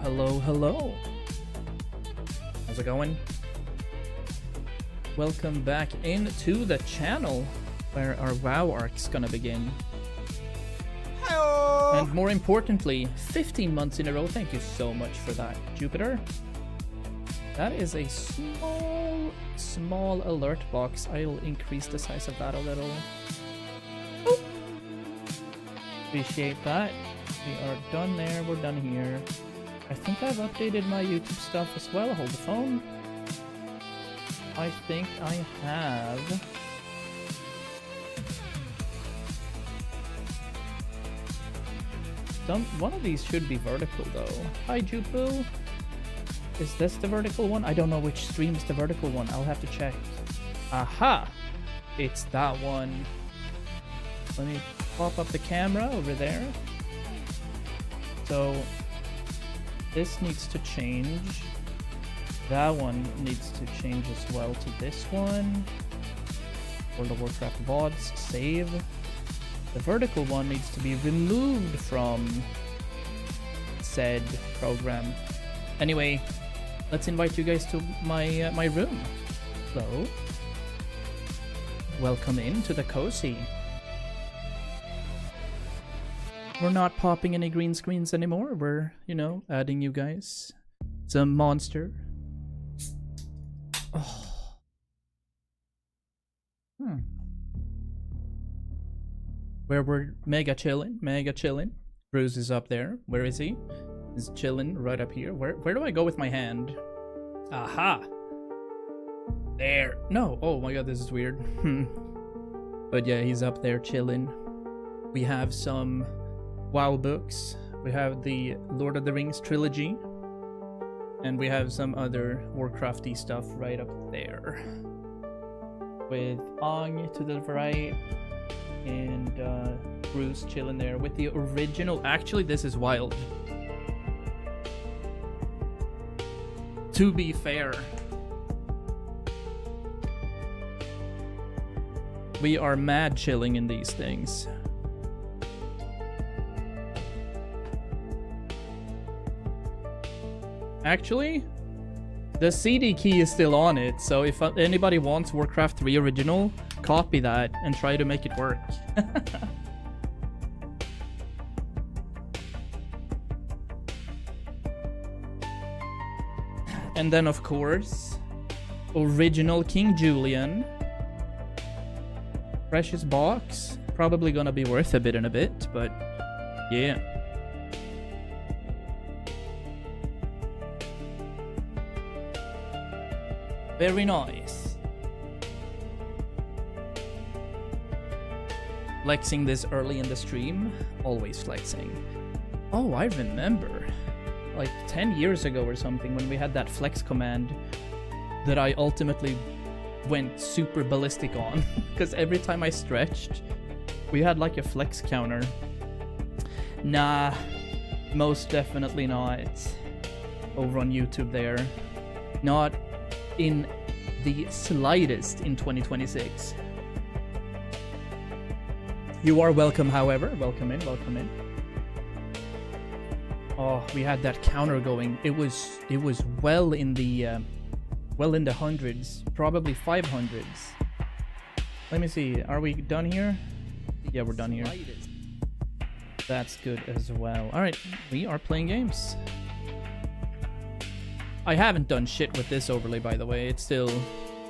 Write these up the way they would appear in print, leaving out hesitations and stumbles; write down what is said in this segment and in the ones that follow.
hello, hello. How's it going? Welcome back into the channel where our WoW arc's gonna begin. Hello. And more importantly, 15 months in a row. Thank you so much for that, Jupiter. That is a small alert box. I'll increase the size of that a little. Boop. Appreciate that. We are done there. We're done here. I think I've updated my YouTube stuff as well. Hold the phone. I think I have. One of these should be vertical though. Hi Jupu. Is this the vertical one? I don't know which stream is the vertical one. I'll have to check. Aha! It's that one. Let me pop up the camera over there. So this needs to change. That one needs to change as well to this one. World of Warcraft VODs, save. The vertical one needs to be removed from said program. Anyway, let's invite you guys to my my room. Hello. Welcome into the cozy. We're not popping any green screens anymore. We're, you know, adding you guys some monster. Oh. Where we're mega chilling. Bruce is up there. Where is he? He's chilling right up here. Where do I go with my hand? Aha! There. No. Oh my god, this is weird. But yeah, he's up there chilling. We have some WoW books. We have the Lord of the Rings trilogy. And we have some other Warcrafty stuff right up there. With Ong to the right. And Bruce chilling there with the original. Actually, this is wild. To be fair, we are mad chilling in these things. Actually, the CD key is still on it, so if anybody wants Warcraft 3 original, copy that and try to make it work. And then of course, original King Julian. Precious box. Probably gonna be worth a bit in a bit, but yeah. Very nice. Flexing this early in the stream. Always flexing. Oh, I remember. Like 10 years ago or something when we had that flex command that I ultimately went super ballistic on. Because every time I stretched, we had like a flex counter. Nah, most definitely not. Over on YouTube there. Not in the slightest in 2026. You are welcome, however. Welcome in, welcome in. Oh, we had that counter going. It was well in the hundreds, probably 500s. Let me see. Are we done here? Yeah, we're done here. That's good as well. All right, we are playing games. I haven't done shit with this overlay, by the way. It's still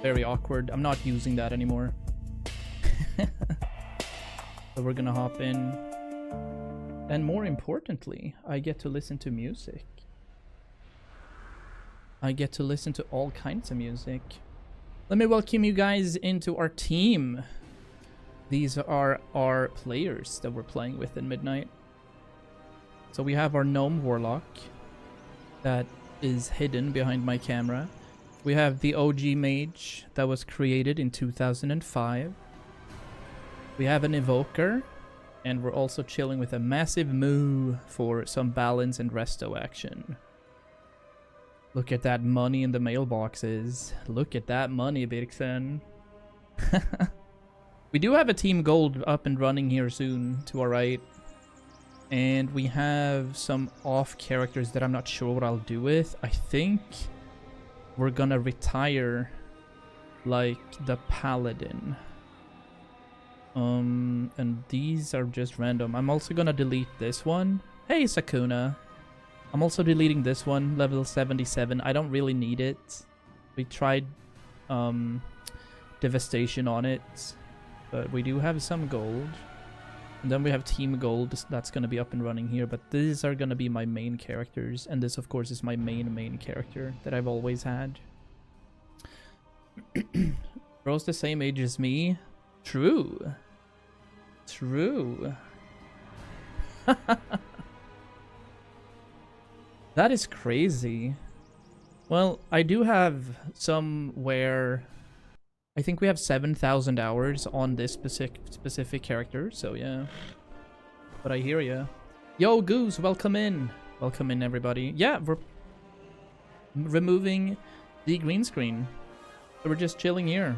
very awkward. I'm not using that anymore. So we're gonna hop in. And more importantly, I get to listen to music. I get to listen to all kinds of music. Let me welcome you guys into our team. These are our players that we're playing with in Midnight. So we have our Gnome Warlock that is hidden behind my camera. We have the OG Mage that was created in 2005. We have an Evoker. And we're also chilling with a massive moo for some balance and resto action. Look at that money in the mailboxes. Look at that money, Vixen. We do have a Team Gold up and running here soon to our right. And we have some off characters that I'm not sure what I'll do with. I think we're gonna retire like the paladin. And these are just random. I'm also gonna delete this one. Hey, Sakuna. I'm also deleting this one, level 77. I don't really need it. We tried devastation on it, but we do have some gold. And then we have team gold that's going to be up and running here, but these are going to be my main characters, and this of course is my main character that I've always had. Bro's the same age as me. True. True. That is crazy. Well, I do have some where I think we have 7,000 hours on this specific character, so yeah. But I hear ya. Yo, Goose, welcome in. Welcome in, everybody. Yeah, we're removing the green screen. So we're just chilling here.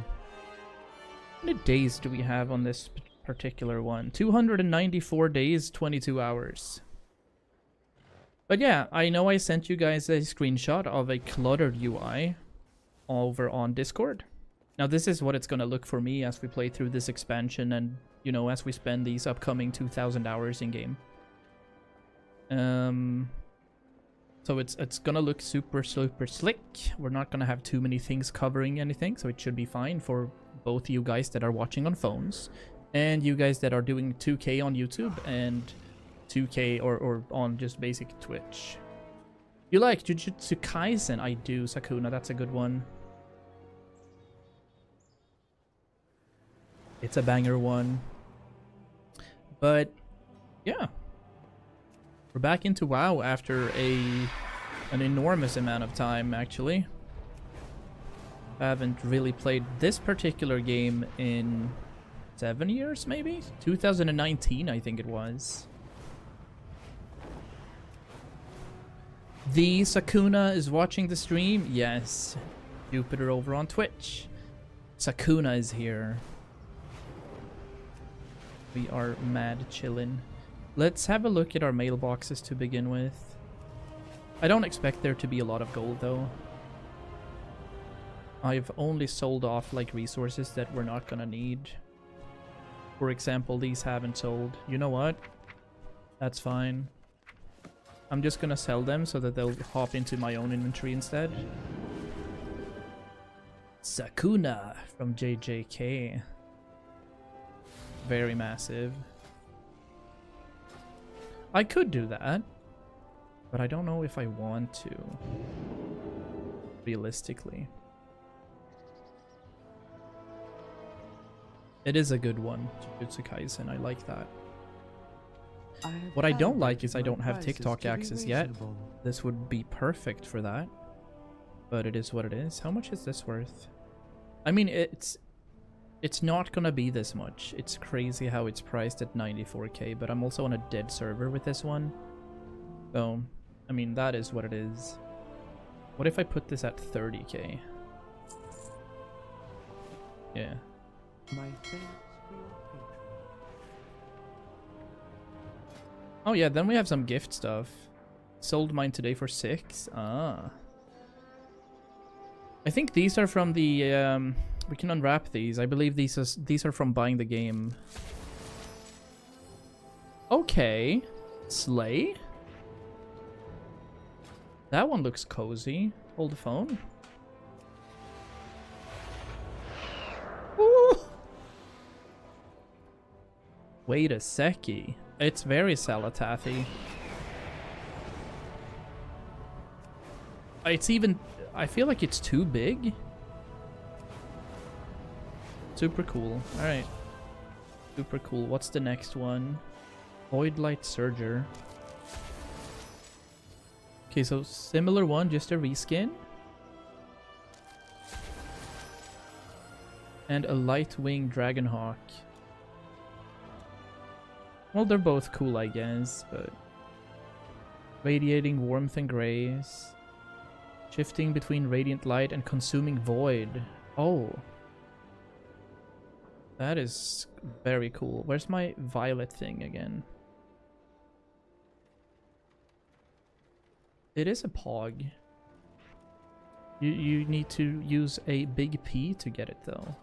How many days do we have on this particular one? 294 days, 22 hours. But yeah, I know I sent you guys a screenshot of a cluttered UI over on Discord. Now this is what it's gonna look for me as we play through this expansion and, you know, as we spend these upcoming 2,000 hours in game. So it's gonna look super slick. We're not gonna have too many things covering anything, so it should be fine for both you guys that are watching on phones and you guys that are doing 2K on YouTube and 2K or on just basic Twitch. You like Jujutsu Kaisen? I do, Sakuna. That's a good one. It's a banger one. But yeah, we're back into WoW after an enormous amount of time, actually. I haven't really played this particular game in 7 years, maybe? 2019, I think it was. The Sakuna is watching the stream? Yes. Jupiter over on Twitch. Sakuna is here. We are mad chillin'. Let's have a look at our mailboxes to begin with. I don't expect there to be a lot of gold though. I've only sold off like resources that we're not gonna need. For example, these haven't sold. You know what? That's fine. I'm just gonna sell them so that they'll hop into my own inventory instead. Sakuna from JJK. Very massive. I could do that, but I don't know if I want to. Realistically. It is a good one, Jujutsu Kaisen. I like that. What I don't like is I don't have TikTok access yet. This would be perfect for that. But it is what it is. How much is this worth? I mean, it's not gonna be this much. It's crazy how it's priced at 94k, but I'm also on a dead server with this one. So, I mean, that is what it is. What if I put this at 30k? Yeah. My oh yeah, then we have some gift stuff. Sold mine today for 6. Ah. I think these are from the we can unwrap these. I believe these are from buying the game. Okay. Slay. That one looks cozy. Hold the phone. Ooh. Wait a seckie. It's very Salatathy. It's even... I feel like it's too big. Super cool. Alright. Super cool. What's the next one? Void Light Surger. Okay, so similar one, just a reskin. And a Lightwing Dragonhawk. Well, they're both cool, I guess, but... Radiating Warmth and Grace. Shifting between Radiant Light and Consuming Void. Oh. That is very cool. Where's my violet thing again? It is a pog. You need to use a big P to get it though.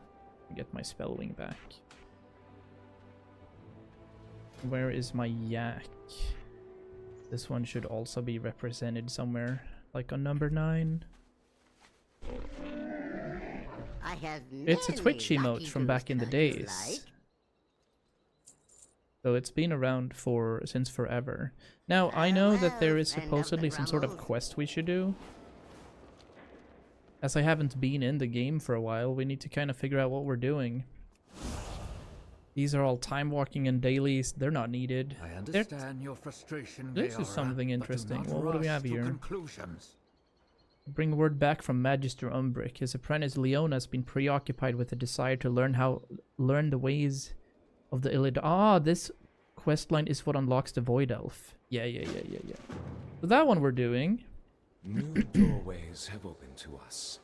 Get my spellwing back. Where is my yak? This one should also be represented somewhere, like on number 9. It's a Twitch emote from back in the days. So it's been around since forever. Now, I know that there is supposedly some sort of quest we should do. As I haven't been in the game for a while, we need to kind of figure out what we're doing. These are all time walking and dailies. They're not needed. I understand your frustration. This is something interesting. Well, what do we have here? Conclusions. Bring word back from Magister Umbric. His apprentice Leona has been preoccupied with a desire to learn the ways of the Illid. Ah, this questline is what unlocks the Void Elf. Yeah. So that one we're doing. New doorways have opened to us.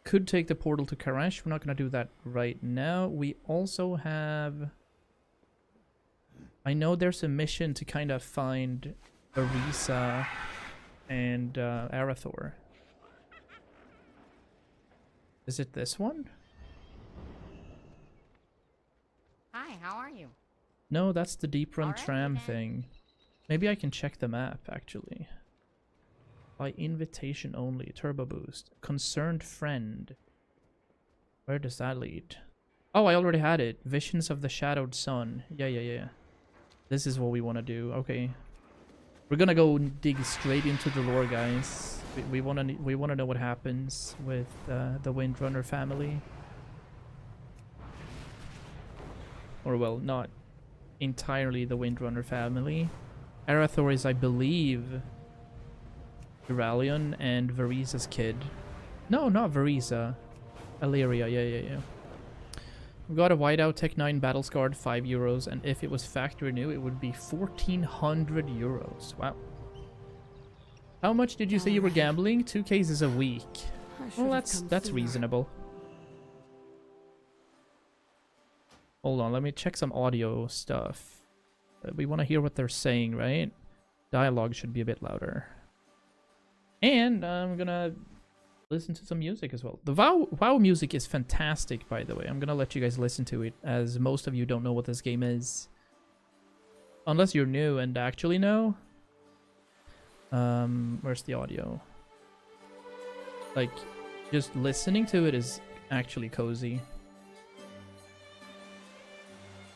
Could take the portal to Karash. We're not going to do that right now. We also have... I know there's a mission to kind of find Arisa and Arathor. Is it this one? Hi, how are you? No, that's the Deep Run Alright, tram okay. thing. Maybe I can check the map, actually. By invitation only. Turbo boost. Concerned friend. Where does that lead? Oh, I already had it. Visions of the Shadowed Sun. Yeah. This is what we want to do. Okay. We're gonna go dig straight into the lore, guys. We wanna know what happens with the Windrunner family. Or well, not entirely the Windrunner family. Arathor is, I believe, Duralion and Varisa's kid. No, not Varisa. Illyria, yeah. We got a Whiteout Tech 9 Battlescarred, €5, and if it was factory new, it would be 1,400 euros. Wow. How much did you say you were gambling? 2 cases a week. Well, that's reasonable. Hold on, let me check some audio stuff. We want to hear what they're saying, right? Dialogue should be a bit louder. And I'm gonna listen to some music as well. The WoW music is fantastic, by the way. I'm gonna let you guys listen to it, as most of you don't know what this game is. Unless you're new and actually know. Where's the audio? Like, just listening to it is actually cozy.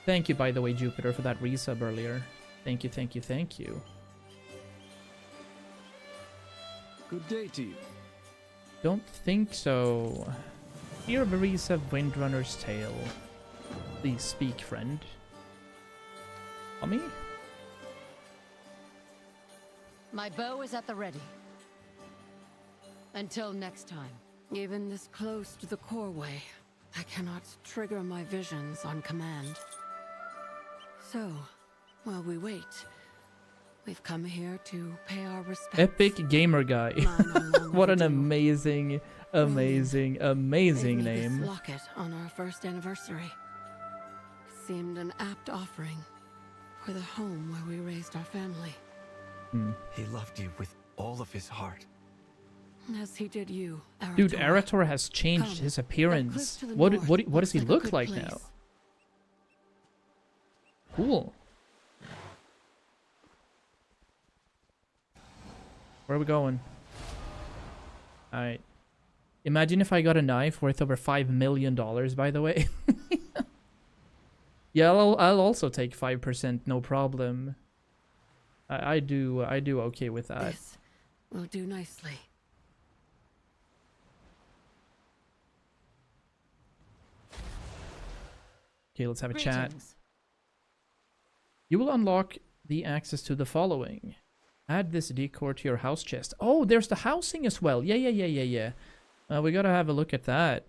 Thank you, by the way, Jupiter, for that resub earlier. Thank you. Good day to you. Don't think so. Hear Barisa Windrunner's tale. Please speak, friend. Mommy? My bow is at the ready. Until next time. Even this close to the coreway, I cannot trigger my visions on command. So, while we wait, we've come here to pay our respects. Epic Gamer Guy. What an amazing name. This locket on our first anniversary seemed an apt offering for the home where we raised our family. He loved you with all of his heart. As he did you, Arator. Dude, Arator has changed his appearance. What does he look like now? Cool. Where are we going? Alright. Imagine if I got a knife worth over $5 million, by the way. Yeah, I'll also take 5%, no problem. I do okay with that. This will do nicely. Okay, let's have a chat. Greetings. You will unlock the access to the following. Add this decor to your house chest. Oh, there's the housing as well. Yeah. We gotta have a look at that.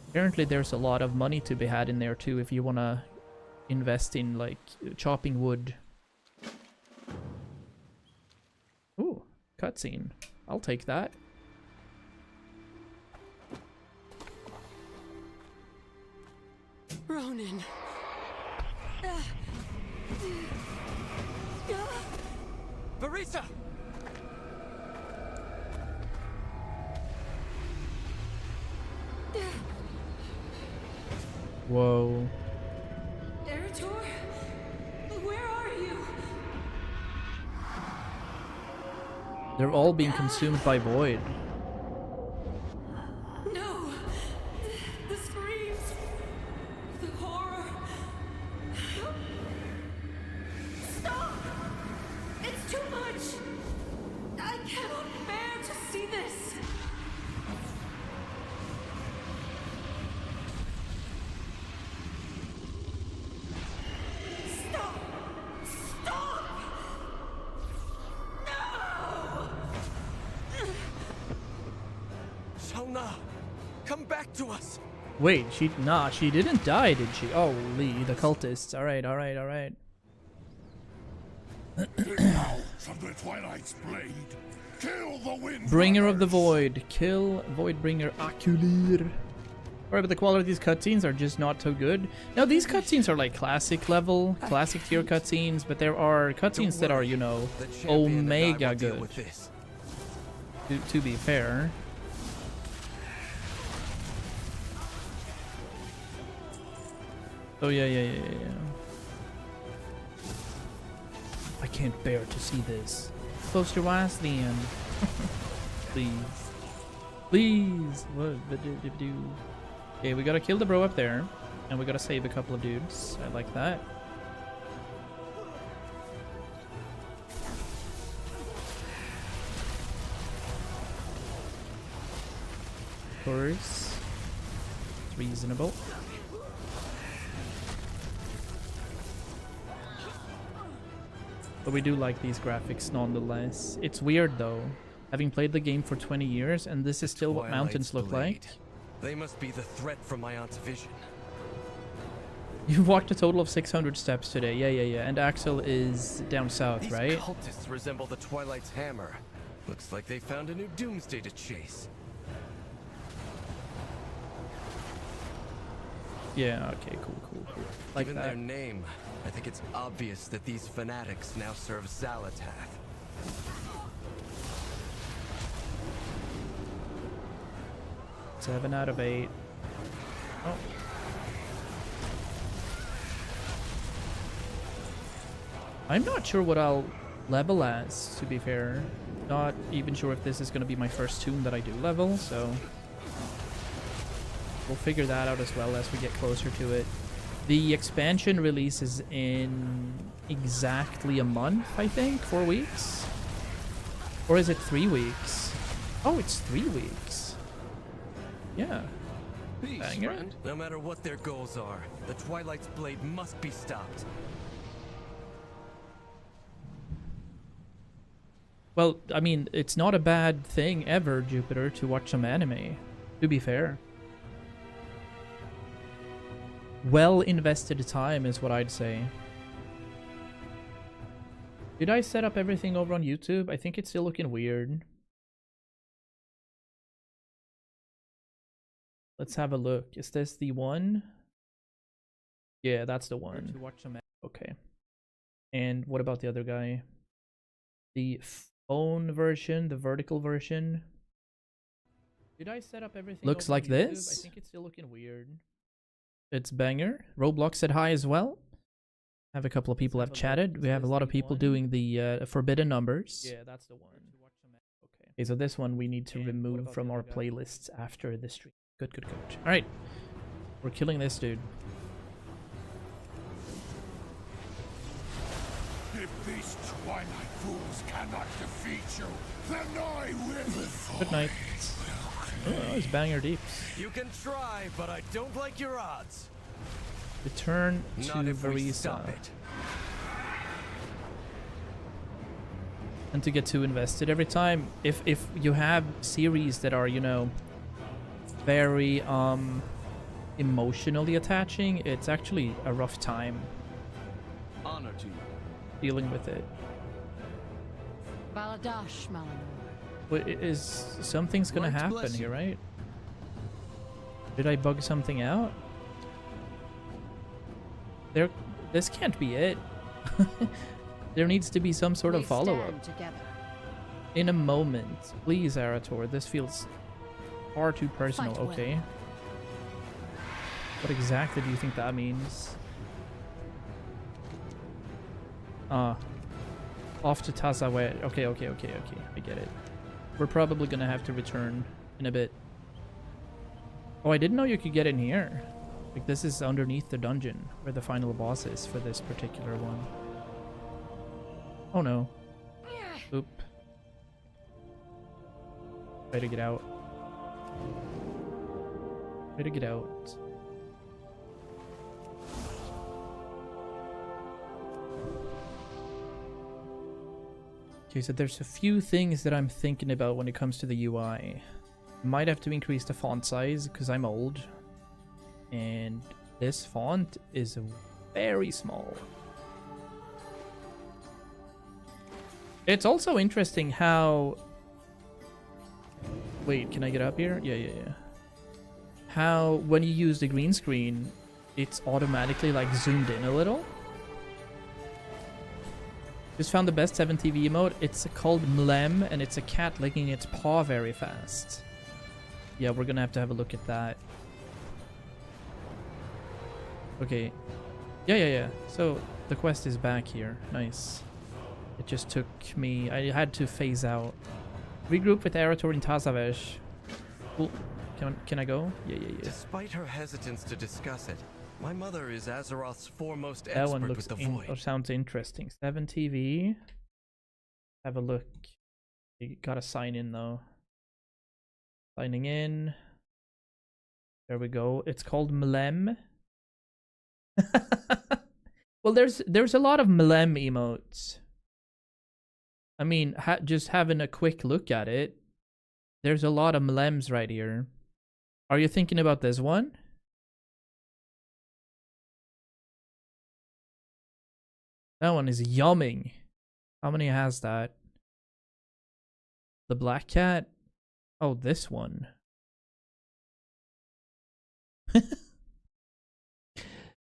Apparently there's a lot of money to be had in there too if you wanna invest in, like, chopping wood. Ooh, cutscene. I'll take that. Ronan. Marisa! Whoa. Eritor? Where are you? They're all being consumed by void. No! The screams! The horror! Stop! It's too much! I cannot bear to see this! Stop! Stop! Shauna, come back to us. Wait, she didn't die, did she? Oh, Lee, the cultists. Alright, alright, alright. From the Twilight's blade, kill the wind. Bringer of the Void. Kill Voidbringer Aculir. Alright, but the quality of these cutscenes are just not so good. Now, these cutscenes are like classic level, classic tier cutscenes, but there are cutscenes that are, you know, The champion and I omega will deal good. with this. To be fair. Oh, yeah. I can't bear to see this. Close your eyes then. Please. Please. What? Okay, we gotta kill the bro up there. And we gotta save a couple of dudes. I like that. Of course. It's reasonable. But we do like these graphics nonetheless. It's weird though, having played the game for 20 years and this is still what mountains Twilight's look like. blade. They must be the threat from my aunt's vision. You've walked a total of 600 steps today. Yeah. And Axel is down south, These right? cultists resemble the Twilight's hammer. Looks like they found a new doomsday to chase. Yeah, okay, cool. Like Given that. their name, I think it's obvious that these fanatics now serve Zalatath. 7 out of 8. Oh. I'm not sure what I'll level as, to be fair. Not even sure if this is going to be my first tomb that I do level, so we'll figure that out as well as we get closer to it. The expansion releases in exactly a month, I think? 4 weeks? Or is it 3 weeks? Oh, it's 3 weeks. Yeah. Peace, Banger. friend. No matter what their goals are, the Twilight's blade must be stopped. Well, I mean, it's not a bad thing ever, Jupiter, to watch some anime, to be fair. Well invested time is what I'd say. Did I set up everything over on YouTube? I think it's still looking weird. Let's have a look. Is this the one? Yeah, that's the one. Okay. And what about the other guy? The phone version, the vertical version. Did I set up everything? Looks like this. I think it's still looking weird. It's banger. Roblox said hi as well. Have a couple of people have chatted. We have a lot of people doing the forbidden numbers. Yeah, that's the one. Okay, so this one we need to remove from our playlists after the stream. Good. All right, we're killing this dude. If these Twilight fools cannot defeat you, then I will. Good night. Oh, it's banger deeps. You can try, but I don't like your odds. Return to Not if we stop Varisa. it. And to get too invested every time. If you have series that are, you know, very emotionally attaching, it's actually a rough time Honor to you. dealing with it. Baladash, Malanor. But something's gonna Lord happen bless here, you. right? Did I bug something out? This can't be it. There needs to be some sort of We follow-up. stand together. In a moment. Please, Arator. This feels far too personal. Fight well. Okay. What exactly do you think that means? Off to Tazawa. Okay. I get it. We're probably gonna have to return in a bit. Oh, I didn't know you could get in here. Like, this is underneath the dungeon where the final boss is for this particular one. Oh no. Oop. Way to get out. Way to get out. Okay, so there's a few things that I'm thinking about when it comes to the UI. Might have to increase the font size because I'm old. And this font is very small. It's also interesting how... Wait, can I get up here? Yeah. How, when you use the green screen, it's automatically like zoomed in a little. Just found the best 7TV emote. It's called Mlem, and it's a cat licking its paw very fast. Yeah, we're gonna have a look at that. Okay. Yeah. So, the quest is back here. Nice. It just took me... I had to phase out. Regroup with Arator in Tazavesh. Cool. Can I go? Yeah. Despite her hesitance to discuss it, my mother is Azeroth's foremost That one expert looks with the void. sounds interesting. 7TV. Have a look. You gotta sign in though. Signing in. There we go. It's called Mlem. Well, there's a lot of Mlem emotes. I mean, just having a quick look at it, there's a lot of Mlems right here. Are you thinking about this one? That one is yumming. How many has that? The black cat? Oh, this one.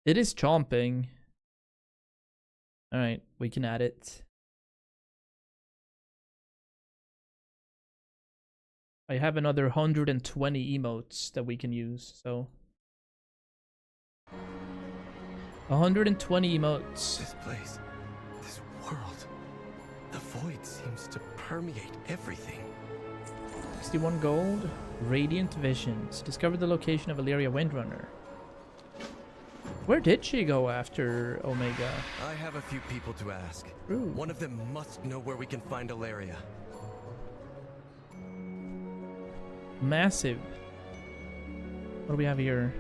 It is chomping. Alright, we can add it. I have another 120 emotes that we can use, so... 120 emotes. This place, this world, the void seems to permeate everything. 61 gold. Radiant Visions. Discover the location of Illyria Windrunner. Where did she go after Omega? I have a few people to ask. Ooh. One of them must know where we can find Illyria. Massive. What do we have here?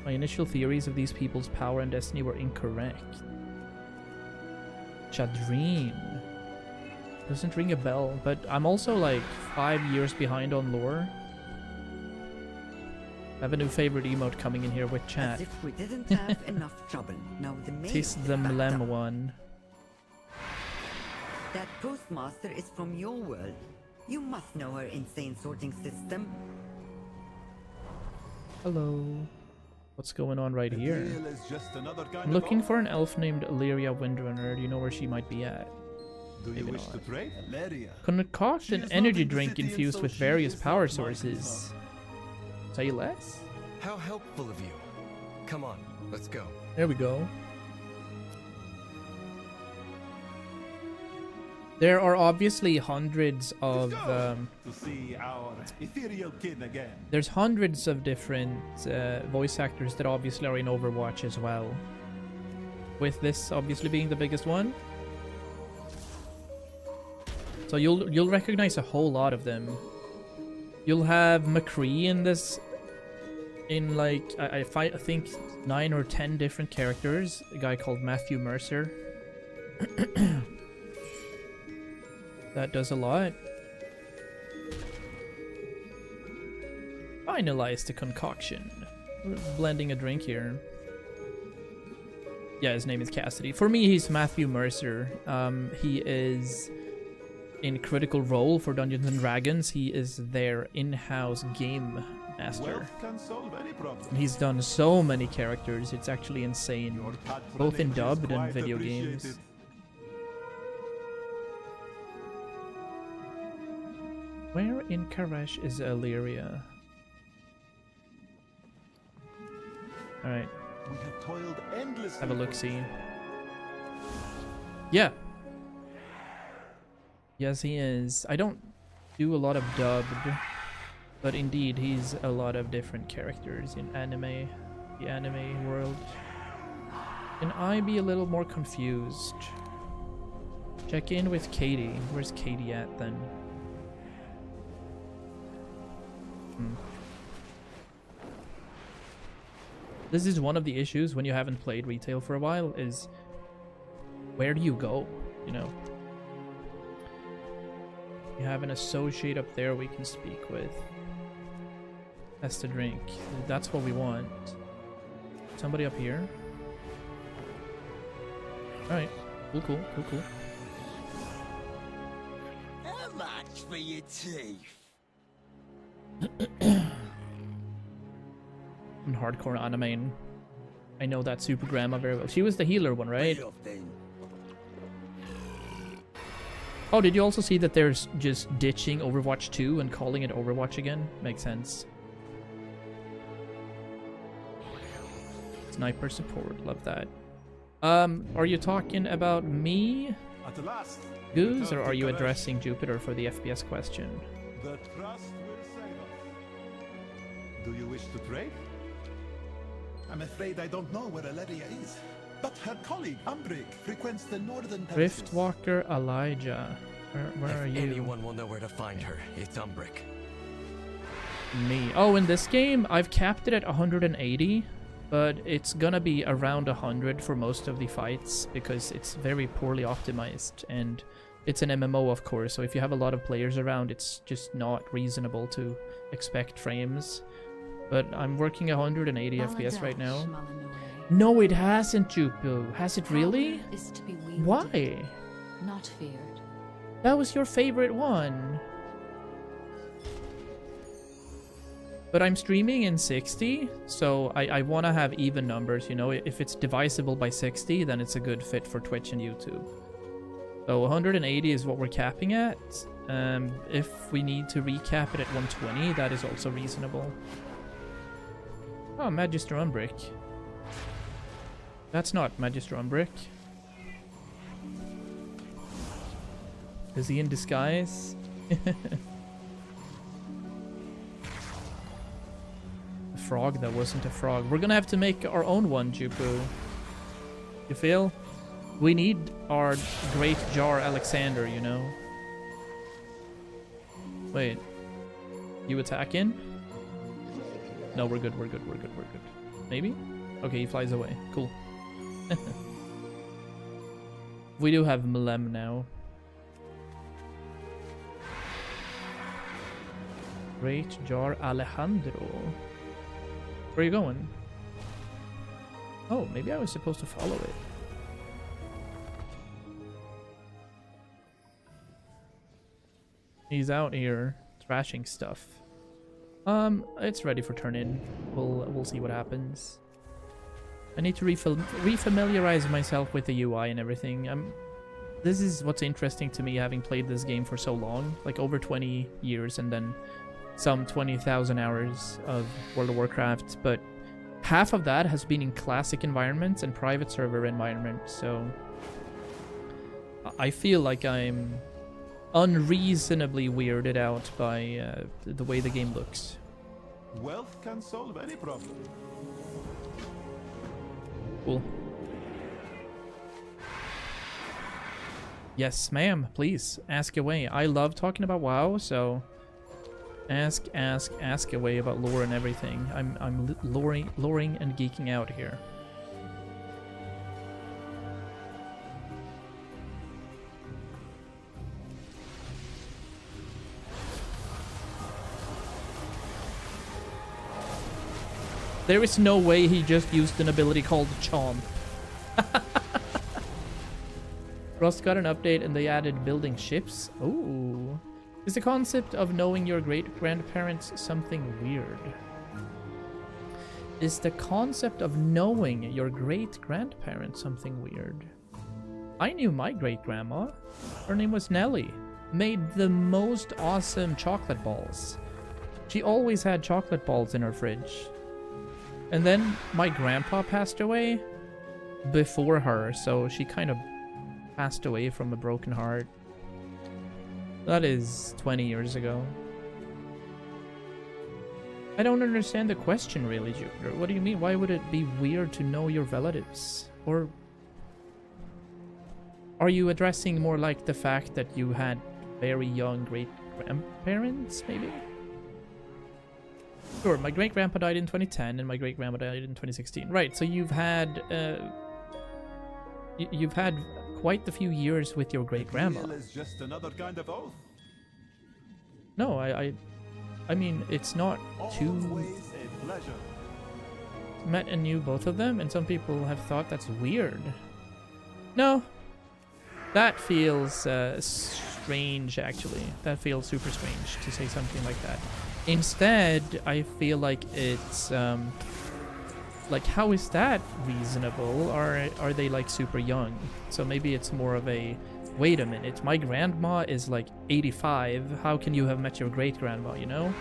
My initial theories of these people's power and destiny were incorrect. Chadreen. Doesn't ring a bell, but I'm also like 5 years behind on lore. I have a new favorite emote coming in here with chat. As if we didn't have enough trouble. Now the maid Tis is the backed Mlem up. one. That postmaster is from your world. You must know her insane sorting system. Hello. What's going on right here? Deal is just another kind I'm of looking offer. for an elf named Illyria Windrunner. Do you know where she might be at? Do you maybe wish not. to trade? Leria. Concoct She an is energy not in the drink city, and infused so with she various is power not my sources. Say less? How helpful of you. Come on, let's go. There we go. There are obviously hundreds of To see our ethereal kin again. there's hundreds of different voice actors that obviously are in Overwatch as well. With this obviously being the biggest one. So you'll recognize a whole lot of them. You'll have McCree in this, in like I think 9 or 10 different characters. A guy called Matthew Mercer. That does a lot. Finalize the concoction. We're blending a drink here. Yeah, his name is Cassidy. For me, he's Matthew Mercer. He is in Critical Role for Dungeons and Dragons. He is their in-house game master. Wealth can solve any problem. And he's done so many characters, it's actually insane. Your Both in patronage is dubbed and quite video appreciated. games. Where in Karash is Illyria? Alright, We have toiled endlessly. have a for look-see. Yeah. Yes, he is. I don't do a lot of dubbed, but indeed, he's a lot of different characters in anime, the anime world. Can I be a little more confused? Check in with Katie. Where's Katie at then? This is one of the issues when you haven't played retail for a while, is where do you go, you know? You have an associate up there we can speak with. Has to drink. That's what we want. Somebody up here? Alright. Cool. How much for your teeth? I'm hardcore anime. I know that Super Grandma very well. She was the healer one, right? Well then. Oh, did you also see that there's just ditching Overwatch 2 and calling it Overwatch again? Makes sense. Sniper support, love that. Are you talking about me, At last, Goose, or return are to you Karash. addressing Jupiter for the FPS question? The trust will save us. Do you wish to trade? I'm afraid I don't know where Aleria is. But her colleague, Umbrig, frequents the northern terraces. Riftwalker Elijah. Where are If you? anyone will know where to find her, it's Umbrick. Me. Oh, in this game, I've capped it at 180, but it's gonna be around 100 for most of the fights because it's very poorly optimized, and it's an MMO, of course, so if you have a lot of players around, it's just not reasonable to expect frames. But I'm working 180 FPS right now. No, it hasn't, Jupu. Has it really? Is to be wielded, Why? not feared. That was your favorite one. But I'm streaming in 60, so I want to have even numbers, you know? If it's divisible by 60, then it's a good fit for Twitch and YouTube. So 180 is what we're capping at. If we need to recap it at 120, that is also reasonable. Oh, Magister Umbrick. That's not Magister Umbrick. Is he in disguise? A frog that wasn't a frog. We're gonna have to make our own one, Jupu. You feel? We need our Great Jar Alexander, you know? Wait. You attacking? No, we're good. Maybe? Okay, he flies away. Cool. We do have Mlem now. Great Jar Alejandro. Where are you going? Oh, maybe I was supposed to follow it. He's out here thrashing stuff. It's ready for turn in. We'll see what happens. I need to refamiliarize myself with the UI and everything. This is what's interesting to me, having played this game for so long, like over 20 years, and then some 20,000 hours of World of Warcraft, but half of that has been in classic environments and private server environments, so I feel like I'm unreasonably weirded out by the way the game looks. Wealth can solve any problem. Cool. Yes, ma'am, please, ask away. I love talking about WoW, so ask away about lore and everything. I'm loring and geeking out here. There is no way he just used an ability called Chomp. Rust got an update and they added building ships. Ooh. Is the concept of knowing your great-grandparents something weird? Is the concept of knowing your great-grandparents something weird? I knew my great-grandma. Her name was Nellie. Made the most awesome chocolate balls. She always had chocolate balls in her fridge. And then my grandpa passed away before her, so she kind of passed away from a broken heart. That is 20 years ago. I don't understand the question really, Jupiter. What do you mean? Why would it be weird to know your relatives? Or are you addressing more like the fact that you had very young great-grandparents, maybe? Sure, my great-grandpa died in 2010 and my great-grandma died in 2016. Right, so you've had quite a few years with your great-grandma. Is just another kind of oath. No, I mean, it's not too... Always a pleasure. Met and knew both of them, and some people have thought that's weird. No. That feels strange, actually. That feels super strange to say something like that. Instead, I feel like it's... like, how is that reasonable? Are they, like, super young? So maybe it's more of a... Wait a minute, my grandma is like 85. How can you have met your great-grandma, you know?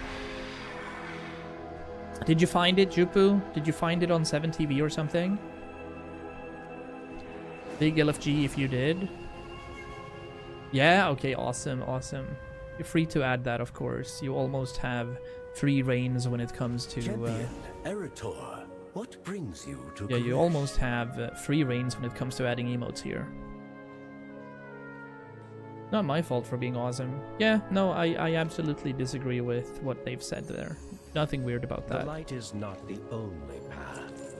Did you find it, Jupu? Did you find it on 7TV or something? Big LFG if you did. Yeah, okay, awesome, awesome. You're free to add that, of course. You almost have free reigns when it comes to... Champion, Erator, what brings you to... Yeah, you almost have free reigns when it comes to adding emotes here. Not my fault for being awesome. Yeah, no, I absolutely disagree with what they've said there. Nothing weird about that. The light is not the only path.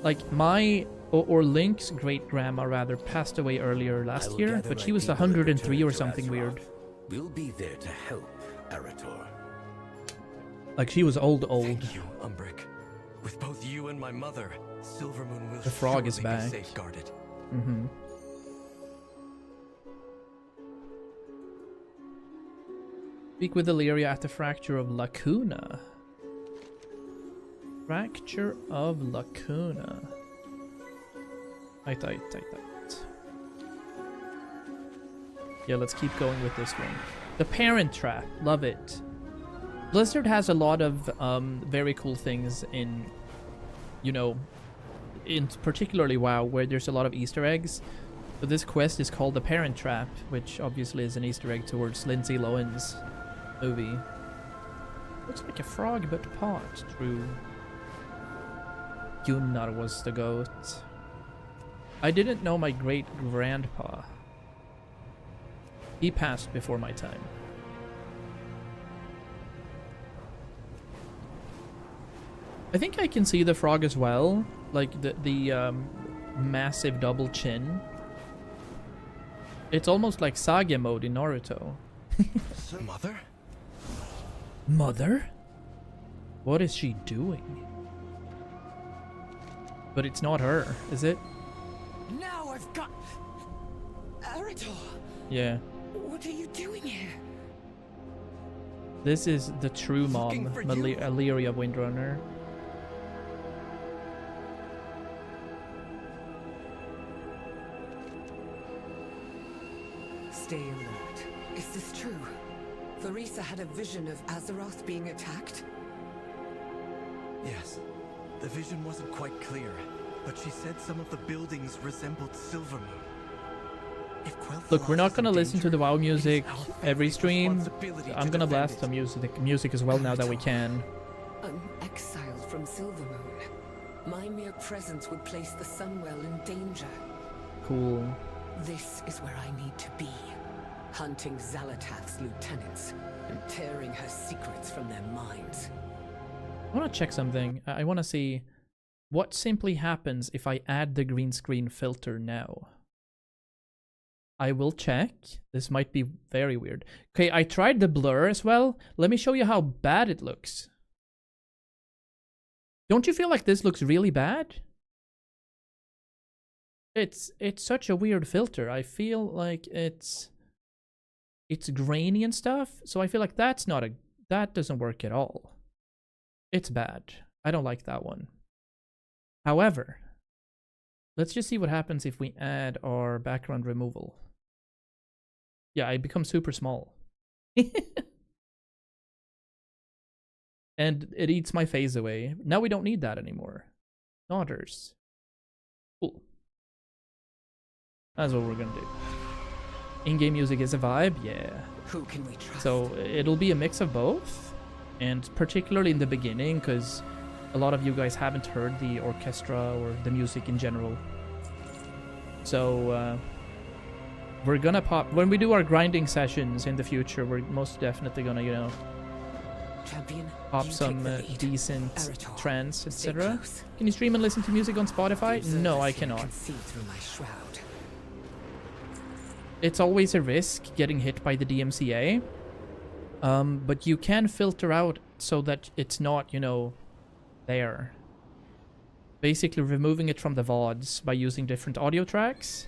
Like, my... Or Link's great-grandma, rather, passed away earlier last year, but she was 103 or something weird. We'll be there to help, Erator. Like, she was old. Thank you, Umbric. With both you and my mother, Silvermoon will The frog is surely be back. safeguarded. Mm-hmm. Speak with Illyria at the Fracture of Lacuna. Fracture of Lacuna. Tight. Yeah, let's keep going with this one. The Parent Trap. Love it. Blizzard has a lot of very cool things in, you know, in particularly WoW, where there's a lot of Easter eggs. So this quest is called The Parent Trap, which obviously is an Easter egg towards Lindsay Lohan's movie. Looks like a frog, but pot. True. Gunnar was the goat. I didn't know my great-grandpa. He passed before my time. I think I can see the frog as well. Like the massive double chin. It's almost like Sage mode in Naruto. Mother? Mother? What is she doing? But it's not her, is it? Now I've got... Erator! Yeah. What are you doing here? This is the true mom, Illyria Windrunner. Stay alert. Is this true? Theresa had a vision of Azeroth being attacked? Yes. The vision wasn't quite clear, but she said some of the buildings resembled Silvermoon. Look, we're not gonna listen to the WoW music every stream. I'm gonna blast the music as well now that we can. I'm exiled from Silvermoon. My mere presence would place the Sunwell in danger. Cool. This is where I need to be. Hunting Xalatath's lieutenants and tearing her secrets from their minds. I want to check something. I want to see what simply happens if I add the green screen filter now. I will check. This might be very weird. Okay, I tried the blur as well. Let me show you how bad it looks. Don't you feel like this looks really bad? It's such a weird filter. I feel like it's grainy and stuff, so I feel like that doesn't work at all. It's bad. I don't like that one. However, let's just see what happens if we add our background removal. Yeah, I become super small. And it eats my phase away. Now we don't need that anymore. Daughters. Cool. That's what we're gonna do. In-game music is a vibe, yeah. Who can we trust? So it'll be a mix of both, and particularly in the beginning, because a lot of you guys haven't heard the orchestra or the music in general. So we're gonna pop when we do our grinding sessions in the future. We're most definitely gonna, you know, Champion, pop some decent trance, etc. Can you stream and listen to music on Spotify? No, I cannot. See through my shroud. It's always a risk getting hit by the DMCA, but you can filter out so that it's not, you know, there. Basically removing it from the VODs by using different audio tracks.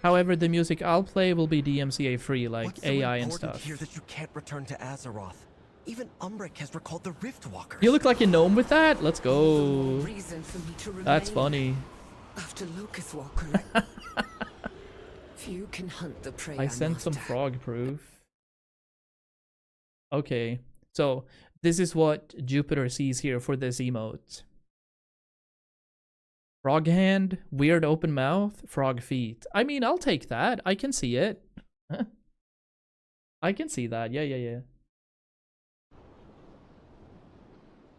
However, the music I'll play will be DMCA free, like What's AI so and important stuff. here that you can't return to Azeroth? Even Umbric has recalled the Rift Walkers. You look like a gnome with that? Let's go. Reason for me to That's remain funny. After Locust Walker. Few can hunt the prey. I sent some frog proof. Okay, so this is what Jupiter sees here for this emote. Frog hand, weird open mouth, frog feet. I mean, I'll take that. I can see it. I can see that. Yeah.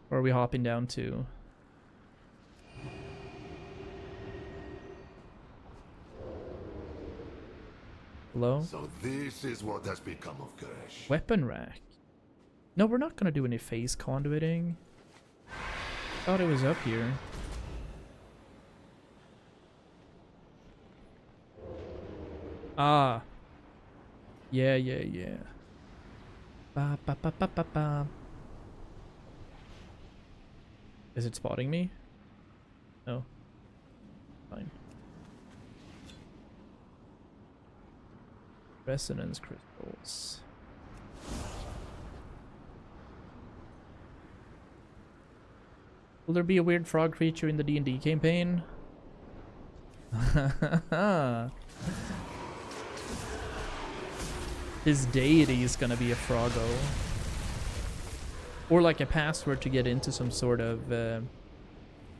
Where are we hopping down to? Hello? So this is what has become of Gersh. Weapon rack. No, we're not gonna do any phase conduiting. Thought it was up here. Ah. Yeah. Ba ba ba ba ba ba. Is it spotting me? No. Fine. Resonance crystals. Will there be a weird frog creature in the D&D campaign? His deity is gonna be a froggo. Or like a password to get into some sort of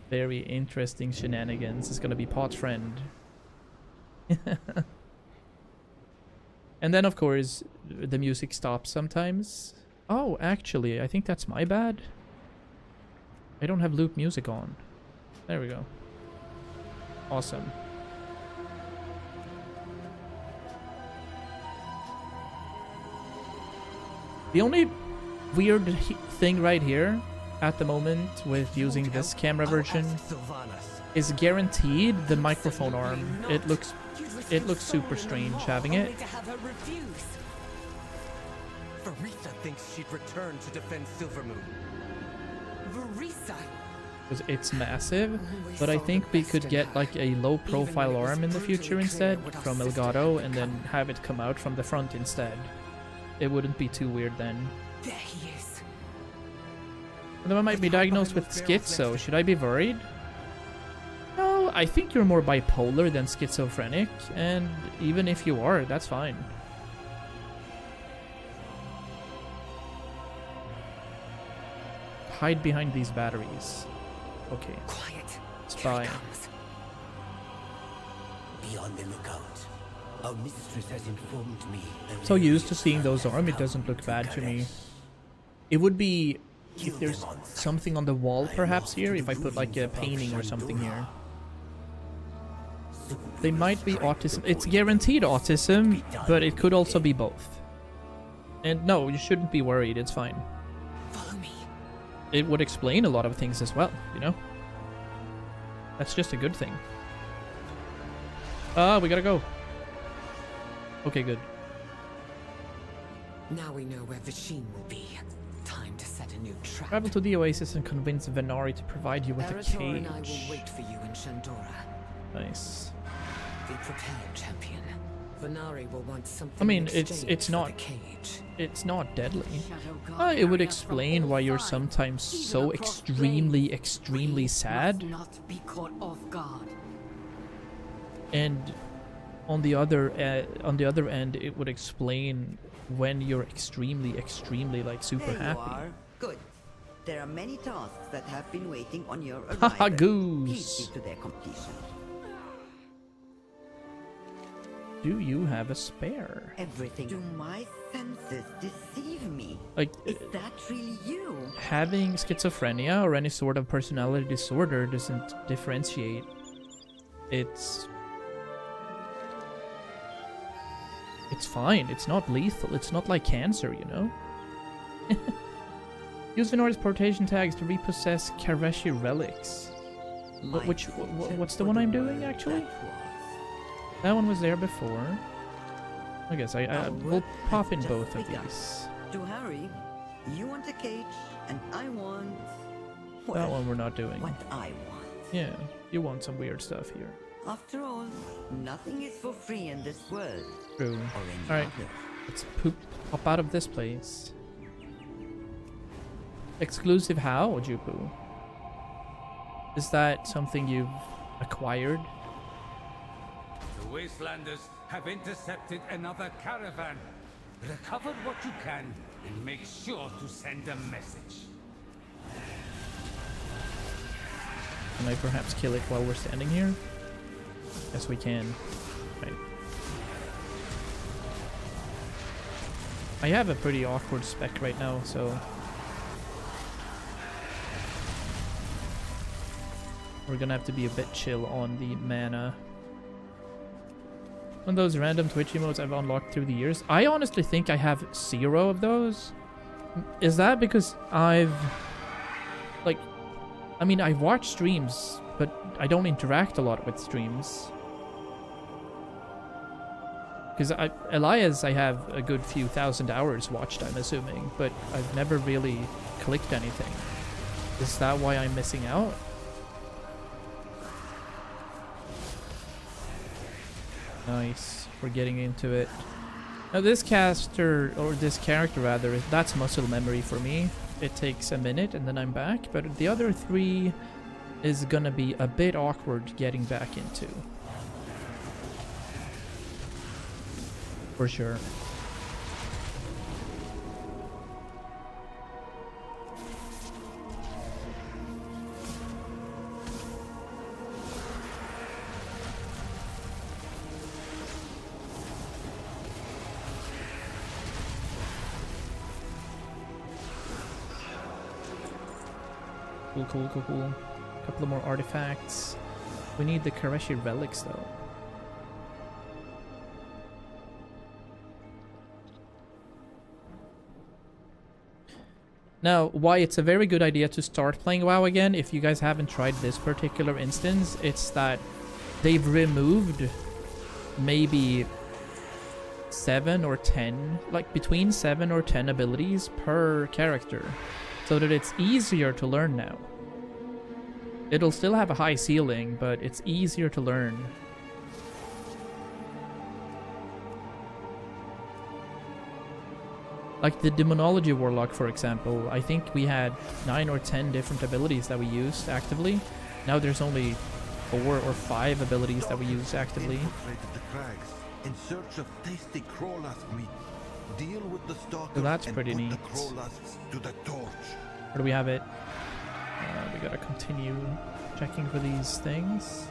very interesting shenanigans. It's gonna be Pot's friend. And then of course the music stops sometimes. Oh, actually, I think that's my bad. I don't have loop music on. There we go. Awesome. The only weird thing right here at the moment with using this camera version is guaranteed the microphone arm. It looks super strange having it. Veritha thinks she'd return to defend Silvermoon. Veritha. Because it's massive, but I think we could get like a low profile arm in the future instead from Elgato and then have it come out from the front instead. It wouldn't be too weird then. There he is. Although I might be diagnosed with schizo, should I be worried? No, I think you're more bipolar than schizophrenic, and even if you are, that's fine. Hide behind these batteries. Okay. Quiet. Spy. Be on the lookout. Our mistress has informed me. So used to seeing those arms, it doesn't look bad to me. It would be if there's something on the wall perhaps here, if I put like a painting or something here. They might be autism. It's guaranteed autism, but it could also be both. And no, you shouldn't be worried, it's fine. Follow me. It would explain a lot of things as well, you know? That's just a good thing. Ah, we gotta go. Okay, good. Now we know where Vasheen will be. Time to set a new trap. Travel to the Oasis and convince Venari to provide you with a Eretor and I cage. will wait for you in Shandora. Nice. Be prepared, champion. Venari will want something. I mean, in it's exchange for not the cage. it's not deadly. Shadow God It would carry us from explain all why you're sides, sometimes even so across extremely, planes. extremely We sad. must not be caught off guard. And on the other end, it would explain when you're extremely, extremely like super There happy. you are. Good. There are many tasks that have been waiting on your Haha, arrival. goose. Please see to their completion. Do you have a spare? Everything. Do my senses deceive me? Like, Is that really you? having schizophrenia or any sort of personality disorder doesn't differentiate. It's fine. It's not lethal. It's not like cancer, you know? Use Venori's portation tags to repossess Kareshi relics. What's the one I'm doing, actually? That one was there before. I guess I will pop in both of these. To hurry, you want a cage, and I want... That well, one we're not doing. what I want. Yeah, you want some weird stuff here. After all, nothing is for free in this world. True. Or any Alright, other. let's pop out of this place. Exclusive how, Jupu? Is that something you've acquired? The Wastelanders have intercepted another caravan. Recover what you can and make sure to send a message. Can I perhaps kill it while we're standing here? Yes, we can. Right. I have a pretty awkward spec right now, so... we're gonna have to be a bit chill on the mana. One of those random Twitch emotes I've unlocked through the years. I honestly think I have 0 of those. Is that because I've... like... I mean, I watch streams, but I don't interact a lot with streams. Because Elias, I have a good few thousand hours watched, I'm assuming, but I've never really clicked anything. Is that why I'm missing out? Nice, we're getting into it. Now this caster, or this character rather, that's muscle memory for me. It takes a minute and then I'm back, but the other 3 is gonna be a bit awkward getting back into. For sure. Cool. Couple of more artifacts. We need the Kareshi relics though. Now, why it's a very good idea to start playing WoW again, if you guys haven't tried this particular instance, it's that they've removed maybe 7 or 10, like between 7 or 10 abilities per character, so that it's easier to learn now. It'll still have a high ceiling, but it's easier to learn. Like the Demonology Warlock, for example, I think we had 9 or 10 different abilities that we used actively. Now there's only 4 or 5 abilities that we use actively. The crags in search of tasty crawlask meat. Deal with the stalkers, So that's and pretty put neat. the crawlasks to the torch. Where do we have it? We gotta continue checking for these things.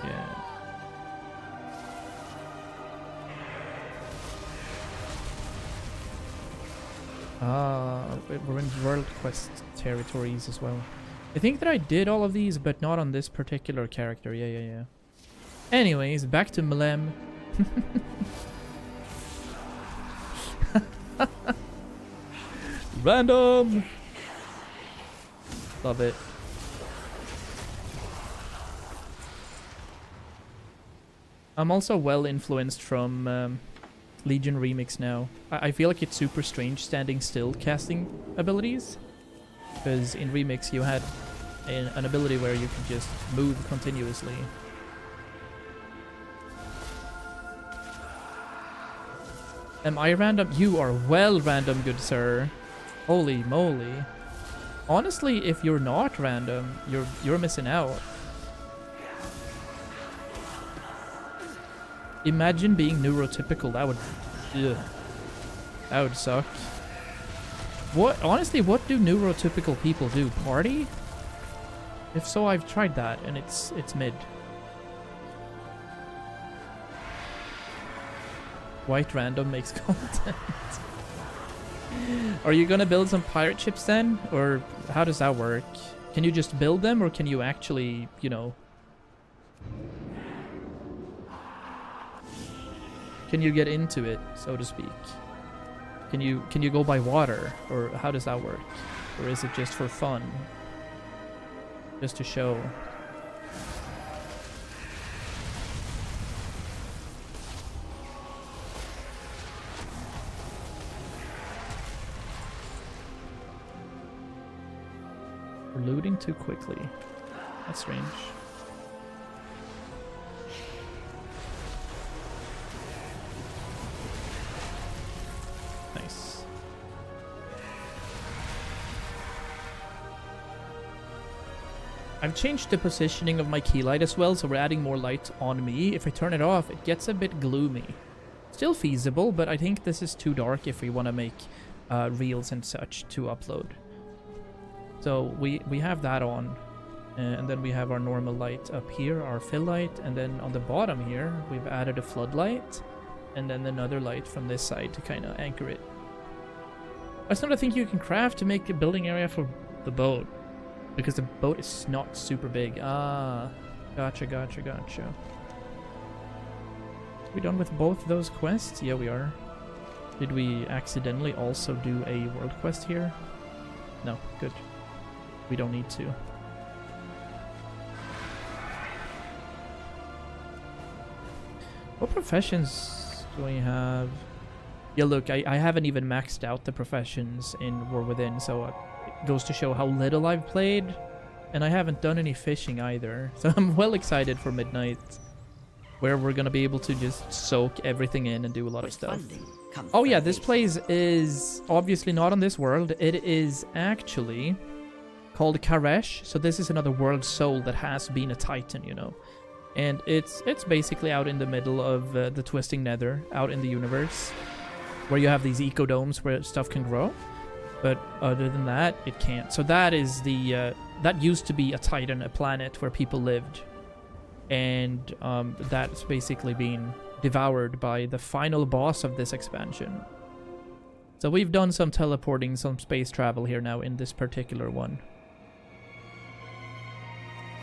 Yeah. We're in World Quest territories as well. I think that I did all of these, but not on this particular character. Yeah. Anyways, back to Mlem. Random! Love it. I'm also well influenced from Legion Remix now. I feel like it's super strange standing still casting abilities, because in Remix you had an ability where you could just move continuously. Am I random? You are well random, good sir. Holy moly. Honestly, if you're not random, you're missing out. Imagine being neurotypical. That would... Ugh. That would suck. Honestly, what do neurotypical people do? Party? If so, I've tried that, and it's mid. White random makes content. Are you gonna build some pirate ships then? Or how does that work? Can you just build them, or can you actually, you know... Can you get into it, so to speak? Can you go by water? Or how does that work? Or is it just for fun? Just to show... We're looting too quickly. That's strange. Nice. I've changed the positioning of my key light as well, so we're adding more light on me. If I turn it off, it gets a bit gloomy. Still feasible, but I think this is too dark if we want to make reels and such to upload. So we have that on, and then we have our normal light up here, our fill light, and then on the bottom here we've added a floodlight, and then another light from this side to kind of anchor it. That's not a thing you can craft to make a building area for the boat, because the boat is not super big. Ah, gotcha. We done with both those quests? Yeah, we are. Did we accidentally also do a world quest here? No, good. We don't need to. What professions do we have? Yeah, look, I haven't even maxed out the professions in War Within, so it goes to show how little I've played. And I haven't done any fishing either. So I'm well excited for Midnight, where we're gonna be able to just soak everything in and do a lot of stuff. Oh yeah, this place is obviously not on this world. It is actually called Karesh. So this is another world soul that has been a titan, you know. And it's basically out in the middle of the Twisting Nether, out in the universe, where you have these ecodomes where stuff can grow. But other than that, it can't. So that is the that used to be a titan, a planet where people lived, and that's basically been devoured by the final boss of this expansion. So we've done some teleporting, some space travel here now in this particular one.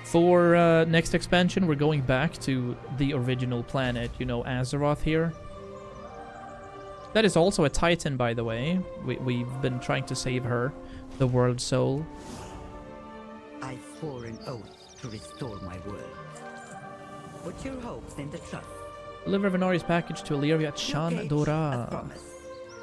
For next expansion, we're going back to the original planet, you know, Azeroth here. That is also a titan, by the way. We've been trying to save her, the world soul. I swore an oath to restore my world. Put your hopes in the trust. Deliver Venari's package to Illyria Chandora.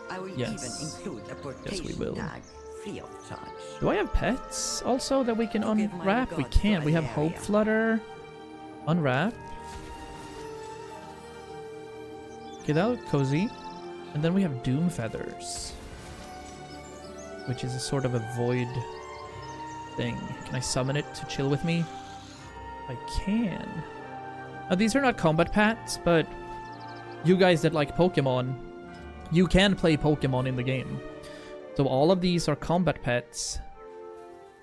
I will even include a portation tag free of charge. Do I have pets also that we can unwrap? We can't. We have Hope Flutter. Unwrap. Okay, that looks cozy. And then we have Doom Feathers, which is a sort of a void thing. Can I summon it to chill with me? I can. Now, these are not combat pets, but you guys that like Pokemon, you can play Pokemon in the game. So all of these are combat pets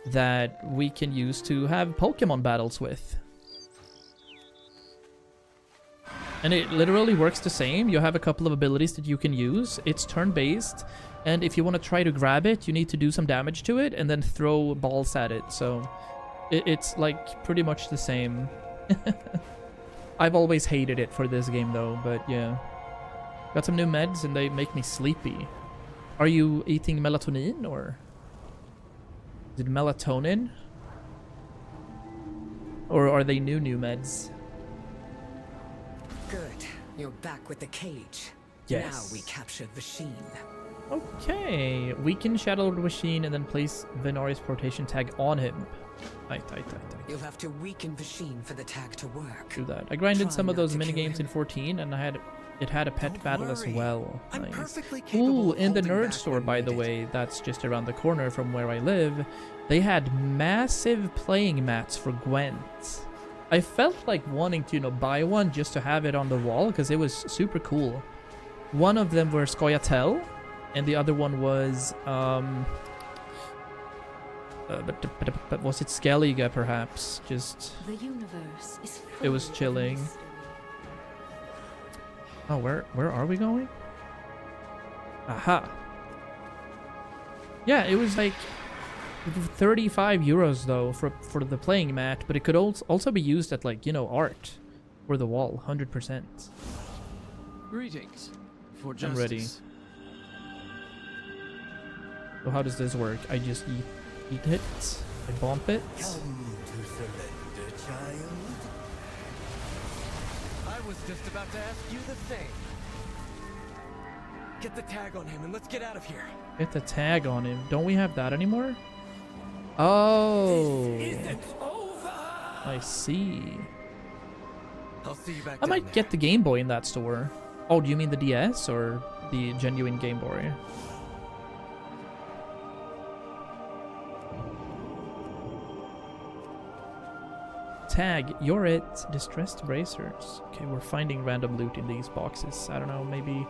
that we can use to have Pokemon battles with. And it literally works the same. You have a couple of abilities that you can use. It's turn-based, and if you want to try to grab it, you need to do some damage to it and then throw balls at it. So it's like pretty much the same. I've always hated it for this game though, but yeah. Got some new meds and they make me sleepy. Are you eating melatonin or is it melatonin? Or are they new meds? Good. You're back with the cage. Yes. Now we captured Vasheen. Okay. Weaken Shadow Lord Vasheen and then place Venari's portation tag on him. Right. You'll have to weaken Vasheen for the tag to work. Do that. I grinded some of those minigames in 14 and I had it had a pet battle as well. I'm Nice. perfectly capable Ooh, of in the holding nerd back store, when by the needed. way, that's just around the corner from where I live, they had massive playing mats for Gwent. I felt like wanting to, buy one just to have it on the wall because it was super cool. One of them were Skoyatel, and the other one was but was it Skellige perhaps? Just The universe is it was full of chilling. mystery. Oh, where are we going? Aha. Yeah, it was like 35 euros though for the playing mat, but it could also be used at like, art for the wall, 100%. Greetings. For I'm justice. ready. So how does this work? I just eat it, I bump it. Come to surrender, child. I was just about to ask you the same. Get the tag on him and let's get out of here. Get the tag on him. Don't we have that anymore? Oh, I see. I'll see you back I down might there. get the Game Boy in that store. Oh, do you mean the DS or the genuine Game Boy? Tag, you're it. Distressed bracers. Okay, we're finding random loot in these boxes. I don't know, maybe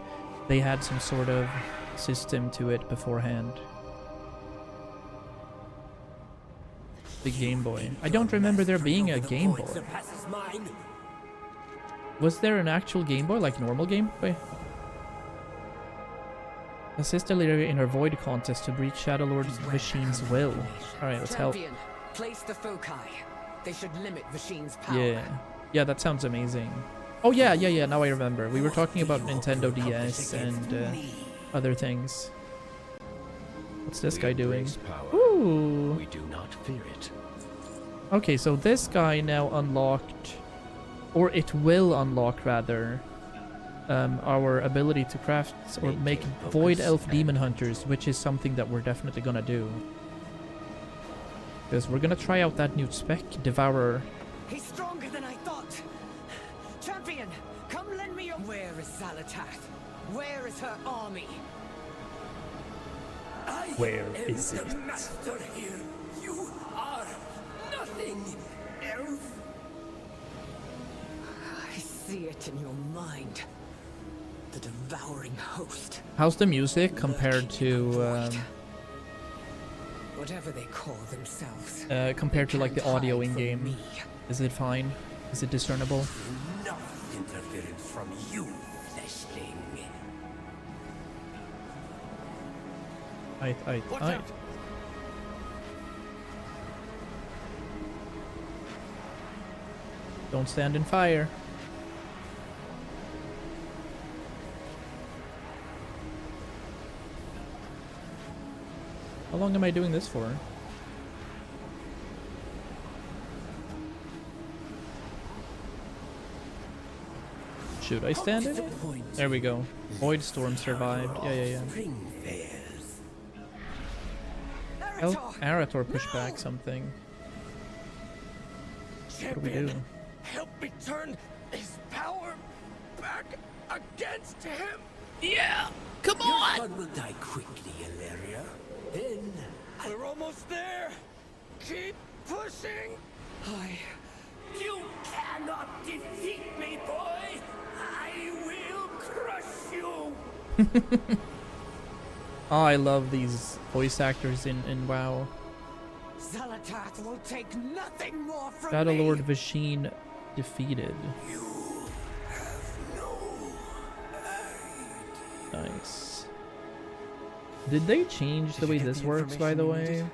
they had some sort of system to it beforehand. The Game Boy. I don't remember there being a Game Boy. Was there an actual Game Boy, like normal Game Boy? Assist a leader in her Void contest to breach Shadowlord's machine's will. Alright, let's help. Champion, place the foci. They should limit Vashine's power. Yeah. Yeah, that sounds amazing. Oh yeah, now I remember. We were talking about Nintendo DS and other things. What's this guy doing? Ooh. We do not fear it. Okay, so this guy now unlocked, or it will unlock rather, our ability to craft or make Void Elf Demon Hunters, which is something that we're definitely gonna do. Because we're gonna try out that new spec, Devourer. He's stronger than I thought. Champion, come lend me your... Where is Zalatath? Where is her army? Where is it? The master here. You are nothing, elf. I see it in your mind. The devouring host. How's the music compared to Whatever they call themselves. compared to like the audio in Hide from game? me. Is it fine? Is it discernible? Enough interference from you, fleshling. Watch I. out! Don't stand in fire. How long am I doing this for? Should I stand in it? There we go. Void Storm survived. Yeah. Spring fairs. Help Arator push back something. What do we do? Help me turn his power back against him. Yeah! Come Your son will die quickly, Ilaria. Then We're almost there. Keep pushing. you cannot defeat me, boy. I will crush you. Oh, I love these voice actors in WoW. Zalatath will take nothing more from Shadowlord me. Vashine defeated. You have no idea. Nice. Did they change the way this works, by the way?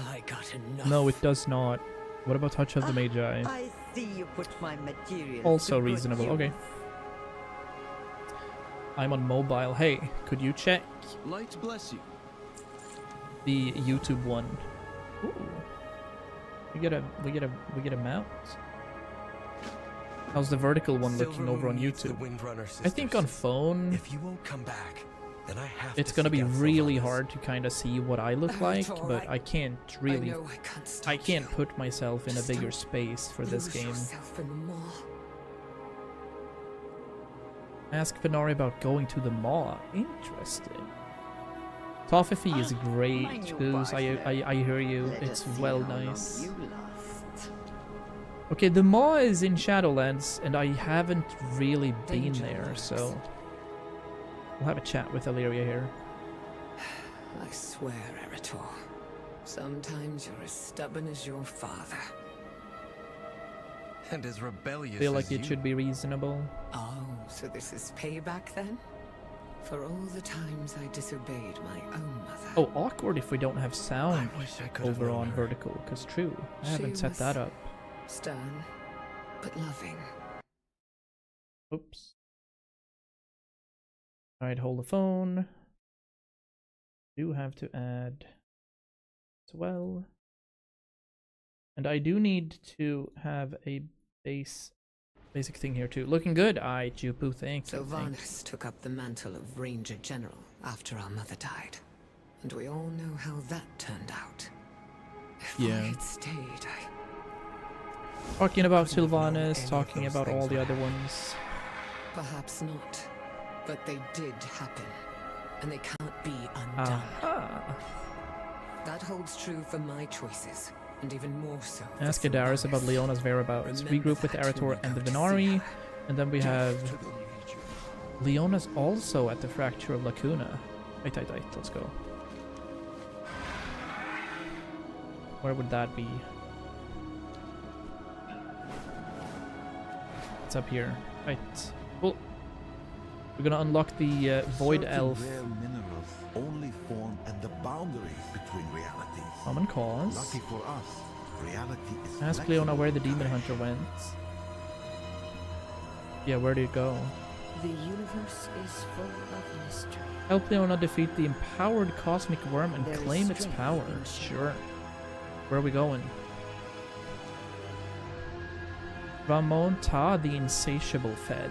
I got enough. No, it does not. What about Touch of the Magi? I see you put my material. Also reasonable. Okay. I'm on mobile. Hey, could you check Light bless you. the YouTube one? Ooh. We get a mount. How's the vertical one looking over on YouTube? I think on phone If you won't come back, then I have it's to gonna seek be out really Sylvanas. hard to kind of see what I look like, but I can't really. I know I can't stop I can't you. put myself in a bigger space for this Lose game. yourself in the maw. Ask Venari about going to the mall. Interesting. Toffee is great, Goose. I hear you. It's well nice. Okay, the mall is in Shadowlands, and I haven't really been there, so we'll have a chat with Illyria here. I swear, Eretor, sometimes you're as stubborn as your father. And as rebellious Feel like as it you. should be reasonable. Oh, so this is payback then? For all the times I disobeyed my own mother. Oh, awkward if we don't have sound I wish I could have over known on her. vertical, because true, I She haven't set was that up. Stern, but loving. Oops. Alright, hold the phone. Do have to add as well. And I do need to have a basic thing here too. Looking good. Aye, Jupu, thanks. So Varnus took up the mantle of Ranger General after our mother died. And we all know how that turned out. If I had stayed, Talking about Sylvanas, talking about all the other ones. Perhaps not. But they did happen. And they can't be undone. That holds true for my choices. And even more so. Ask Adaris about Leona's whereabouts. Regroup with Eretor and the Venari. And then we have Leona's also at the Fracture of Lacuna. Wait, let's go. Where would that be? It's up here. Right. Cool. We're gonna unlock the Void Elf. Rare minerals only form at the boundaries between realities. Common cause. Lucky for us, reality is Ask flexible. Leona where the Demon Hunter went. Yeah, where did it go? The universe is full of mystery. Help Leona defeat the empowered cosmic worm and There is claim its strength power. in Sure. Where are we going? Ramon Ta, the insatiable fed.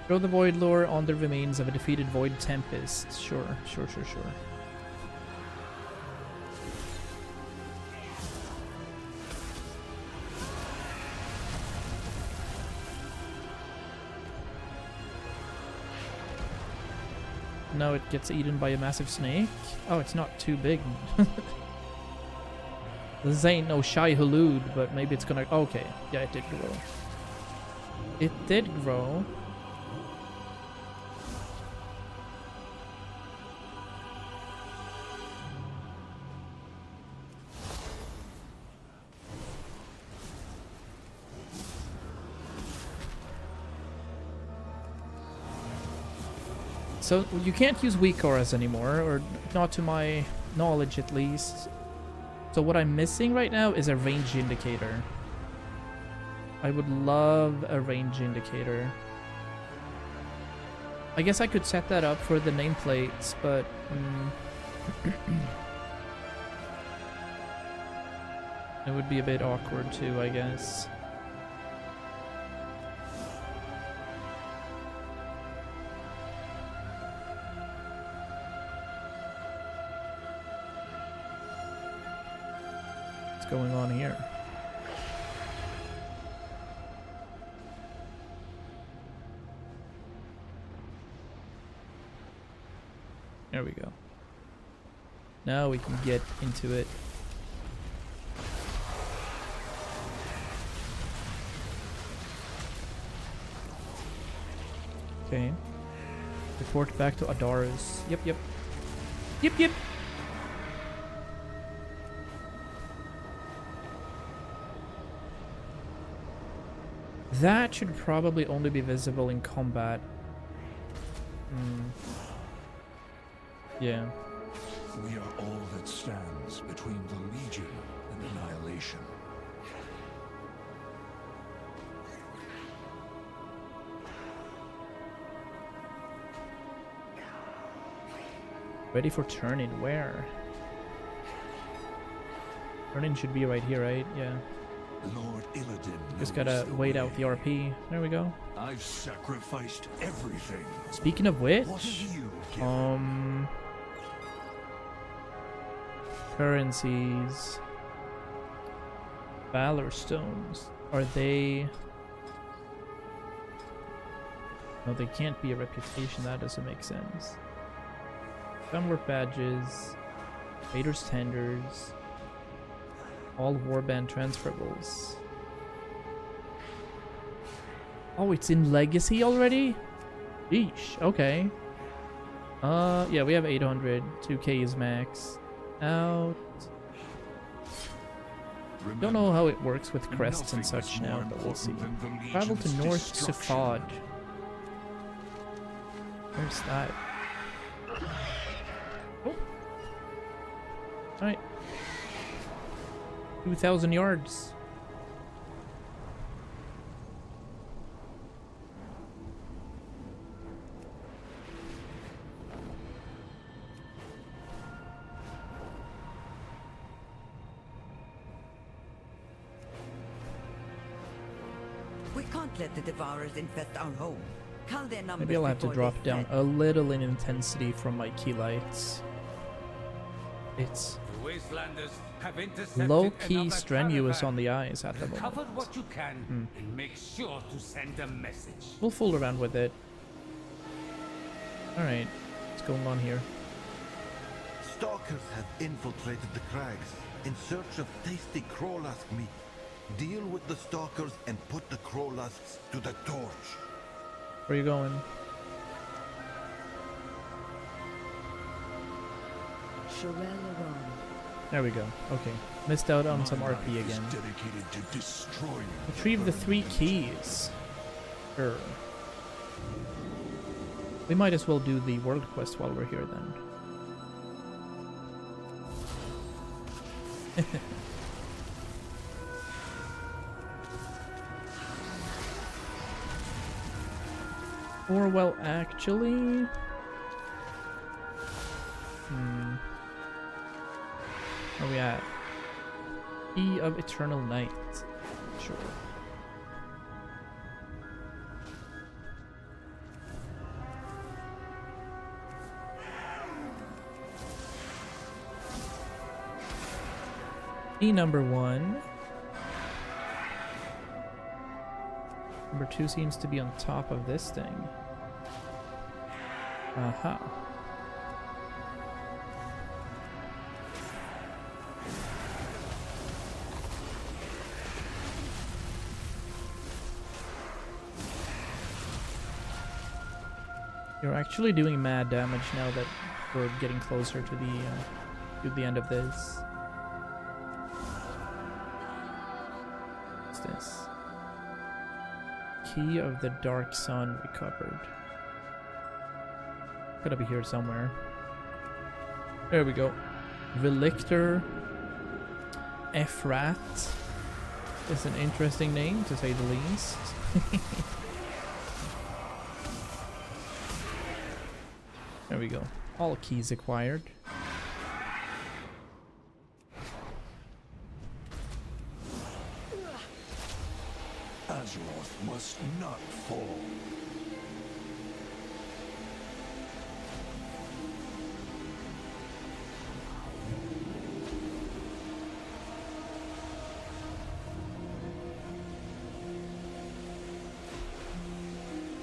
Throw the Void Lore on the remains of a defeated Void Tempest. Sure. No, it gets eaten by a massive snake. Oh, it's not too big. This ain't no shy halud, but maybe it's gonna... Okay, yeah, it did grow. It did grow. So you can't use weak auras anymore, or not to my knowledge at least. So what I'm missing right now is a range indicator. I would love a range indicator. I guess I could set that up for the nameplates, but... it would be a bit awkward too, I guess. Going on here. There we go. Now we can get into it. Okay. Report back to Adaris. Yep. That should probably only be visible in combat. Yeah. We are all that stands between the Legion and annihilation. Ready for turn-in. Where? Turn-in should be right here, right? Yeah. Lord Illidan Just gotta wait out the RP. There we go. I've sacrificed everything. Speaking of which, What have you given? Currencies. Valor stones. Are they... No, they can't be a reputation. That doesn't make sense. Gunwork badges, Raiders tenders, all warband transferables. Oh, it's in Legacy already? Yeesh, okay. Yeah, we have 800. 2k is max. Out. Don't know how it works with crests and such now, but we'll see. Travel to North Sufad. Where's that? Oh. Alright. 2,000 yards. We can't let the Devourers infest our home. Count their numbers. Maybe I'll have to before drop they down spread. a little in intensity from my key lights. It's The Wastelanders have intercepted low-key another strenuous caravan. on the eyes at the Recover moment. what you can and make sure to send a message. We'll fool around with it. Alright, what's going on here? Stalkers have infiltrated the crags in search of tasty crowlusk meat. Deal with the stalkers and put the crowlusks to the torch. Where are you going? There we go. Okay. Missed out on some RP again. Dedicated to destroying Retrieve the 3 keys. Sure. We might as well do the world quest while we're here then. Or, well, actually... Where are we at? Key of Eternal Night. Sure. Key number 1. Number 2 seems to be on top of this thing. Aha. You're actually doing mad damage now that we're getting closer to the end of this. What's this? Key of the Dark Sun recovered. Gotta be here somewhere. There we go. Relictor Efrat is an interesting name, to say the least. There we go. All keys acquired. Azeroth must not fall.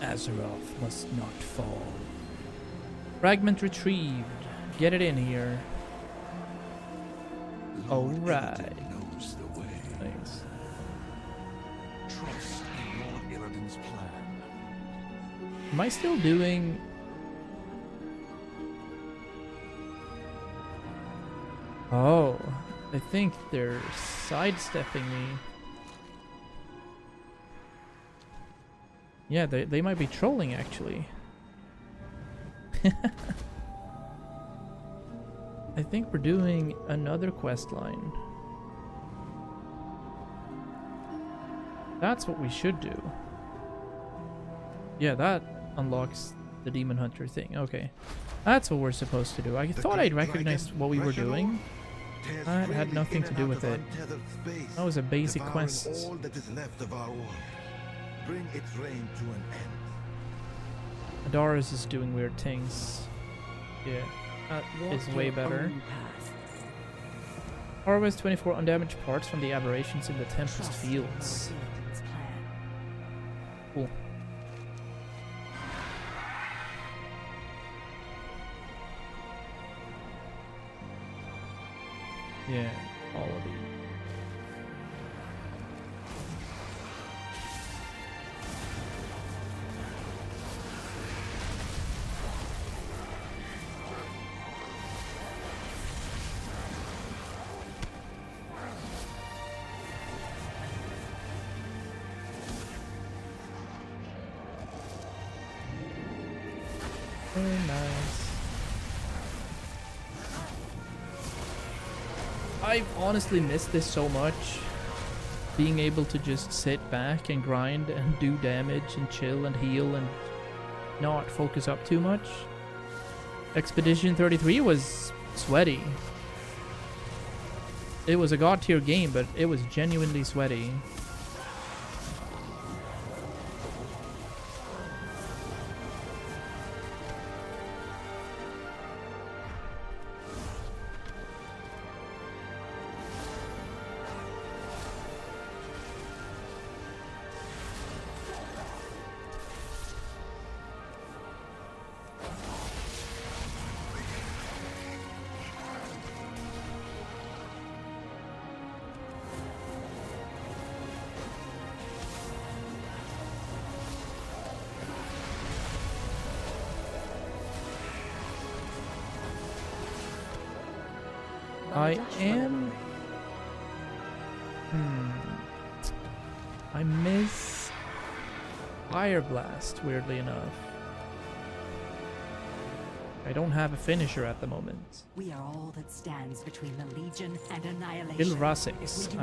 Azeroth must not fall. Fragment retrieved. Get it in here. Alright. Knows the way. Nice. Trust in Lord Illidan's plan. Am I still doing... Oh, I think they're sidestepping me. Yeah, they might be trolling, actually. I think we're doing another quest line. That's what we should do. Yeah, that unlocks the Demon Hunter thing. Okay. That's what we're supposed to do. I thought I'd recognized what we were doing. That had nothing to do with it. That was a basic quest. All that is left of our world. Bring its reign to an end. Adaris is doing weird things. Yeah, that is way better. Harvest 24 undamaged parts from the aberrations in the Tempest Fields. Cool. Yeah, quality. Very nice. I've honestly missed this so much. Being able to just sit back and grind and do damage and chill and heal and not focus up too much. Expedition 33 was sweaty. It was a god tier game, but it was genuinely sweaty. I am... I miss Fire Blast, weirdly enough. I don't have a finisher at the moment. We are all that stands between the Legion and annihilation. Il Rasex.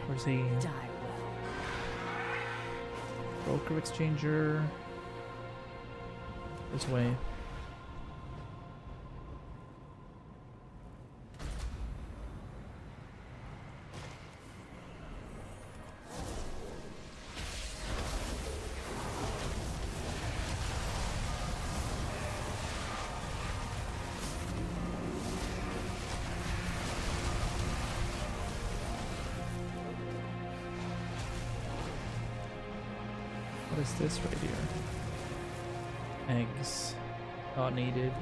Where's he? Broker Exchanger. This way. What is this right here? Eggs. Not needed.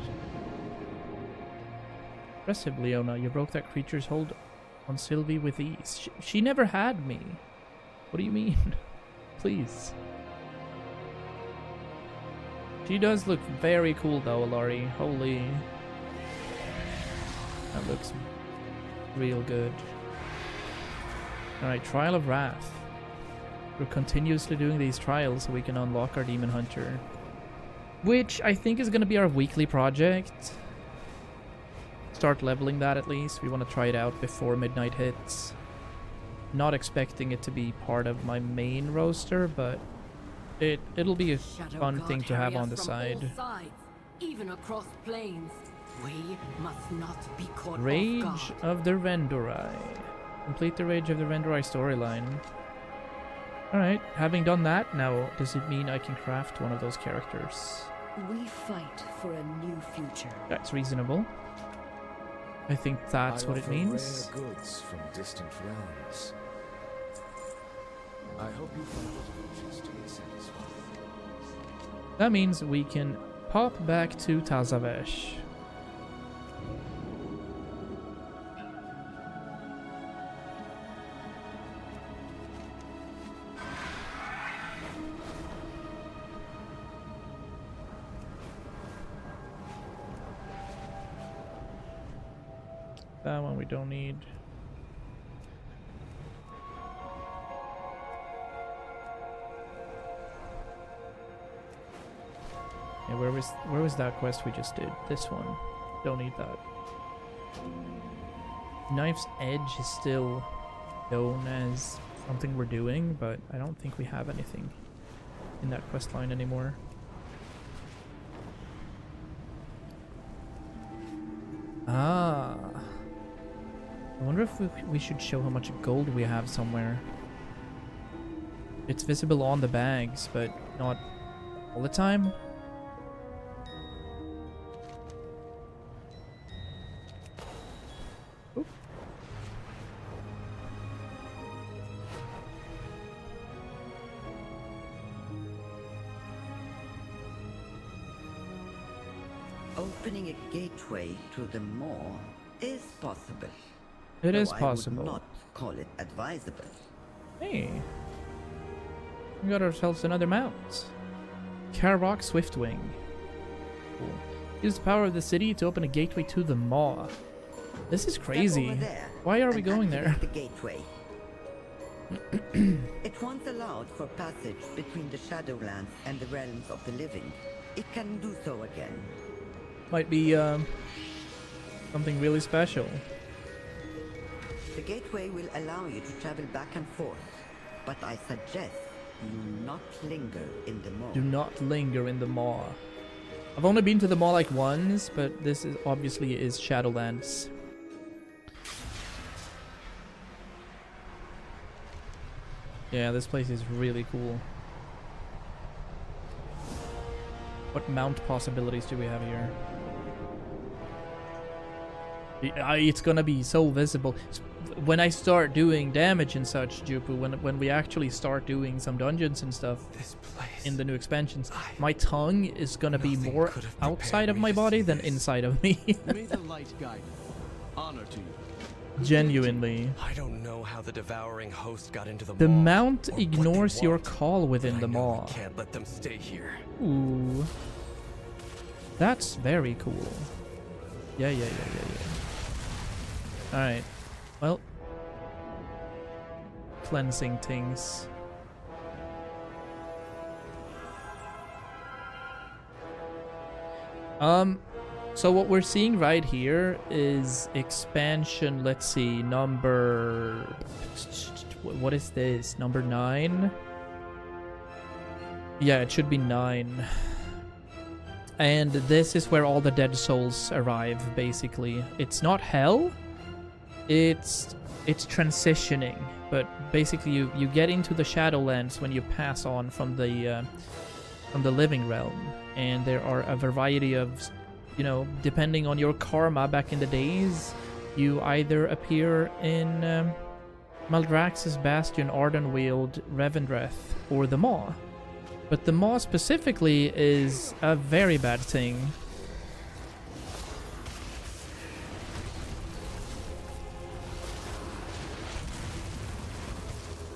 Impressive, Leona. You broke that creature's hold on Sylvie with ease. She never had me. What do you mean? Please. She does look very cool though, Laurie. Holy. That looks real good. Alright, Trial of Wrath. We're continuously doing these trials so we can unlock our Demon Hunter. Which I think is going to be our weekly project. Start leveling that at least. We want to try it out before midnight hits. Not expecting it to be part of my main roster, but it'll be a fun thing to have on the side. Sides, even across plains. We must not be caught Rage off guard. of the Rendurai. Complete the Rage of the Rendurai storyline. Alright, having done that, now does it mean I can craft one of those characters? We fight for a new future. That's reasonable. I think that's what it means. Rare goods from distant realms. I hope you find those wishes to be satisfied. That means we can pop back to Tazavesh. That one we don't need. Yeah, where was that quest we just did? This one. Don't need that. Knife's Edge is still known as something we're doing, but I don't think we have anything in that quest line anymore. Ah. I wonder if we should show how much gold we have somewhere. It's visible on the bags, but not all the time. Oop. Opening a gateway to the maw is possible. It is though possible. I would not call it advisable. Hey. We got ourselves another mount. Karok Swiftwing. Cool. Use the power of the city to open a gateway to the Maw. This is crazy. Why are we going there? The gateway. It once allowed for passage between the Shadowlands and the realms of the living. It can do so again. Might be something really special. The gateway will allow you to travel back and forth, but I suggest you not linger in the Maw. Do not linger in the Maw. I've only been to the Maw like once, but this is obviously is Shadowlands. Yeah, this place is really cool. What mount possibilities do we have here? It's gonna be so visible. When I start doing damage and such, Jupu, when we actually start doing some dungeons and stuff in the new expansions, my tongue is gonna be more outside of my body than inside of me. May the light guide you. Honor to you. Genuinely. I don't know how the devouring host got into the The Maw, mount or ignores what they your want, call within but the I know Maw. we can't let them stay here. Ooh. That's very cool. Yeah. Alright. Well. Cleansing things. So what we're seeing right here is expansion, let's see, number... What is this? Number 9? Yeah, it should be 9. And this is where all the dead souls arrive, basically. It's not hell. It's transitioning. But basically you get into the Shadowlands when you pass on from the living realm. And there are a variety of, you know, depending on your karma back in the days, you either appear in Maldraxxus Bastion, Ardenweald, Revendreth, or the Maw. But the Maw specifically is a very bad thing.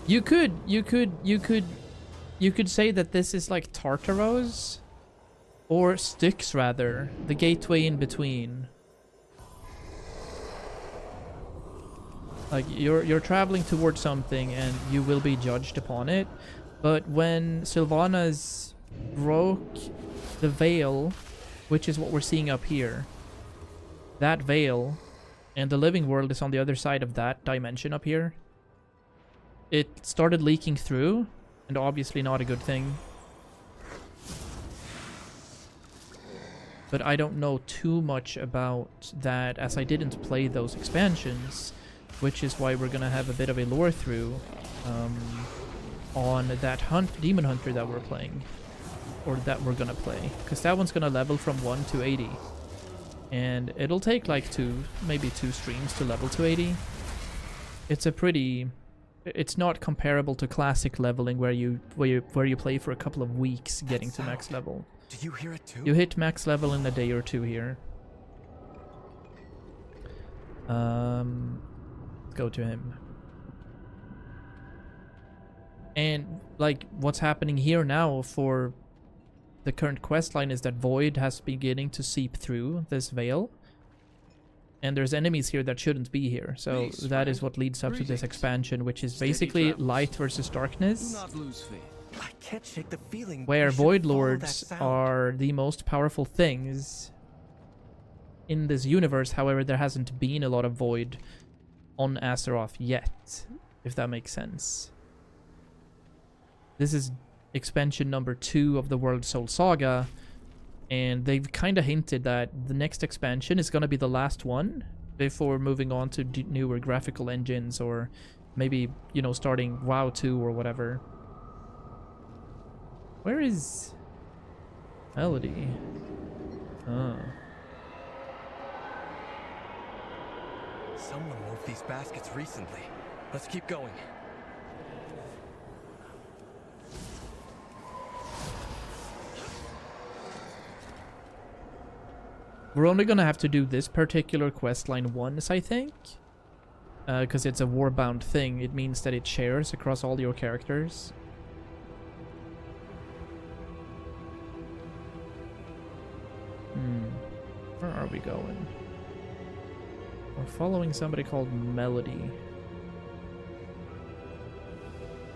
You could say that this is like Tartaros, or Styx rather, the gateway in between. Like you're traveling towards something and you will be judged upon it. But when Sylvanas broke the veil, which is what we're seeing up here, that veil, and the living world is on the other side of that dimension up here, it started leaking through, and obviously not a good thing. But I don't know too much about that, as I didn't play those expansions, which is why we're gonna have a bit of a lore through on that demon hunter that we're playing, or that we're gonna play, because that one's gonna level from 1 to 80, and it'll take like maybe two streams to level to 80. It's not comparable to classic leveling where you play for a couple of weeks getting to max level. Did you hear it too? You hit max level in a day or two here. Go to him. And like what's happening here now for the current quest line is that Void has beginning to seep through this veil. And there's enemies here that shouldn't be here. So that is what leads up to this expansion, which is basically light versus darkness. Do not lose faith. I can't shake the feeling where we should Void follow Lords that sound. are the most powerful things in this universe. However, there hasn't been a lot of Void on Azeroth yet, if that makes sense. This is expansion number 2 of the World Soul Saga, and they've kind of hinted that the next expansion is going to be the last one before moving on to newer graphical engines, or maybe, you know, starting WoW 2 or whatever. Where is Melody? Oh. Someone moved these baskets recently. Let's keep going. We're only gonna have to do this particular quest line once, I think. because it's a warbound thing. It means that it shares across all your characters. Where are we going? We're following somebody called Melody.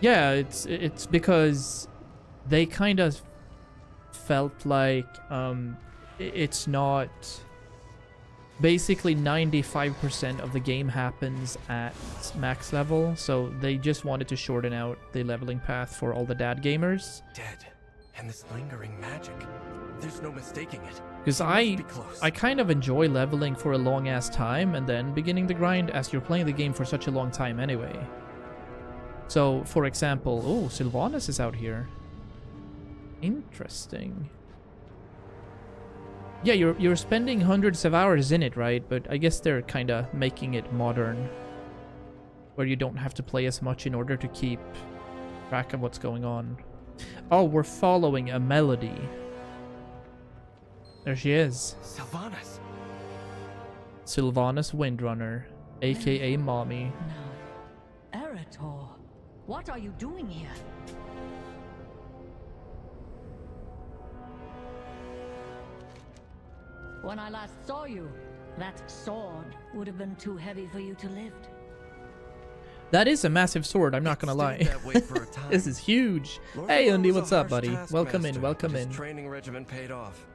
Yeah, it's because they kind of felt like it's not... Basically 95% of the game happens at max level, so they just wanted to shorten out the leveling path for all the dad gamers. Dead. And this lingering magic. There's no mistaking it. Because I kind of enjoy leveling for a long ass time and then beginning the grind as you're playing the game for such a long time anyway. So, for example, oh, Sylvanas is out here. Interesting. Yeah, you're spending hundreds of hours in it, right? But I guess they're kind of making it modern, where you don't have to play as much in order to keep track of what's going on. Oh, we're following a Melody. There she is. Sylvanas. Sylvanas Windrunner, aka Mommy. No. Erator, what are you doing here? When I last saw you, that sword would have been too heavy for you to lift. That is a massive sword, I'm not gonna lie. This is huge. Hey Undy, what's up, buddy? Welcome in, welcome in. Training regimen paid off.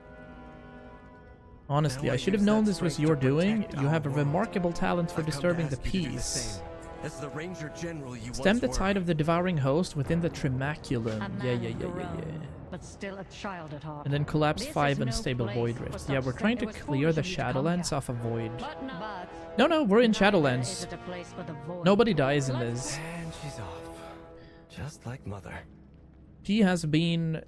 Honestly, I should have known this was your doing. You have a remarkable talent for disturbing the peace. As the Ranger General you Stem the tide of the devouring host within the Trimaculum. Yeah. But still a child at heart. And then collapse 5 unstable void rifts. Yeah, we're trying to clear the Shadowlands off a void. No, we're in Shadowlands. Nobody dies in this. And she's off. Just like Mother. She has been...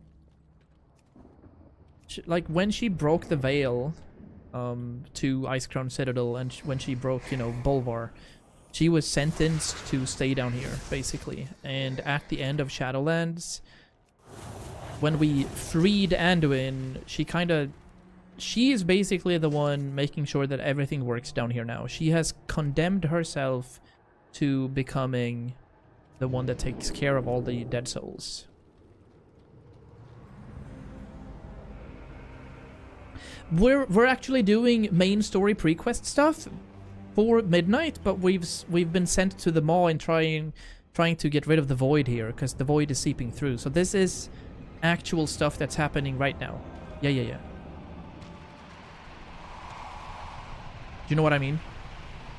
like, when she broke the veil to Icecrown Citadel, and when she broke, you know, Bolvar, she was sentenced to stay down here, basically. And at the end of Shadowlands, when we freed Anduin, she is basically the one making sure that everything works down here now. She has condemned herself to becoming the one that takes care of all the dead souls. We're actually doing main story pre-quest stuff for Midnight, but we've been sent to the Maw and trying to get rid of the void here, because the void is seeping through. So this is actual stuff that's happening right now. Yeah. Do you know what I mean?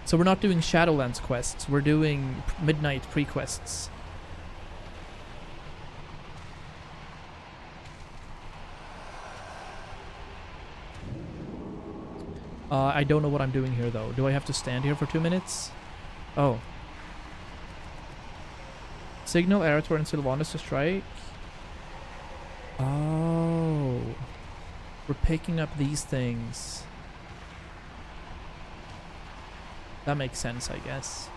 So we're not doing Shadowlands quests, we're doing Midnight pre-quests. I don't know what I'm doing here, though. Do I have to stand here for 2 minutes? Oh. Signal Erator and Sylvanas to strike. Oh. We're picking up these things. That makes sense, I guess.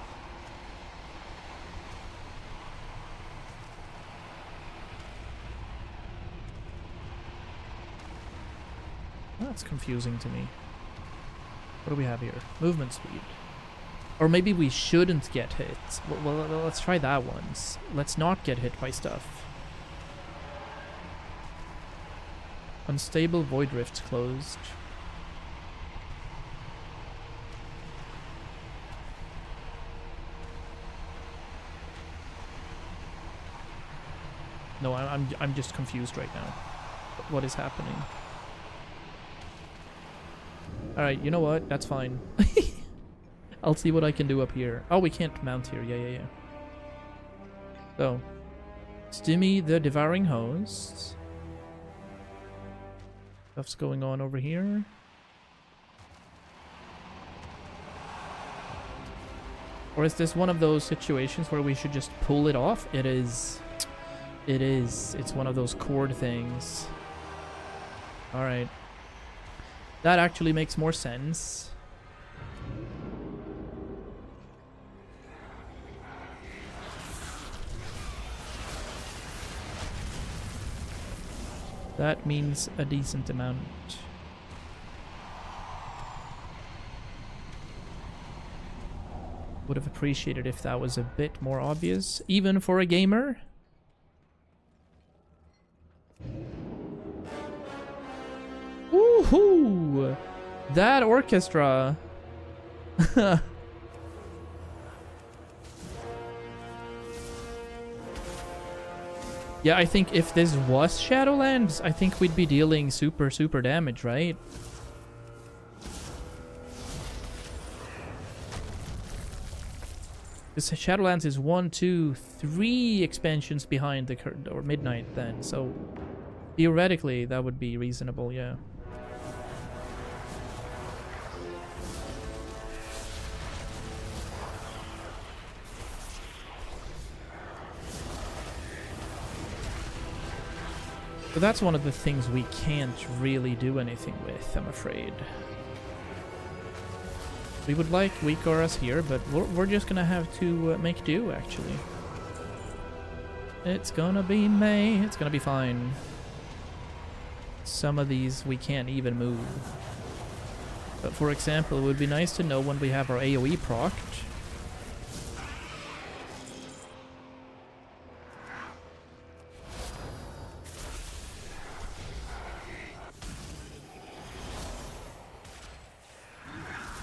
That's confusing to me. What do we have here? Movement speed. Or maybe we shouldn't get hit. Well, let's try that once. Let's not get hit by stuff. Unstable void rifts closed. No, I'm just confused right now. What is happening? Alright, you know what? That's fine. I'll see what I can do up here. Oh, we can't mount here. Yeah. So, Stimmy the Devouring Host. Stuff's going on over here. Or is this one of those situations where we should just pull it off? It is. It's one of those cord things. Alright. That actually makes more sense. That means a decent amount. Would have appreciated if that was a bit more obvious, even for a gamer. Woohoo! That orchestra! Yeah, I think if this was Shadowlands, I think we'd be dealing super damage, right? Because Shadowlands is 1, 2, 3 expansions behind the current, or Midnight then, so theoretically that would be reasonable, yeah. But that's one of the things we can't really do anything with, I'm afraid. We would like weak auras here, but we're just gonna have to make do, actually. It's gonna be May. It's gonna be fine. Some of these we can't even move. But for example, it would be nice to know when we have our AoE procced.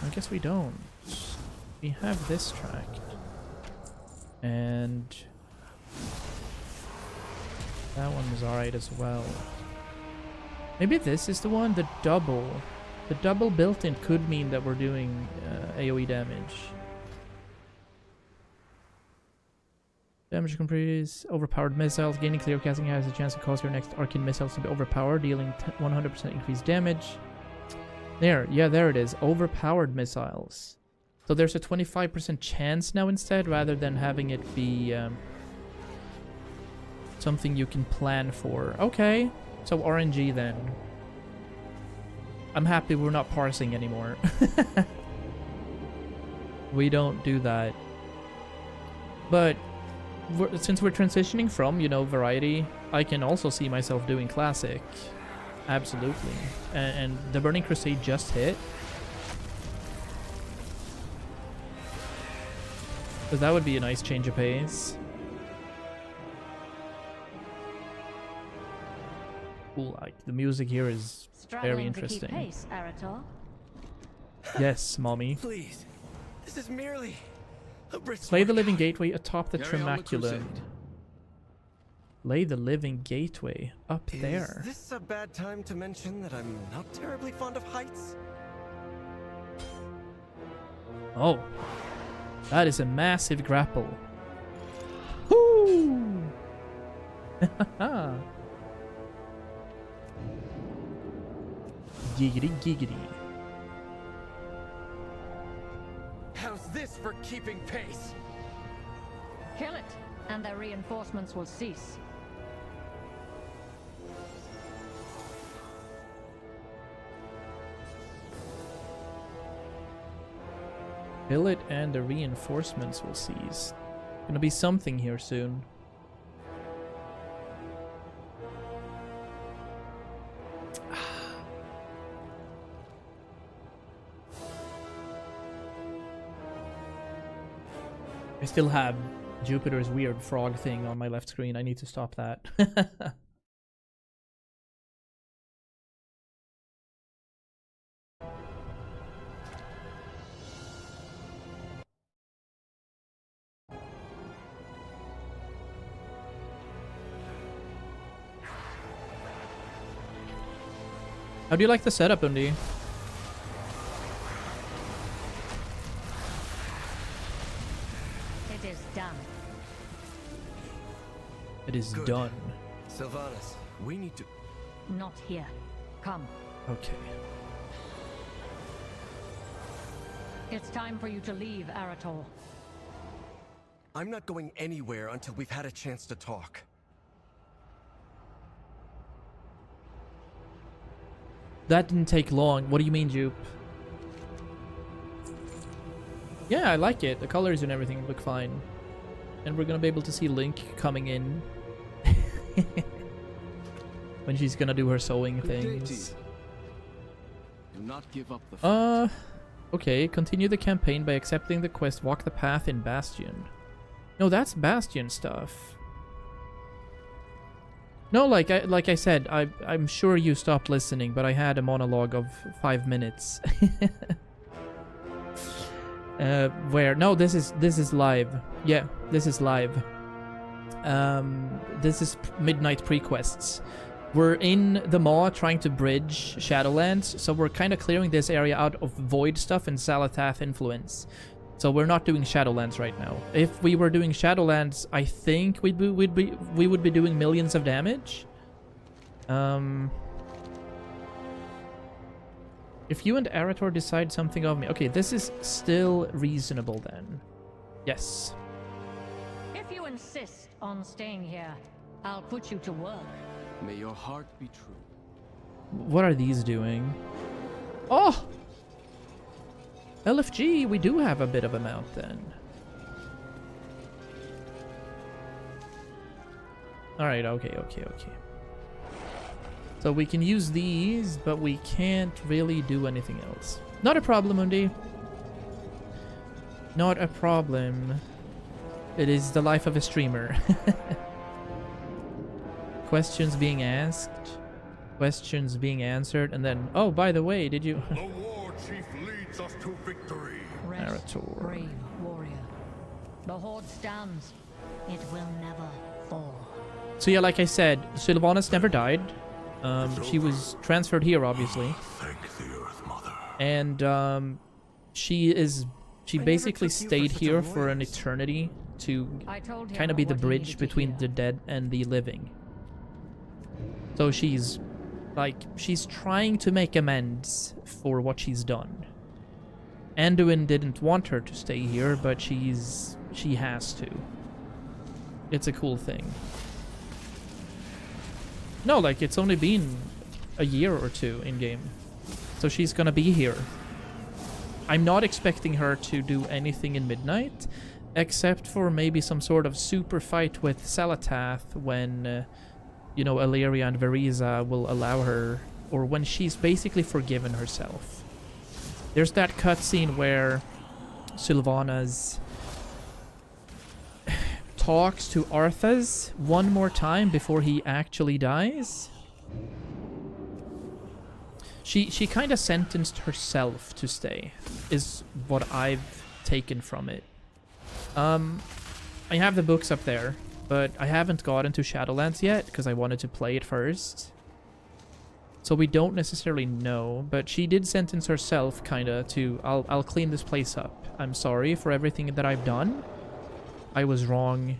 I guess we don't. We have this tracked. And that one was alright as well. Maybe this is the one, the double. The double built-in could mean that we're doing AoE damage. Damage increase, overpowered missiles. Gaining clear casting has a chance to cause your next arcane missiles to be overpowered, dealing 100% increased damage. There, yeah, there it is. Overpowered missiles. So there's a 25% chance now instead, rather than having it be something you can plan for. Okay, so RNG then. I'm happy we're not parsing anymore. We don't do that. But since we're transitioning from, you know, variety, I can also see myself doing classic. Absolutely. And the Burning Crusade just hit. So that would be a nice change of pace. Ooh, like the music here is very interesting. To keep pace, Arator? Yes, mommy. Please, this is merely a brisk Slay the workout. living gateway atop the Carry on the Tremaculum. crusade. Lay the living gateway up there. Is this a bad time to mention that I'm not terribly fond of heights? Oh, that is a massive grapple. Woo! Giggity giggity. How's this for keeping pace? Kill it, and their reinforcements will cease. Kill it and the reinforcements will cease. Gonna be something here soon. I still have Jupiter's weird frog thing on my left screen. I need to stop that. How do you like the setup, Undi? It is done. It is Good. done. Sylvanas, we need to... Not here. Come. Okay. It's time for you to leave, Arator. I'm not going anywhere until we've had a chance to talk. That didn't take long. What do you mean, Jupe? Yeah, I like it. The colors and everything look fine. And we're gonna be able to see Link coming in. When she's gonna do her sewing Good day to things. you. Do not give up the fight. Okay, continue the campaign by accepting the quest Walk the Path in Bastion. No, that's Bastion stuff. No, like I said, I'm sure you stopped listening, but I had a monologue of 5 minutes. Where no, this is live. Yeah, this is live. This is Midnight Prequests. We're in the Maw trying to bridge Shadowlands, so we're kind of clearing this area out of Void stuff and Salatath influence. So we're not doing Shadowlands right now. If we were doing Shadowlands, I think we would be doing millions of damage. If you and Arator decide something of me, okay, this is still reasonable then. Yes. If you insist on staying here, I'll put you to work. May your heart be true. What are these doing? Oh! LFG, we do have a bit of a mount then. Alright, okay. So we can use these, but we can't really do anything else. Not a problem, Undi. Not a problem. It is the life of a streamer. Questions being asked, questions being answered, and then, oh, by the way, did you... The war chief leads us to victory. Rest, brave warrior. The Horde stands. It will never fall. So yeah, like I said, Sylvanas never died. She was transferred here, obviously. Thank the Earth Mother. And she basically stayed here for an eternity to kind of be the bridge between the dead and the living. So she's trying to make amends for what she's done. Anduin didn't want her to stay here, but she has to. It's a cool thing. No, like, it's only been a year or two in game. So she's gonna be here. I'm not expecting her to do anything in Midnight, except for maybe some sort of super fight with Salatath when, you know, Illyria and Veriza will allow her, or when she's basically forgiven herself. There's that cutscene where Sylvanas talks to Arthas one more time before he actually dies. She kind of sentenced herself to stay, is what I've taken from it. I have the books up there, but I haven't gotten to Shadowlands yet because I wanted to play it first. So we don't necessarily know, but she did sentence herself kind of to, I'll clean this place up. I'm sorry for everything that I've done. I was wrong.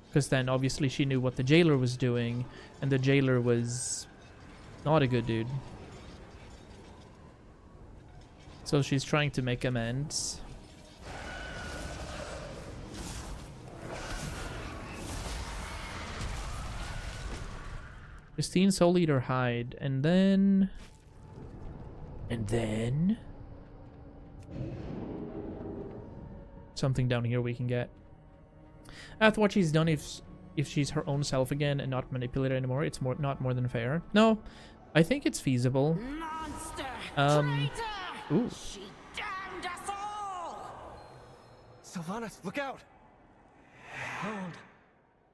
Because then obviously she knew what the jailer was doing, and the jailer was not a good dude. So she's trying to make amends. Christine, Soul Eater, hide, and then something down here we can get. After what she's done, if she's her own self again and not manipulated anymore, it's not more than fair. No, I think it's feasible. Monster! Ooh. She damned us all! Sylvanas, look out! Hold.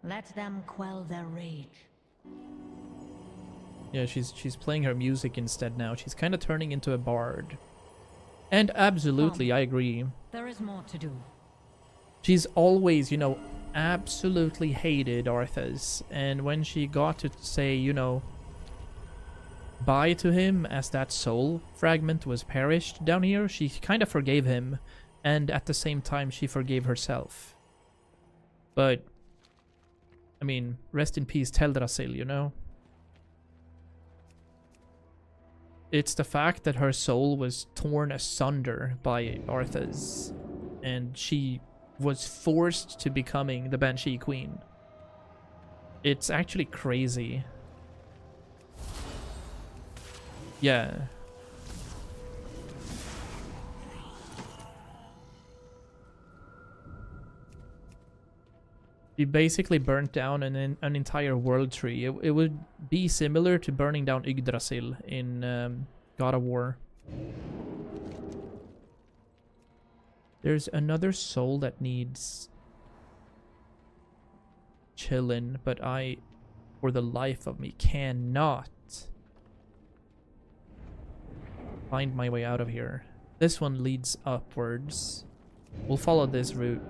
Let them quell their rage. Yeah, she's playing her music instead now. She's kind of turning into a bard. And absolutely, I agree. There is more to do. She's always, you know, absolutely hated Arthas. And when she got to say, you know, bye to him as that soul fragment was perished down here, she kind of forgave him. And at the same time, she forgave herself. But, I mean, rest in peace, Teldrassil, you know? It's the fact that her soul was torn asunder by Arthas, and she was forced to becoming the Banshee Queen. It's actually crazy. Yeah. She basically burnt down an entire world tree. It would be similar to burning down Yggdrasil in God of War. There's another soul that needs chillin', but I, for the life of me, cannot find my way out of here. This one leads upwards. We'll follow this route.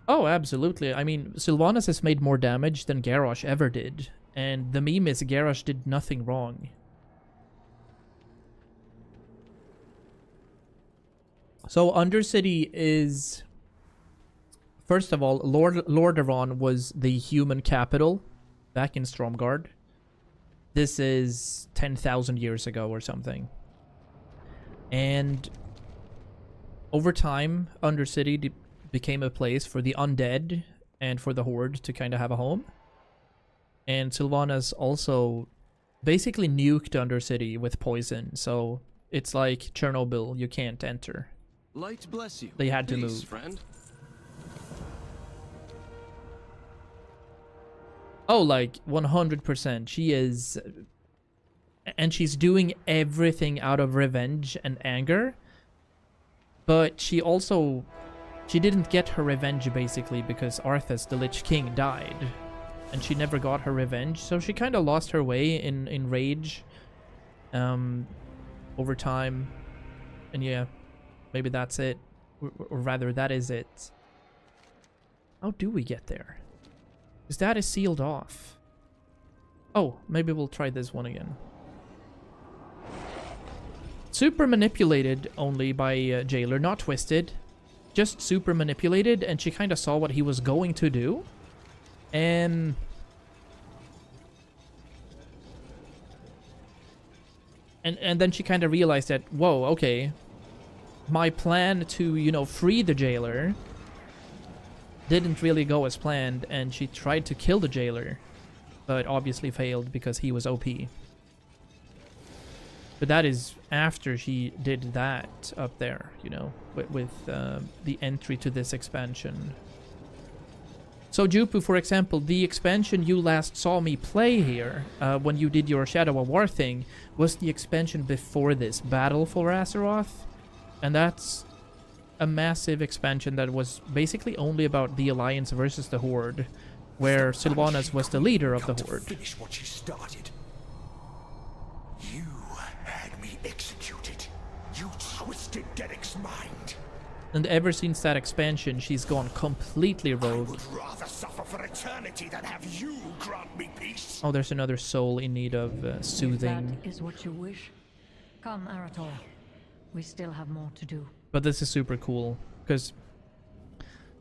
Oh, absolutely. I mean, Sylvanas has made more damage than Garrosh ever did. And the meme is Garrosh did nothing wrong. So Undercity is... First of all, Lordaeron was the human capital back in Stromgarde. This is 10,000 years ago or something. And over time, Undercity became a place for the undead and for the Horde to kind of have a home. And Sylvanas also basically nuked Undercity with poison. So it's like Chernobyl, you can't enter. Light bless you. They had to Peace, move. Friend. Oh, like 100%. She is... And she's doing everything out of revenge and anger. But she also... She didn't get her revenge, basically, because Arthas, the Lich King, died. And she never got her revenge. So she kind of lost her way in rage. Over time. And yeah, maybe that's it. Or rather, that is it. How do we get there? Because that is sealed off. Oh, maybe we'll try this one again. Super manipulated only by Jailer, not twisted. Just super manipulated, and she kind of saw what he was going to do. And then she kind of realized that, whoa, okay. My plan to, you know, free the Jailer didn't really go as planned, and she tried to kill the Jailer, but obviously failed because he was OP. But that is after she did that up there, you know, with the entry to this expansion. So Jupu, for example, the expansion you last saw me play here, when you did your Shadow of War thing, was the expansion before this, Battle for Azeroth. And that's a massive expansion that was basically only about the Alliance versus the Horde, where Sylvanas was the leader of the Horde. Finish what she started. You had me executed. You twisted Derek's mind. And ever since that expansion, she's gone completely rogue. I would rather suffer for eternity than have you grant me peace. Oh, there's another soul in need of soothing. If that is what you wish. Come, Arator. We still have more to do. But this is super cool, because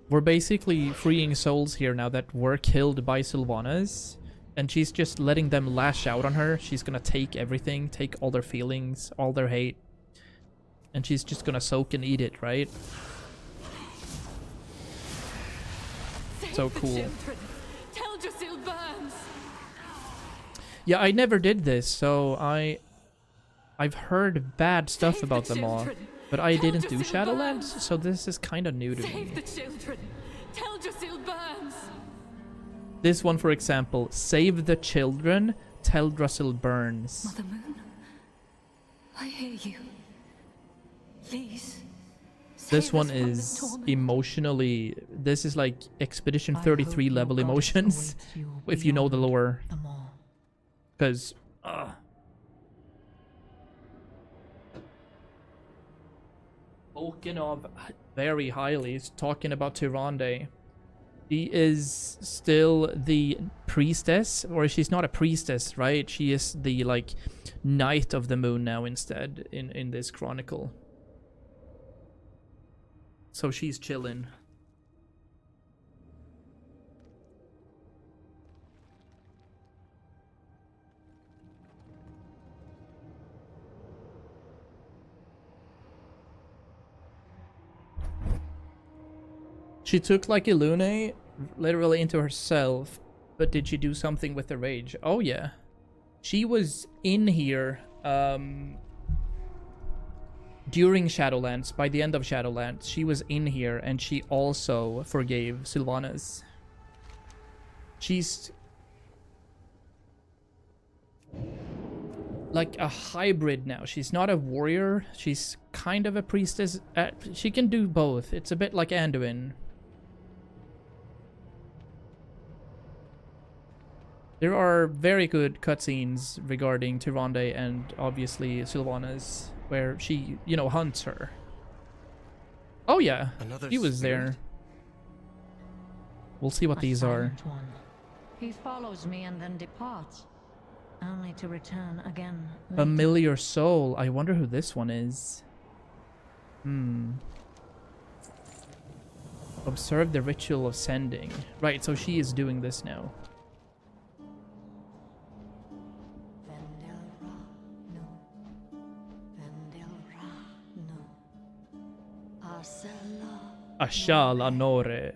we're basically freeing souls here now that were killed by Sylvanas, and she's just letting them lash out on her. She's gonna take everything, take all their feelings, all their hate, and she's just gonna soak and eat it, right? So cool. Yeah, I never did this, so I've heard bad stuff about them all, but I didn't do Shadowlands, so this is kind of new to me. The children. Teldrassil burns. This one, for example, save the children, Teldrassil burns. Mother Moon, I hear you. Please. This one is emotionally... This is like Expedition 33 level emotions, if you know the lore. Because... spoken of very highly, is talking about Tyrande. She is still the priestess, or she's not a priestess, right? She is the, like, Knight of the Moon now instead, in this chronicle. So she's chilling. She took like Ilune literally into herself, but did she do something with the rage? Oh yeah. She was in here during Shadowlands, by the end of Shadowlands. She was in here and she also forgave Sylvanas. She's like a hybrid now. She's not a warrior. She's kind of a priestess. She can do both. It's a bit like Anduin. There are very good cutscenes regarding Tyrande and obviously Sylvanas, where she, you know, hunts her. Oh yeah, he was there. We'll see what these are. One. He follows me and then departs, only to return again later. Familiar soul. I wonder who this one is. Observe the ritual of sending. Right, so she is doing this now. Ashal Anore.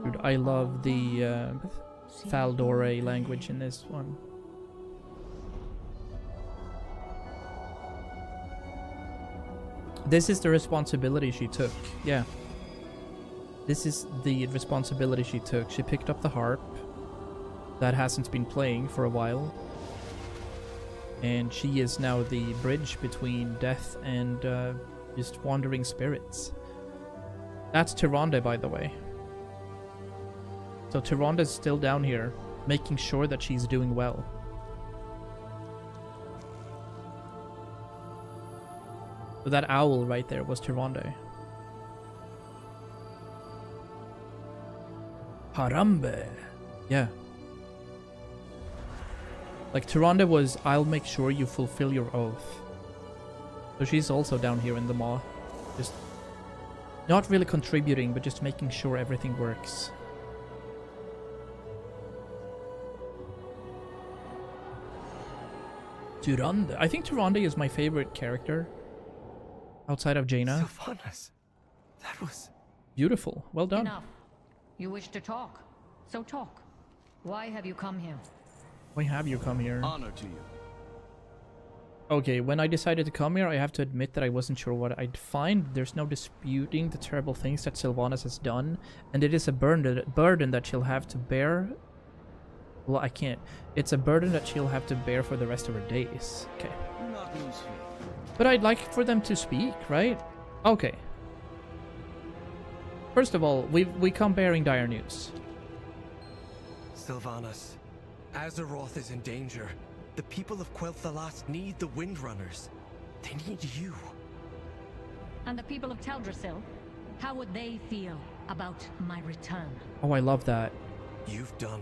Dude, I love the Faldore language in this one. This is the responsibility she took. Yeah. This is the responsibility she took. She picked up the harp that hasn't been playing for a while. And she is now the bridge between death and just wandering spirits. That's Tyrande, by the way. So Tyrande's still down here, making sure that she's doing well. So that owl right there was Tyrande. Harambe. Yeah. Like Tyrande was, I'll make sure you fulfill your oath. So she's also down here in the maw. Just not really contributing, but just making sure everything works. Tyrande. I think Tyrande is my favorite character. Outside of Jaina. Sylvanas. That was beautiful. Well done. Enough. You wish to talk, so talk. Why have you come here? Why have you come here? Honor to you. Okay, when I decided to come here, I have to admit that I wasn't sure what I'd find. There's no disputing the terrible things that Sylvanas has done, and it is a burden that she'll have to bear. Well, I can't. It's a burden that she'll have to bear for the rest of her days. Okay. Not lose faith. But I'd like for them to speak, right? Okay. First of all, we come bearing dire news. Sylvanas, Azeroth is in danger. The people of Quel'Thalas need the Windrunners. They need you. And the people of Teldrassil, how would they feel about my return? Oh, I love that. You've done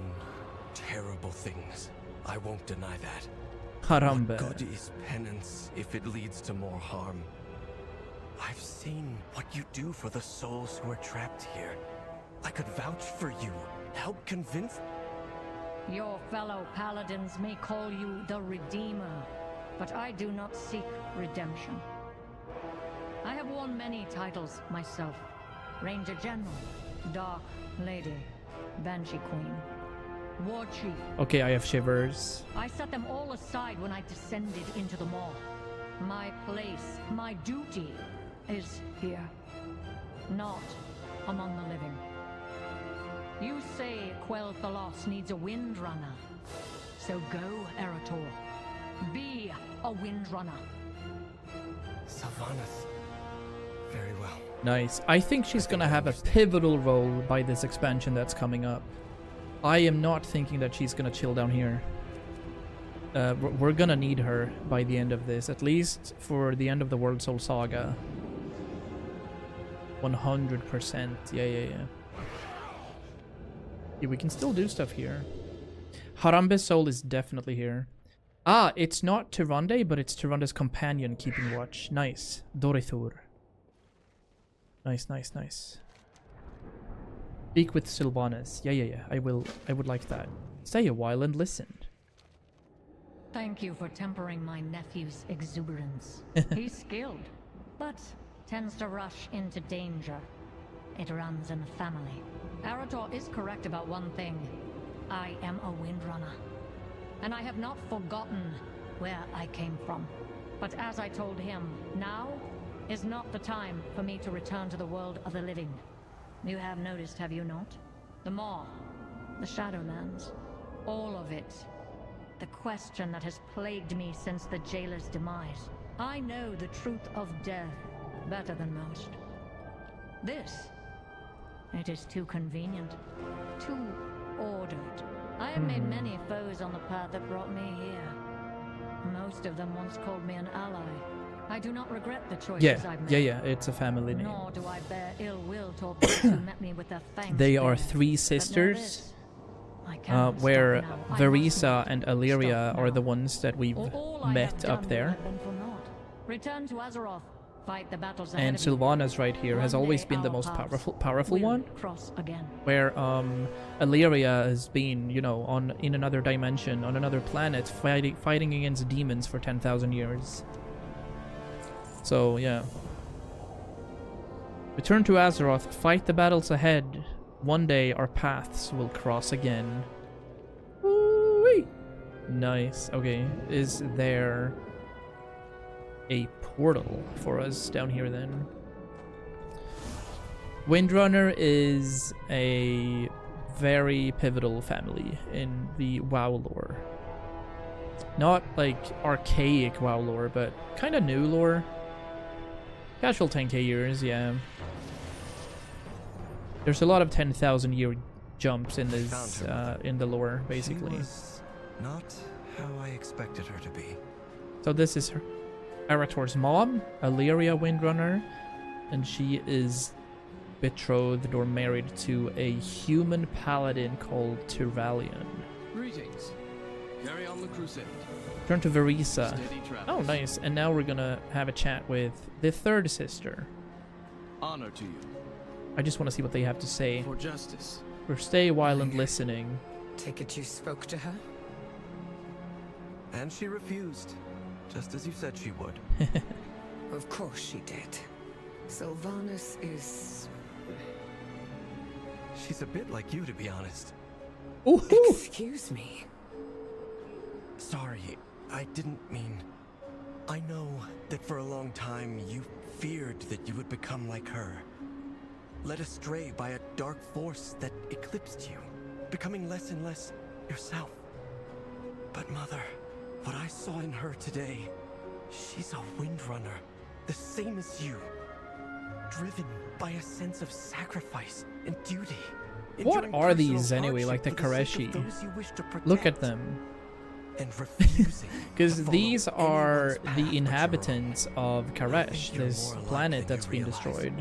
terrible things. I won't deny that. Harambe. What good is penance if it leads to more harm? I've seen what you do for the souls who are trapped here. I could vouch for you, help convince... Your fellow paladins may call you the Redeemer, but I do not seek redemption. I have worn many titles myself. Ranger General, Dark Lady, Banshee Queen, War Chief. Okay, I have shivers. I set them all aside when I descended into the maw. My place, my duty, is here, not among the living. You say Quel'Thalas needs a Windrunner. So go, Erator. Be a Windrunner. Sylvanas. Very well. Nice. I think she's gonna have a pivotal role by this expansion that's coming up. I am not thinking that she's gonna chill down here. We're gonna need her by the end of this, at least for the end of the World Soul Saga. 100%. Yeah. Yeah, we can still do stuff here. Harambe's soul is definitely here. Ah, it's not Tyrande, but it's Tyrande's companion keeping watch. Nice. Dorithur. Nice. Speak with Sylvanas. Yeah. I would like that. Stay a while and listen. Thank you for tempering my nephew's exuberance. He's skilled, but tends to rush into danger. It runs in the family. Erator is correct about one thing. I am a Windrunner. and I have not forgotten where I came from. But as I told him, now is not the time for me to return to the world of the living. You have noticed, have you not? The Maw, the Shadowlands, all of it. The question that has plagued me since the jailer's demise. I know the truth of death better than most. This, it is too convenient, too ordered. I have made many foes on the path that brought me here. Most of them once called me an ally. I do not regret the choices I've made. Yeah, it's a family name. Nor do I bear ill will toward those who met me with their fangs. They are bared. 3 sisters, where Verisa and Illyria are the ones that we've met up there. Return to Azeroth, fight the battles ahead And of you. Sylvanas right here has One always day been the our most paths powerful will one. Cross again. Where Illyria has been, you know, in another dimension, on another planet, fighting against demons for 10,000 years. So yeah. Return to Azeroth, fight the battles ahead. One day our paths will cross again. Woo-wee. Nice. Okay, is there a portal for us down here then? Windrunner is a very pivotal family in the WoW lore. Not like archaic WoW lore, but kind of new lore. Casual 10k years, yeah. There's a lot of 10,000 year jumps in this, in the lore, basically. She was not how I expected her to be. So this is Arator's mom, Illyria Windrunner, and she is betrothed or married to a human paladin called Tyrvalion. Greetings. Carry on the crusade. Turn to Verisa. Steady travels. Oh, nice. And now we're gonna have a chat with the 3rd sister. Honor to you. I just want to see what they have to say. For justice. Or stay while and listening. Take it you spoke to her? And she refused, just as you said she would. Of course she did. Sylvanas is... She's a bit like you, to be honest. Excuse me. Sorry, I didn't mean... I know that for a long time you feared that you would become like her. Led astray by a dark force that eclipsed you, becoming less and less yourself. But Mother, what I saw in her today, she's a Windrunner, the same as you. Driven by a sense of sacrifice and duty. What are these anyway, like the Kareshi? Look at them. Because these are the inhabitants of Karesh, this planet that's been destroyed.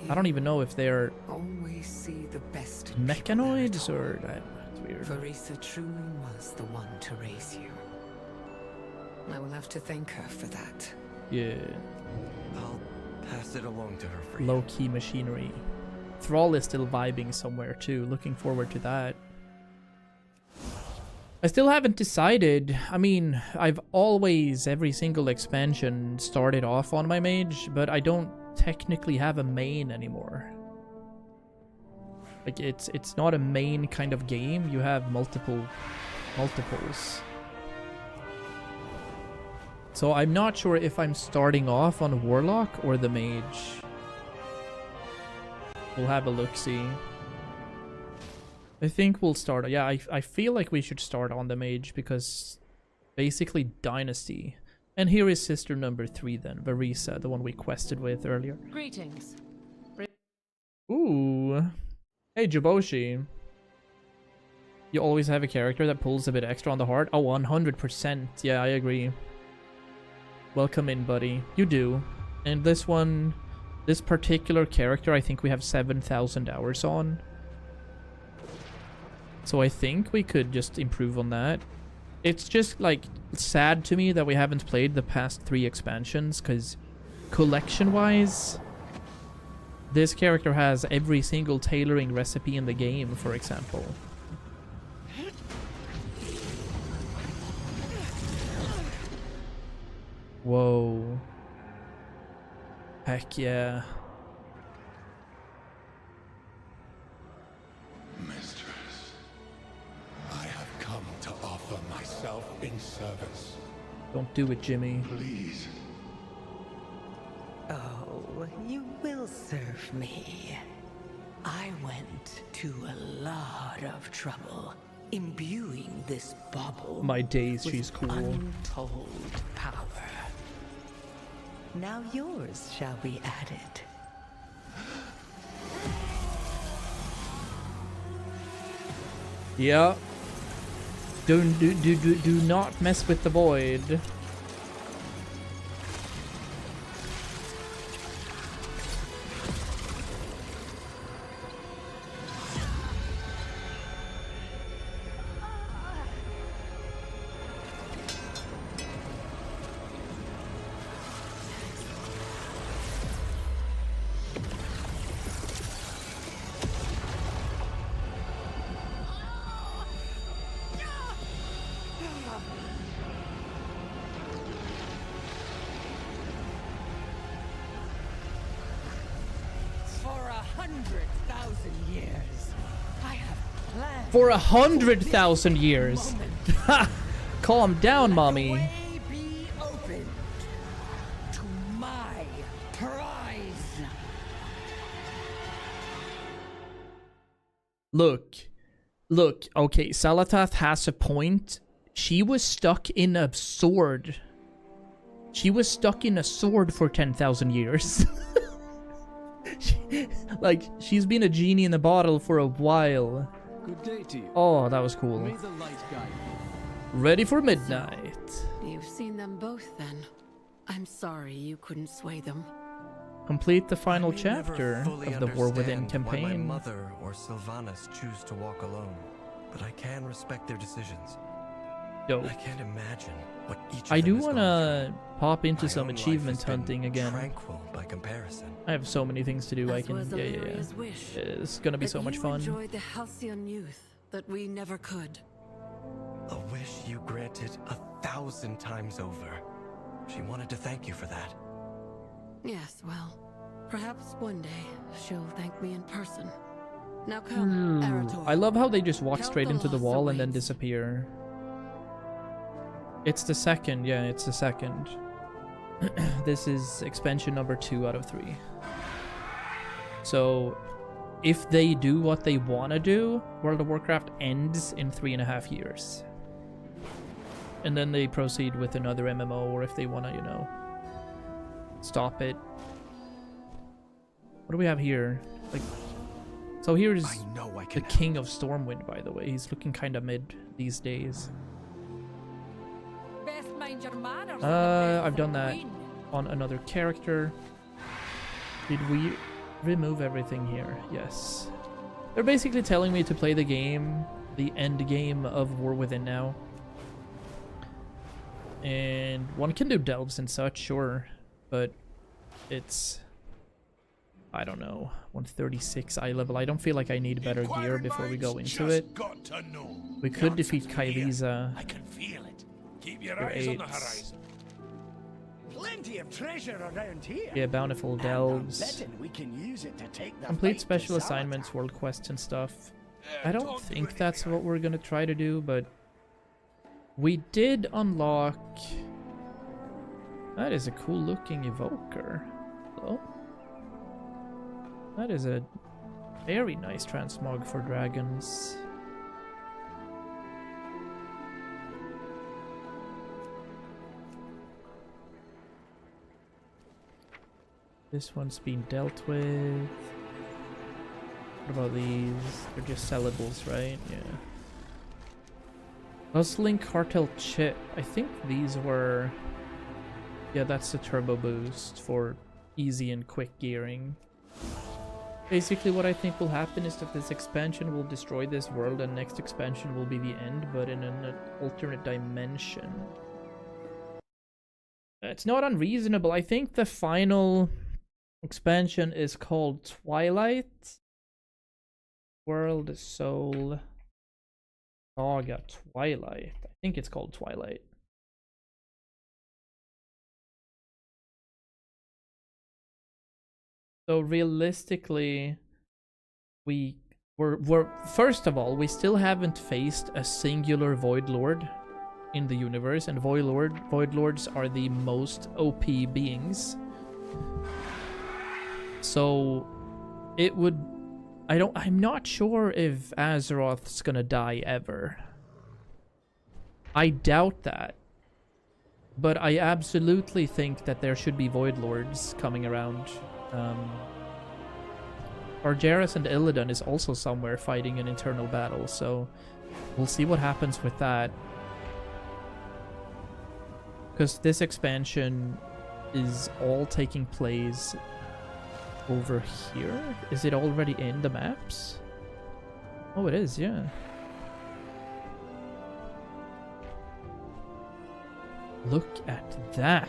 I don't even know if they're always see the best mechanoids or that's weird. Verisa truly was the one to raise you. I will have to thank her for that. Yeah. I'll pass it along to her for you. Low-key machinery. Thrall is still vibing somewhere too. Looking forward to that. I still haven't decided. I mean, I've always, every single expansion, started off on my mage, but I don't technically have a main anymore. Like, it's not a main kind of game. You have multiples. So I'm not sure if I'm starting off on Warlock or the mage. We'll have a look-see. I think we'll start... Yeah, I feel like we should start on the mage because basically Dynasty. And here is sister number 3 then, Verisa, the one we quested with earlier. Greetings. Ooh. Hey, Juboshi. You always have a character that pulls a bit extra on the heart? Oh, 100%. Yeah, I agree. Welcome in, buddy. You do. And this one... This particular character, I think we have 7,000 hours on. So I think we could just improve on that. It's just, like, sad to me that we haven't played the past 3 expansions, because collection-wise, this character has every single tailoring recipe in the game, for example. Whoa. Heck yeah. Mistress, I have come to offer my Do it, Jimmy. Please. Oh, you will serve me. I went to a lot of trouble imbuing this bauble. My days, with she's cool. Untold power. Now yours shall be added. Yeah. Do not mess with the void. For 100,000 years. Calm down, mommy. Be opened to my prize. Look. Okay, Salatath has a point. She was stuck in a sword. She was stuck in a sword for 10,000 years. She's been a genie in a bottle for a while. Good day to you. Oh, that was cool. May the light guide you. Ready for midnight. You've seen them both then. I'm sorry you couldn't sway them. Complete the final chapter of the War Within campaign. Why my mother or Sylvanas choose to walk alone, but I can respect their decisions. Dope. I can't imagine what each of I do them has want gone to pop into My some own life achievement has been hunting again. Tranquil by comparison. I have so many things to do. I As can, was yeah. Illyria's wish, It's gonna be that so much you fun. enjoyed the halcyon youth that we never could. A wish you granted 1,000 times over. She wanted to thank you for that. Yes, well, perhaps one day she'll thank me in person. Now come, Arator. I love how they just walk Count straight the into the loss wall and then awaits. disappear. It's the second, yeah, it's the second. This is expansion number 2 out of 3. So, if they do what they want to do, World of Warcraft ends in 3.5 years. And then they proceed with another MMO, or if they want to, you know, stop it. What do we have here? Like, so here's the King of Stormwind, by the way. He's looking kind of mid these days. Best mind your manners. I've done that on another character. Did we remove everything here? Yes. They're basically telling me to play the game, the end game of War Within now. And one can do delves and such, sure, but it's, I don't know, 136 eye level. I don't feel like I need better gear before we go into it. We could defeat Kairiza. I can feel it. Keep your Your eyes on the aids. horizon. Plenty of treasure around here. Yeah, bountiful And I'm delves. betting we can use it to take the Complete fight special to Salata. assignments, world quests and stuff. I don't think that's what we're gonna try to do, but we did unlock... That is a cool looking evoker. Hello? That is a very nice transmog for dragons. This one's been dealt with. What about these? They're just sellables, right? Yeah. Link Cartel Chip. I think these were... Yeah, that's the turbo boost for easy and quick gearing. Basically what I think will happen is that this expansion will destroy this world and next expansion will be the end, but in an alternate dimension. It's not unreasonable. I think the final expansion is called Twilight. World Soul Saga Twilight. I think it's called Twilight. So realistically, we're first of all, we still haven't faced a singular Void Lord in the universe, and Void Lords are the most OP beings. So it would... I'm not sure if Azeroth's gonna die ever. I doubt that. But I absolutely think that there should be Void Lords coming around. Argeris and Illidan is also somewhere fighting an internal battle, so we'll see what happens with that. Because this expansion is all taking place over here. Is it already in the maps? Oh, it is, yeah. Look at that.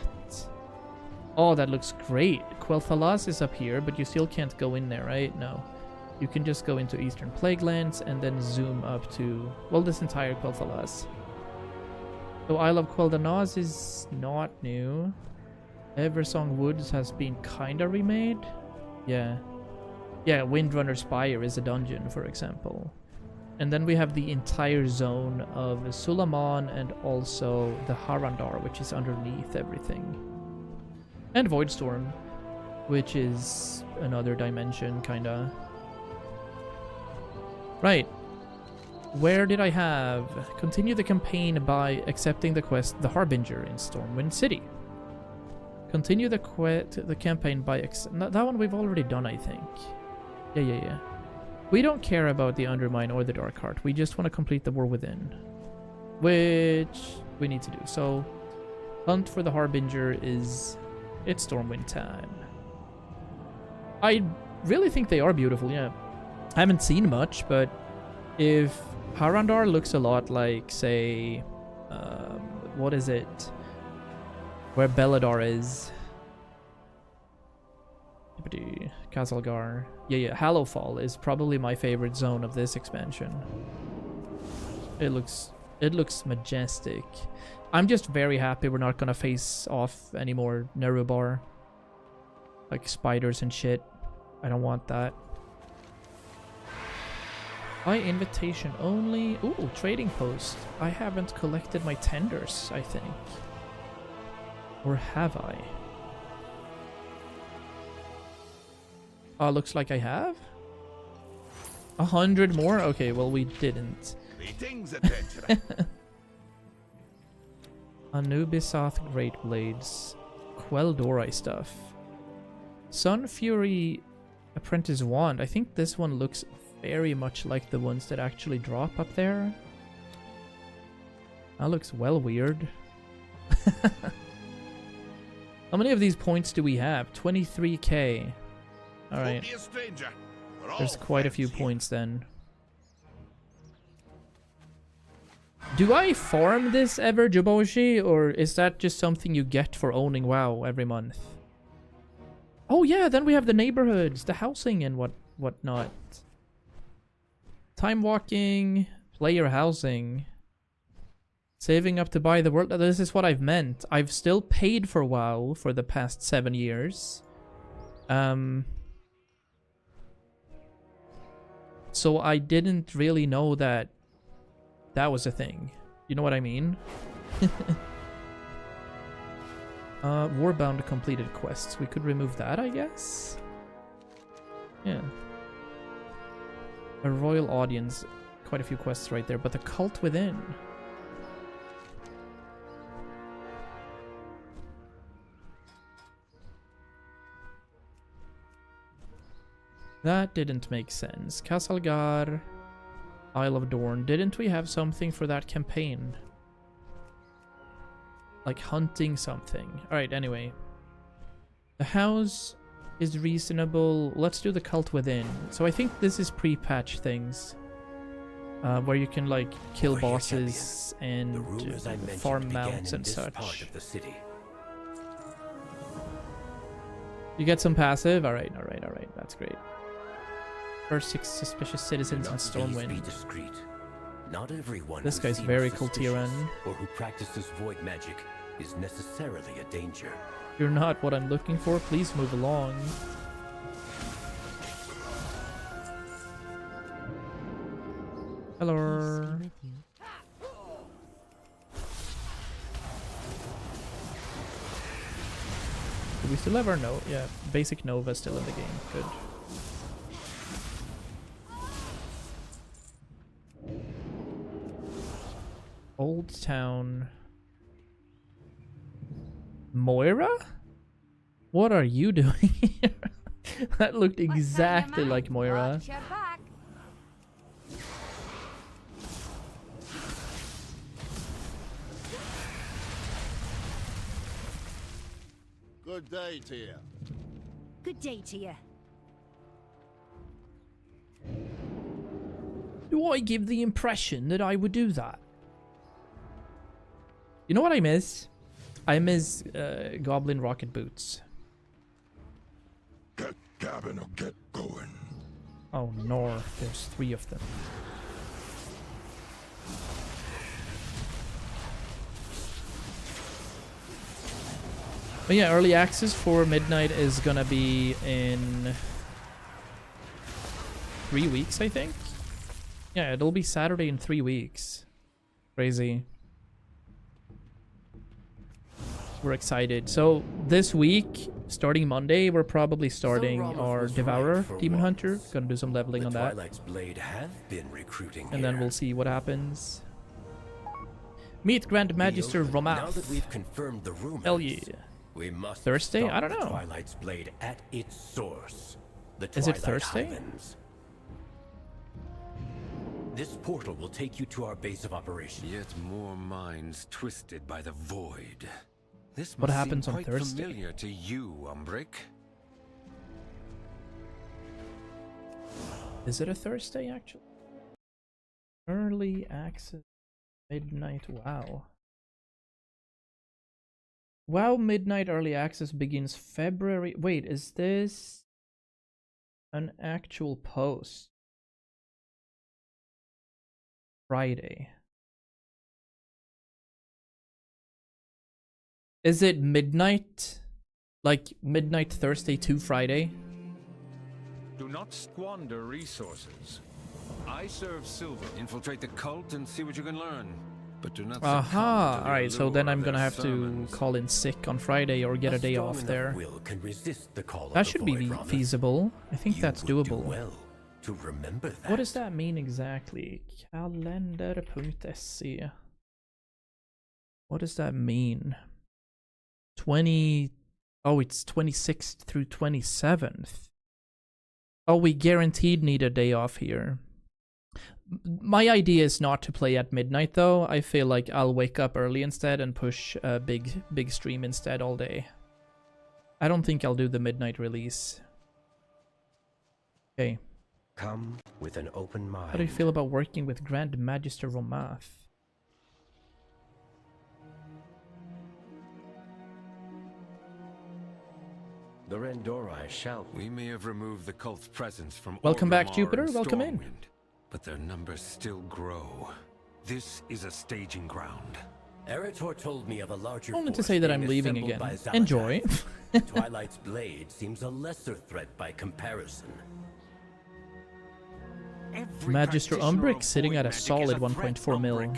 Oh, that looks great. Quel'Thalas is up here, but you still can't go in there, right? No. You can just go into Eastern Plaguelands and then zoom up to, well, this entire Quel'Thalas. So Isle of Quel'Danaz is not new. Eversong Woods has been kinda remade. Yeah. Yeah, Windrunner Spire is a dungeon, for example. And then we have the entire zone of Sulamon and also the Harandar, which is underneath everything. And Voidstorm, which is another dimension, kinda. Right. Where did I have? Continue the campaign by accepting the quest, The Harbinger in Stormwind City. Continue the campaign by... that one we've already done, I think. Yeah. We don't care about the Undermine or the Dark Heart. We just want to complete the War Within. Which we need to do. So, hunt for the Harbinger is... it's Stormwind time. I really think they are beautiful, yeah. I haven't seen much, but if Harandar looks a lot like, say... what is it? Where Beladar is. Kazalgar. Yeah. Hallowfall is probably my favorite zone of this expansion. It looks majestic. I'm just very happy we're not gonna face off anymore Nerubar. Like spiders and shit. I don't want that. By invitation only. Ooh, trading post. I haven't collected my tenders, I think. Or have I? Looks like I have. 100 more? Okay, well we didn't. Greetings, adventurer. Anubisath Great Blades. Quel'Dorei stuff. Sun Fury Apprentice Wand. I think this one looks very much like the ones that actually drop up there. That looks well weird. How many of these points do we have? 23k. Alright. There's quite a few points then. Do I farm this ever, Juboshi? Or is that just something you get for owning WoW every month? Oh yeah, then we have the neighborhoods, the housing and whatnot. Time walking, player housing. Saving up to buy the world. This is what I've meant. I've still paid for WoW for the past 7 years. So I didn't really know that was a thing. You know what I mean? Warbound completed quests. We could remove that, I guess? Yeah. A royal audience. Quite a few quests right there. But the cult within... that didn't make sense. Kasalgar, Isle of Dorn. Didn't we have something for that campaign? Like hunting something. Alright, anyway. The house is reasonable. Let's do the cult within. So I think this is pre-patch things. Where you can like kill bosses and farm mounts and such. You get some passive? Alright. That's great. First 6 suspicious citizens in Stormwind. Not everyone this guy's very Kultiran. Or who practices void magic is necessarily a danger. You're not what I'm looking for. Please move along. Hello. we still have our basic Nova still in the game. Good. Old Town. Moira? What are you doing here? That looked exactly like Moira. Watch your back. Good day to you. Good day to you. Do I give the impression that I would do that? You know what I miss? I miss Goblin Rocket Boots. Get Gavin or get going. Oh no, there's 3 of them. But yeah, early access for Midnight is gonna be in 3 weeks, I think. Yeah, it'll be Saturday in 3 weeks. Crazy. We're excited. So this week, starting Monday, we're probably starting our Devourer Demon Hunter. Gonna do some leveling on that. Twilight's Blade have been recruiting And then we'll see what happens. Meet Grand Magister Now Romath. that we've confirmed the rumors, Hell yeah. we must Thursday? stop I don't the know. Twilight's Blade at its source. The Is it Twilight Thursday? Highlands. This portal will take you to our base of operations. Yet more minds twisted by the void. This What must happens seem on quite Thursday? familiar to you, Umbrick. Is it a Thursday, actually? Early access. Midnight. Wow. WoW Midnight Early Access begins February. Wait, is this an actual post? Friday. Is it midnight? Like midnight Thursday to Friday? Do not squander resources. I serve silver. Infiltrate the cult and see what you can learn. But do not Aha! Alright, so then I'm gonna have to call in sick on Friday or get a day off there. Can resist the call That of should the be void, Rama. feasible. I think that's You would do doable. well to remember that. What does that mean exactly? Kalender.se. What does that mean? 20... Oh, it's 26th through 27th. Oh, we guaranteed need a day off here. My idea is not to play at midnight, though. I feel like I'll wake up early instead and push a big stream instead all day. I don't think I'll do the midnight release. Okay. Come with an open mind. How do you feel about working with Grand Magister Romath? The Rendorai shall. We may have removed the cult's presence from Welcome back, Orgrimmar Jupiter. and Welcome in. Stormwind, but their numbers still grow. This is a staging ground. Eretor told me of a larger I wanted to force say that being I'm leaving assembled again. by Xaladath. Enjoy. Twilight's Blade seems a lesser threat by comparison. Magister Umbrick sitting at a solid 1.4 mil.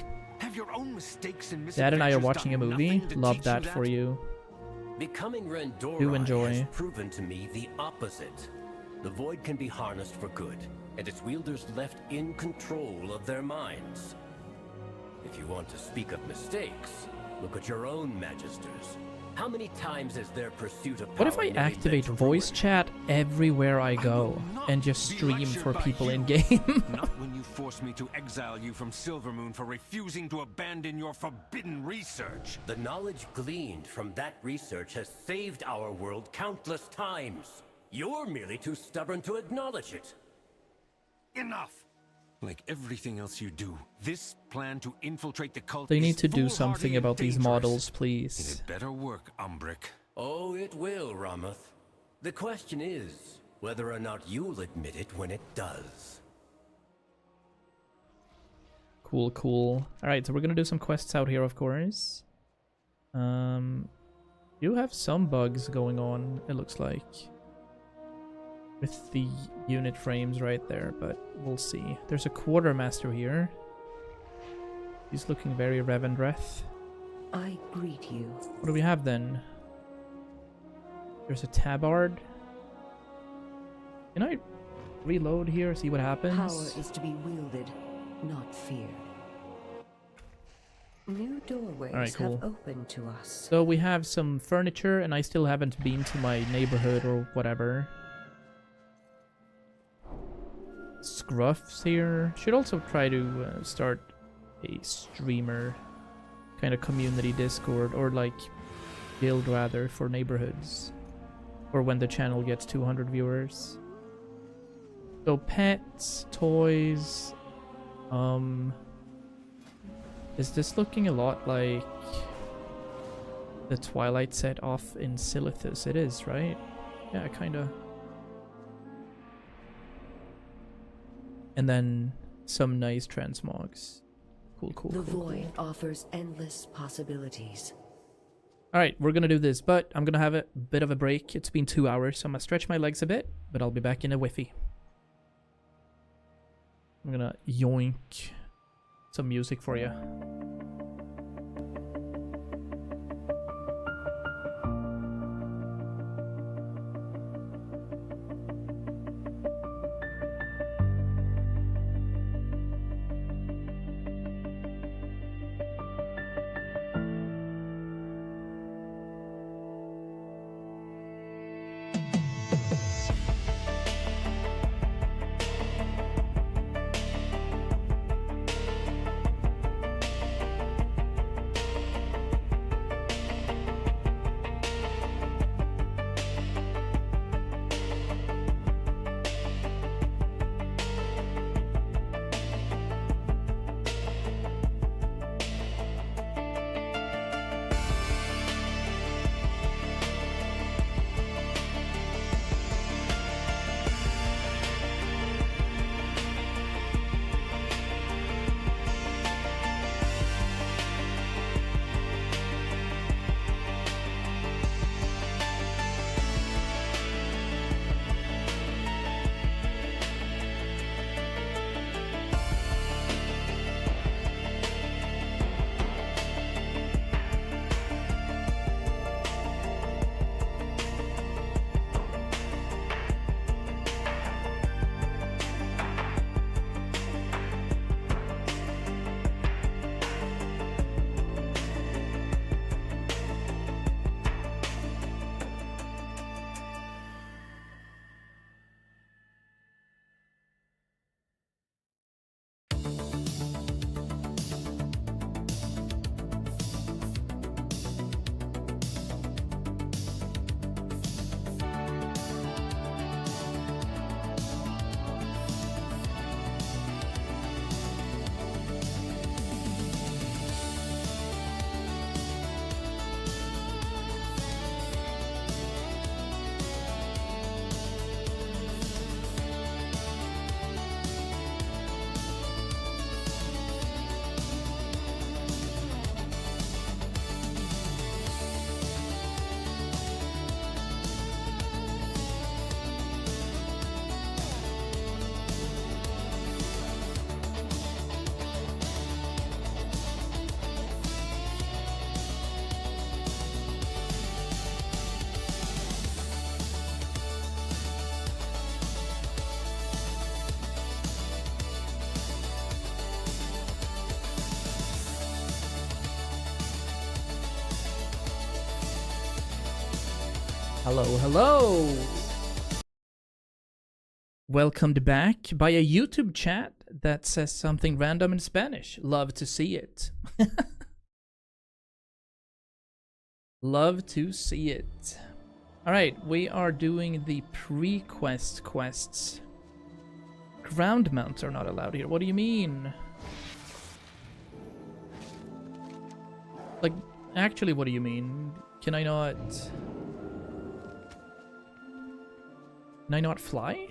Dad and I are watching a movie. Love that for you. Becoming Rendorai Do enjoy. has proven to me the opposite. The void can be harnessed for good, and its wielders left in control of their minds. If you want to speak of mistakes, look at your own Magisters. How many times has their pursuit of power What if I activate voice chat everywhere I go and just stream for people in game? Not when you force me to exile you from Silvermoon for refusing to abandon your forbidden research. The knowledge gleaned from that research has saved our world countless times. You're merely too stubborn to acknowledge it. Enough! Like everything else you do, this plan to infiltrate the cult They is need to do foolhardy something and about these dangerous. models, It please. had better work, Umbrick. Oh, it will, Ramath. The question is whether or not you'll admit it when it does. Cool, cool. Alright, so we're gonna do some quests out here, of course. You have some bugs going on, it looks like. With the unit frames right there, but we'll see. There's a quartermaster here. He's looking very Revendreth. I greet you. What do we have then? There's a tabard. Can I reload here, see what happens? Power is to be wielded, not feared. New doorways All right, cool. have opened to us. So we have some furniture, and I still haven't been to my neighborhood or whatever. Scruffs here. Should also try to start a streamer kind of community Discord, or like guild rather, for neighborhoods, or when the channel gets 200 viewers. So pets, toys, is this looking a lot like the Twilight set off in Silithus? It is, right? Yeah, kinda. And then some nice transmogs. Cool, cool, The cool, void cool. offers endless possibilities. Alright, we're gonna do this, but I'm gonna have a bit of a break. It's been 2 hours, so I'm gonna stretch my legs a bit, but I'll be back in a whiffy. I'm gonna yoink some music for you. Hello, hello! Welcomed back by a YouTube chat that says something random in Spanish. Love to see it. Love to see it. Alright, we are doing the pre-quest quests. Ground mounts are not allowed here. What do you mean? Like, actually, what do you mean? Can I not... Can I not fly?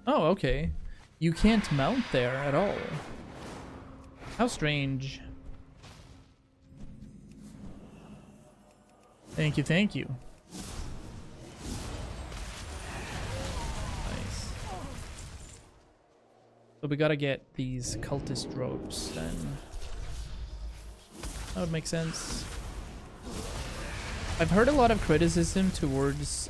Oh, okay. You can't mount there at all. How strange. Thank you, thank you. Nice. So we gotta get these cultist robes then. That would make sense. I've heard a lot of criticism towards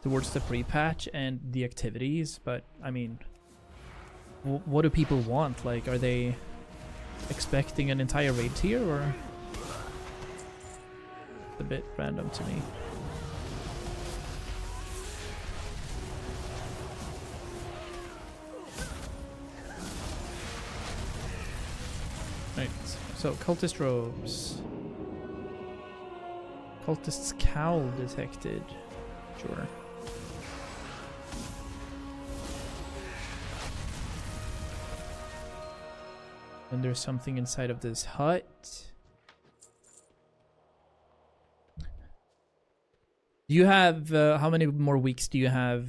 the pre-patch and the activities, but I mean, what do people want? Like, are they expecting an entire raid tier, or? It's a bit random to me. Right, so cultist robes. Cultist's cowl detected. Sure. And there's something inside of this hut. Do you have, how many more weeks do you have,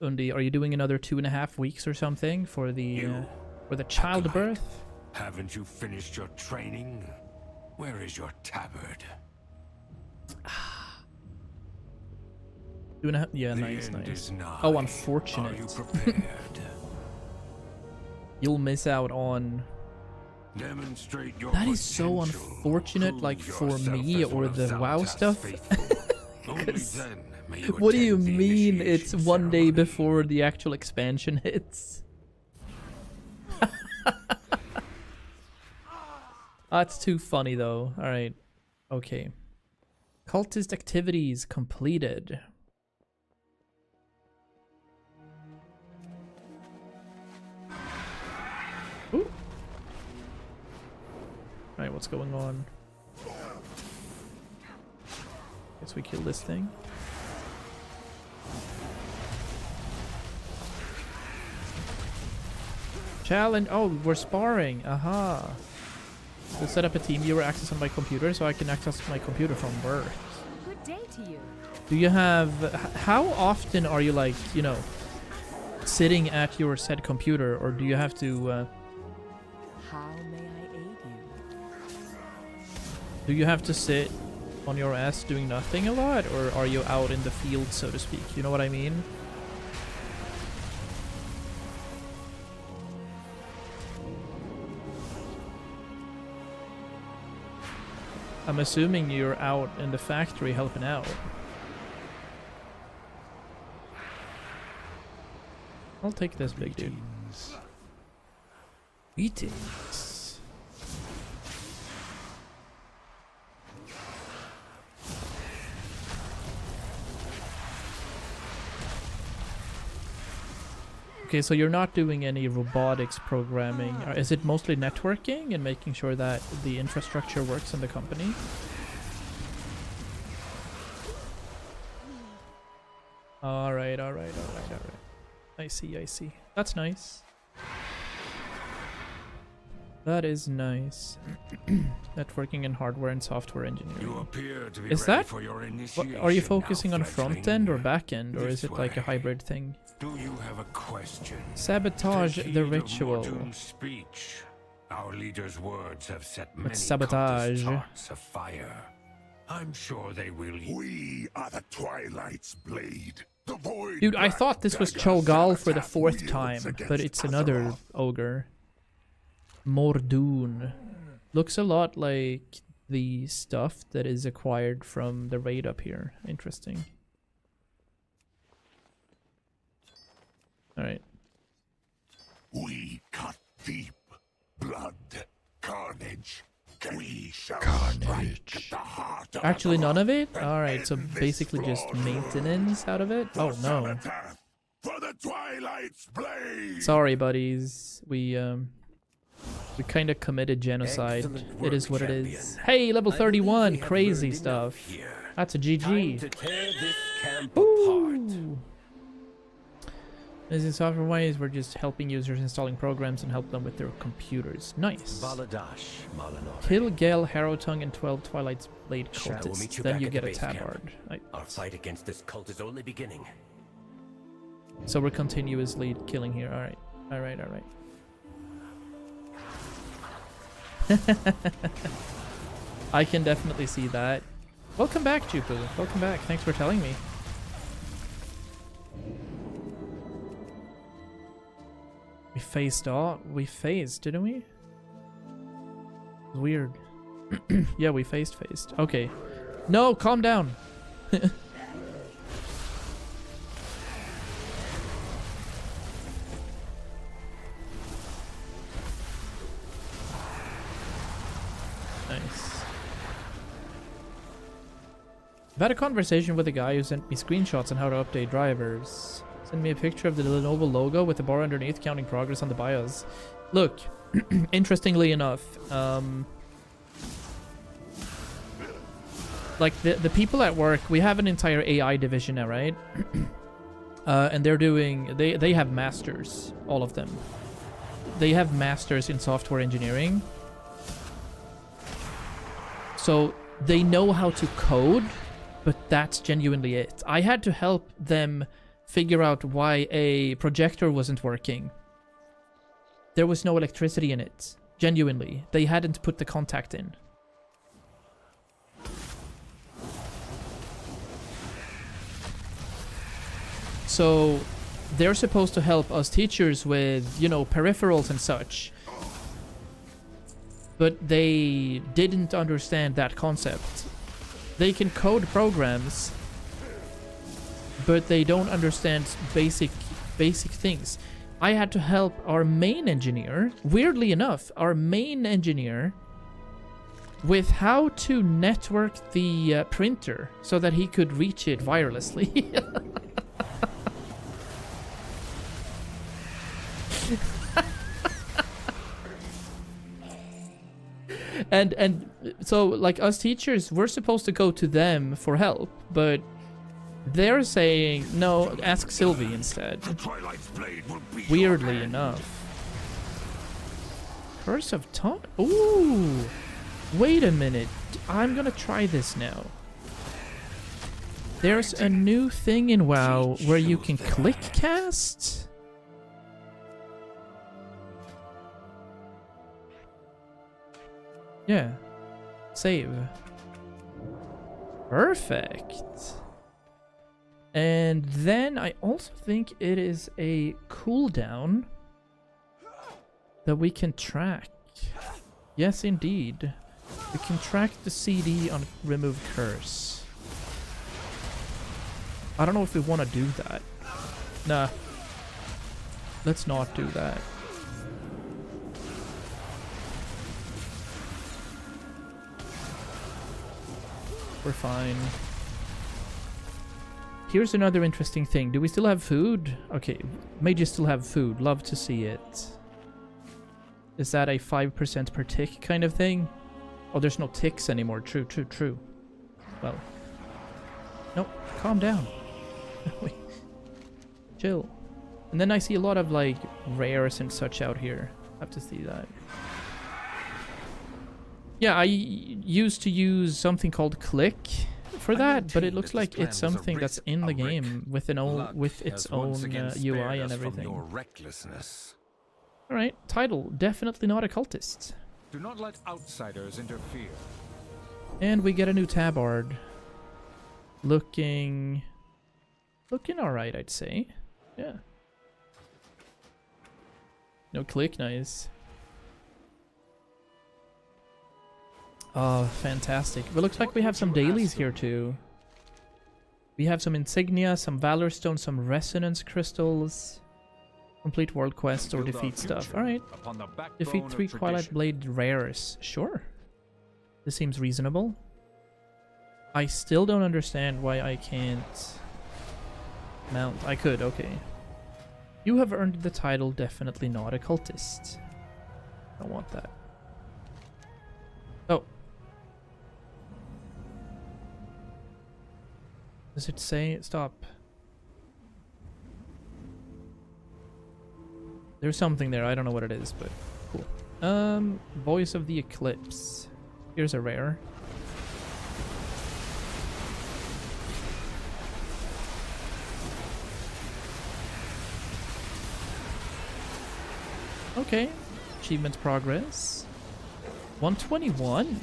Undi? Are you doing another 2.5 weeks or something for the childbirth? Haven't you finished your training? Where is your tabard? 2.5? Yeah, nice. Oh, unfortunate. Are you prepared? You'll miss out on... Demonstrate your That is so unfortunate, like, for me or the WoW stuff. What do you mean it's one day before the actual expansion hits? That's too funny though. Alright. Okay. Cultist activities completed. Ooh. Alright, what's going on? Guess we kill this thing. Challenge. Oh, we're sparring. Aha. We'll set up a team viewer access on my computer so I can access my computer from birth. Good day to you. Do you have... How often are you, like, you know, sitting at your said computer, or do you have to... How may I aid you? Do you have to sit on your ass doing nothing a lot, or are you out in the field, so to speak? You know what I mean? I'm assuming you're out in the factory helping out. I'll take this big dude. Greetings. Okay, so you're not doing any robotics programming. Is it mostly networking and making sure that the infrastructure works in the company? Alright. I see. That's nice. That is nice. Networking and hardware and software engineering. You appear to be is ready that... for your Are you focusing now, on front end or back end, or is it like a hybrid thing? Do you have a question? Sabotage Take the heed of ritual. Mordun's speech. Our leader's words have set many sabotage? cultist hearts afire. I'm sure they will. We are the Twilight's blade. The void. Dude, I thought this was Cho'Gall for the 4th time, but it's another ogre. Mordun. Looks a lot like the stuff that is acquired from the raid up here. Interesting. Alright. We cut deep. Blood. Carnage. We shall strike at the heart of Actually, none of it? Alright, so basically just maintenance out of it? Oh no. For the Twilight's blade. Sorry, buddies. We kind of committed genocide. It is what it is. Hey, level 31, crazy stuff. That's a GG. To tear this camp apart. As in software ways, we're just helping users installing programs and help them with their computers. Nice. Baladash, Malanor. Kill Gale, Harrowtongue, and 12 Twilight's Blade cultists. Then you get a tabard. Our fight against this cult is only beginning. So we're continuously killing here. Alright. I can definitely see that. Welcome back, Jupu. Welcome back. Thanks for telling me. faced off. We faced, didn't we? Weird. Yeah, we faced. Okay. No, calm down. Nice. I've had a conversation with a guy who sent me screenshots on how to update drivers. Send me a picture of the Lenovo logo with the bar underneath counting progress on the BIOS. Look, interestingly enough, like the people at work, we have an entire AI division now, right? And they're doing, they have masters, all of them. They have masters in software engineering. So they know how to code, but that's genuinely it. I had to help them figure out why a projector wasn't working. There was no electricity in it. Genuinely. They hadn't put the contact in. So they're supposed to help us teachers with, you know, peripherals and such. But they didn't understand that concept. They can code programs, but they don't understand basic things. I had to help our main engineer, weirdly enough, our main engineer, with how to network the printer so that he could reach it wirelessly. And so, like, us teachers, we're supposed to go to them for help, but they're saying, no, ask Sylvie instead. Weirdly enough. Curse of Taunt? Ooh! Wait a minute. I'm gonna try this now. There's a new thing in WoW where you can click cast? Yeah. Save. Perfect. And then I also think it is a cooldown that we can track. Yes, indeed. We can track the CD on remove curse. I don't know if we want to do that. Nah. Let's not do that. We're fine. Here's another interesting thing. Do we still have food? Okay, mages still have food. Love to see it. Is that a 5% per tick kind of thing? Oh, there's no ticks anymore. True. Well. Nope, calm down. Wait. Chill. And then I see a lot of, like, rares and such out here. Have to see that. Yeah, I used to use something called Click for that, but it looks like it's something that's in the game with its own UI and everything. All right, title: definitely not a cultist. Do not let outsiders interfere. And we get a new tabard. Looking all right, I'd say. Yeah. No Click, nice. Oh, fantastic. It looks like we have some dailies here too. We have some insignia, some valor stones, some resonance crystals. Complete world quests or defeat stuff. Alright. Defeat 3 Twilight Blade rares. Sure. This seems reasonable. I still don't understand why I can't mount. I could, okay. You have earned the title definitely not a cultist. I don't want that. Oh. Does it say stop? There's something there. I don't know what it is, but cool. Voice of the Eclipse. Here's a rare. Okay. Achievement progress. 121.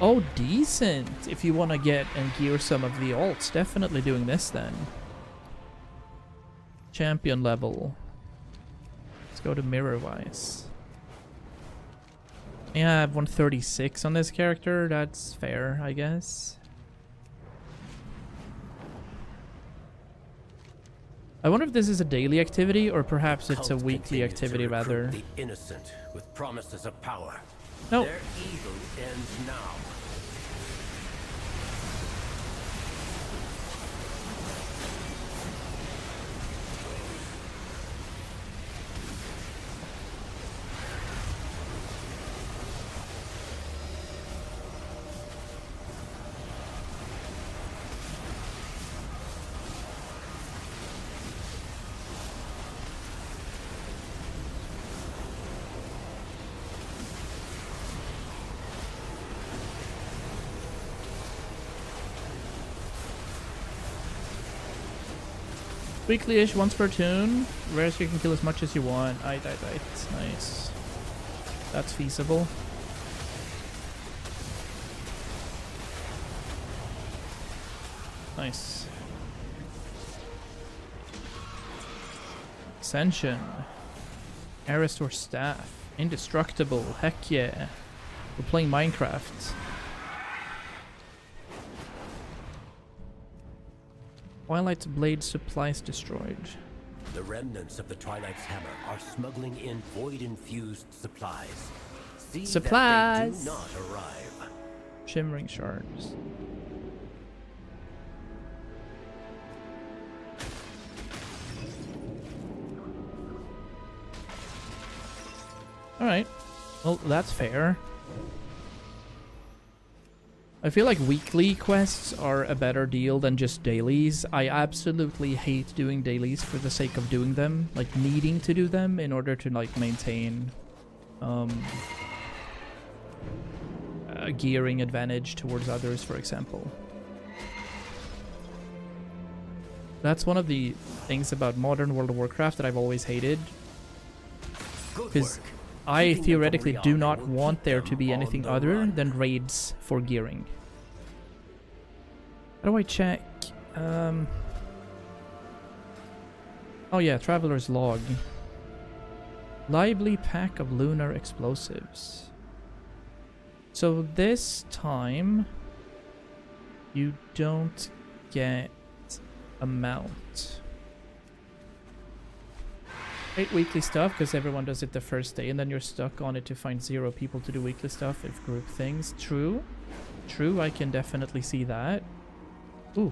Oh, decent. If you want to get and gear some of the alts, definitely doing this then. Champion level. Let's go to mirror-wise. Yeah, I have 136 on this character. That's fair, I guess. I wonder if this is a daily activity or perhaps it's a weekly activity rather. The innocent with promises of power. No. Their evil ends now. Weekly-ish, once per tune. Rare so you can kill as much as you want. Aight. Nice. That's feasible. Nice. Ascension. Air Restore Staff. Indestructible. Heck yeah. We're playing Minecraft. Twilight's blade supplies destroyed. The remnants of the Twilight's hammer are smuggling in void-infused supplies. See Supplies! that they do not arrive. Shimmering shards. Alright. Well, that's fair. I feel like weekly quests are a better deal than just dailies. I absolutely hate doing dailies for the sake of doing them, like needing to do them in order to like maintain a gearing advantage towards others, for example. That's one of the things about modern World of Warcraft that I've always hated. Because I theoretically do not want there to be anything other than raids for gearing. How do I check? Oh yeah, Traveler's Log. Lively pack of lunar explosives. So this time you don't get a mount. 8 weekly stuff because everyone does it the first day and then you're stuck on it to find 0 people to do weekly stuff if group things. True, I can definitely see that. Ooh,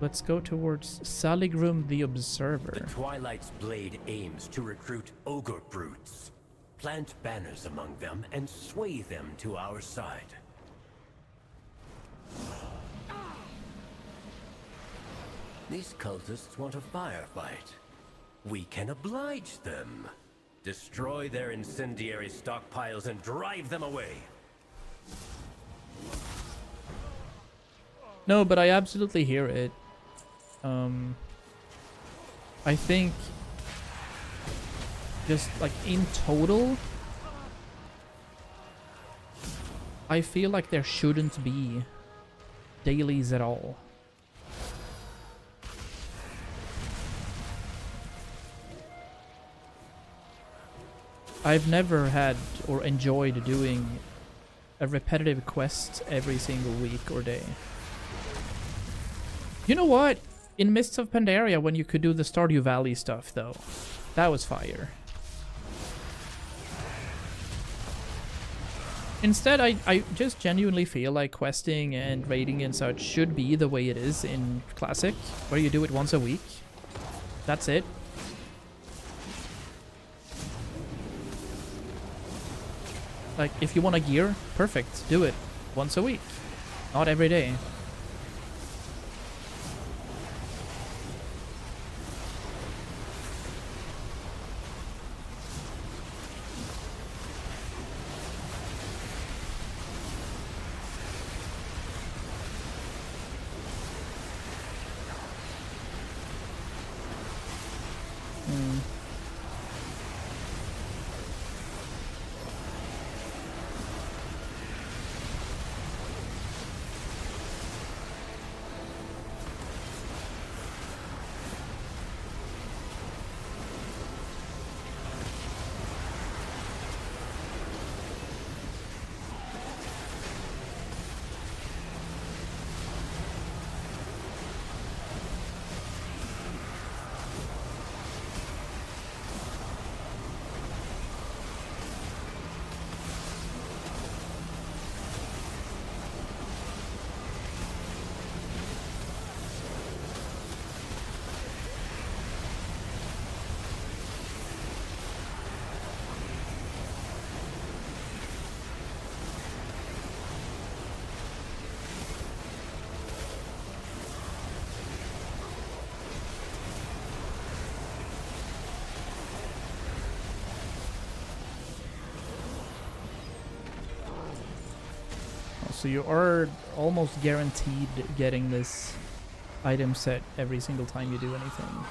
let's go towards Saligrum the Observer. The Twilight's blade aims to recruit ogre brutes. Plant banners among them and sway them to our side. These cultists want a firefight. We can oblige them. Destroy their incendiary stockpiles and drive them away. No, but I absolutely hear it. I think just like in total, I feel like there shouldn't be dailies at all. I've never had or enjoyed doing a repetitive quest every single week or day. You know what? In Mists of Pandaria, when you could do the Stardew Valley stuff, though, that was fire. Instead, I just genuinely feel like questing and raiding and such should be the way it is in Classic, where you do it once a week. That's it. Like, if you want a gear, perfect, do it once a week, not every day. so you are almost guaranteed getting this item set every single time you do anything.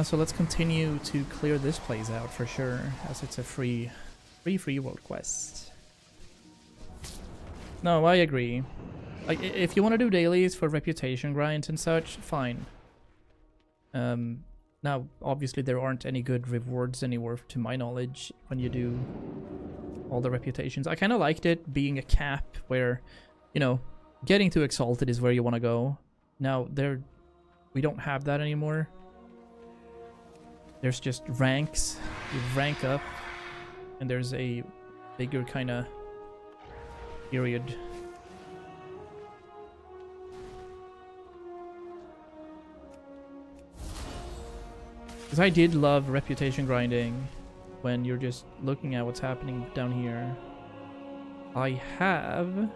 So let's continue to clear this place out for sure, as it's a free world quest. No, I agree. Like, if you want to do dailies for reputation grinds and such, fine. Now, obviously there aren't any good rewards anywhere, to my knowledge, when you do all the reputations. I kind of liked it being a cap where, you know, getting to Exalted is where you want to go. Now, we don't have that anymore. There's just ranks. You rank up, and there's a bigger kind of period. Because I did love reputation grinding when you're just looking at what's happening down here. I have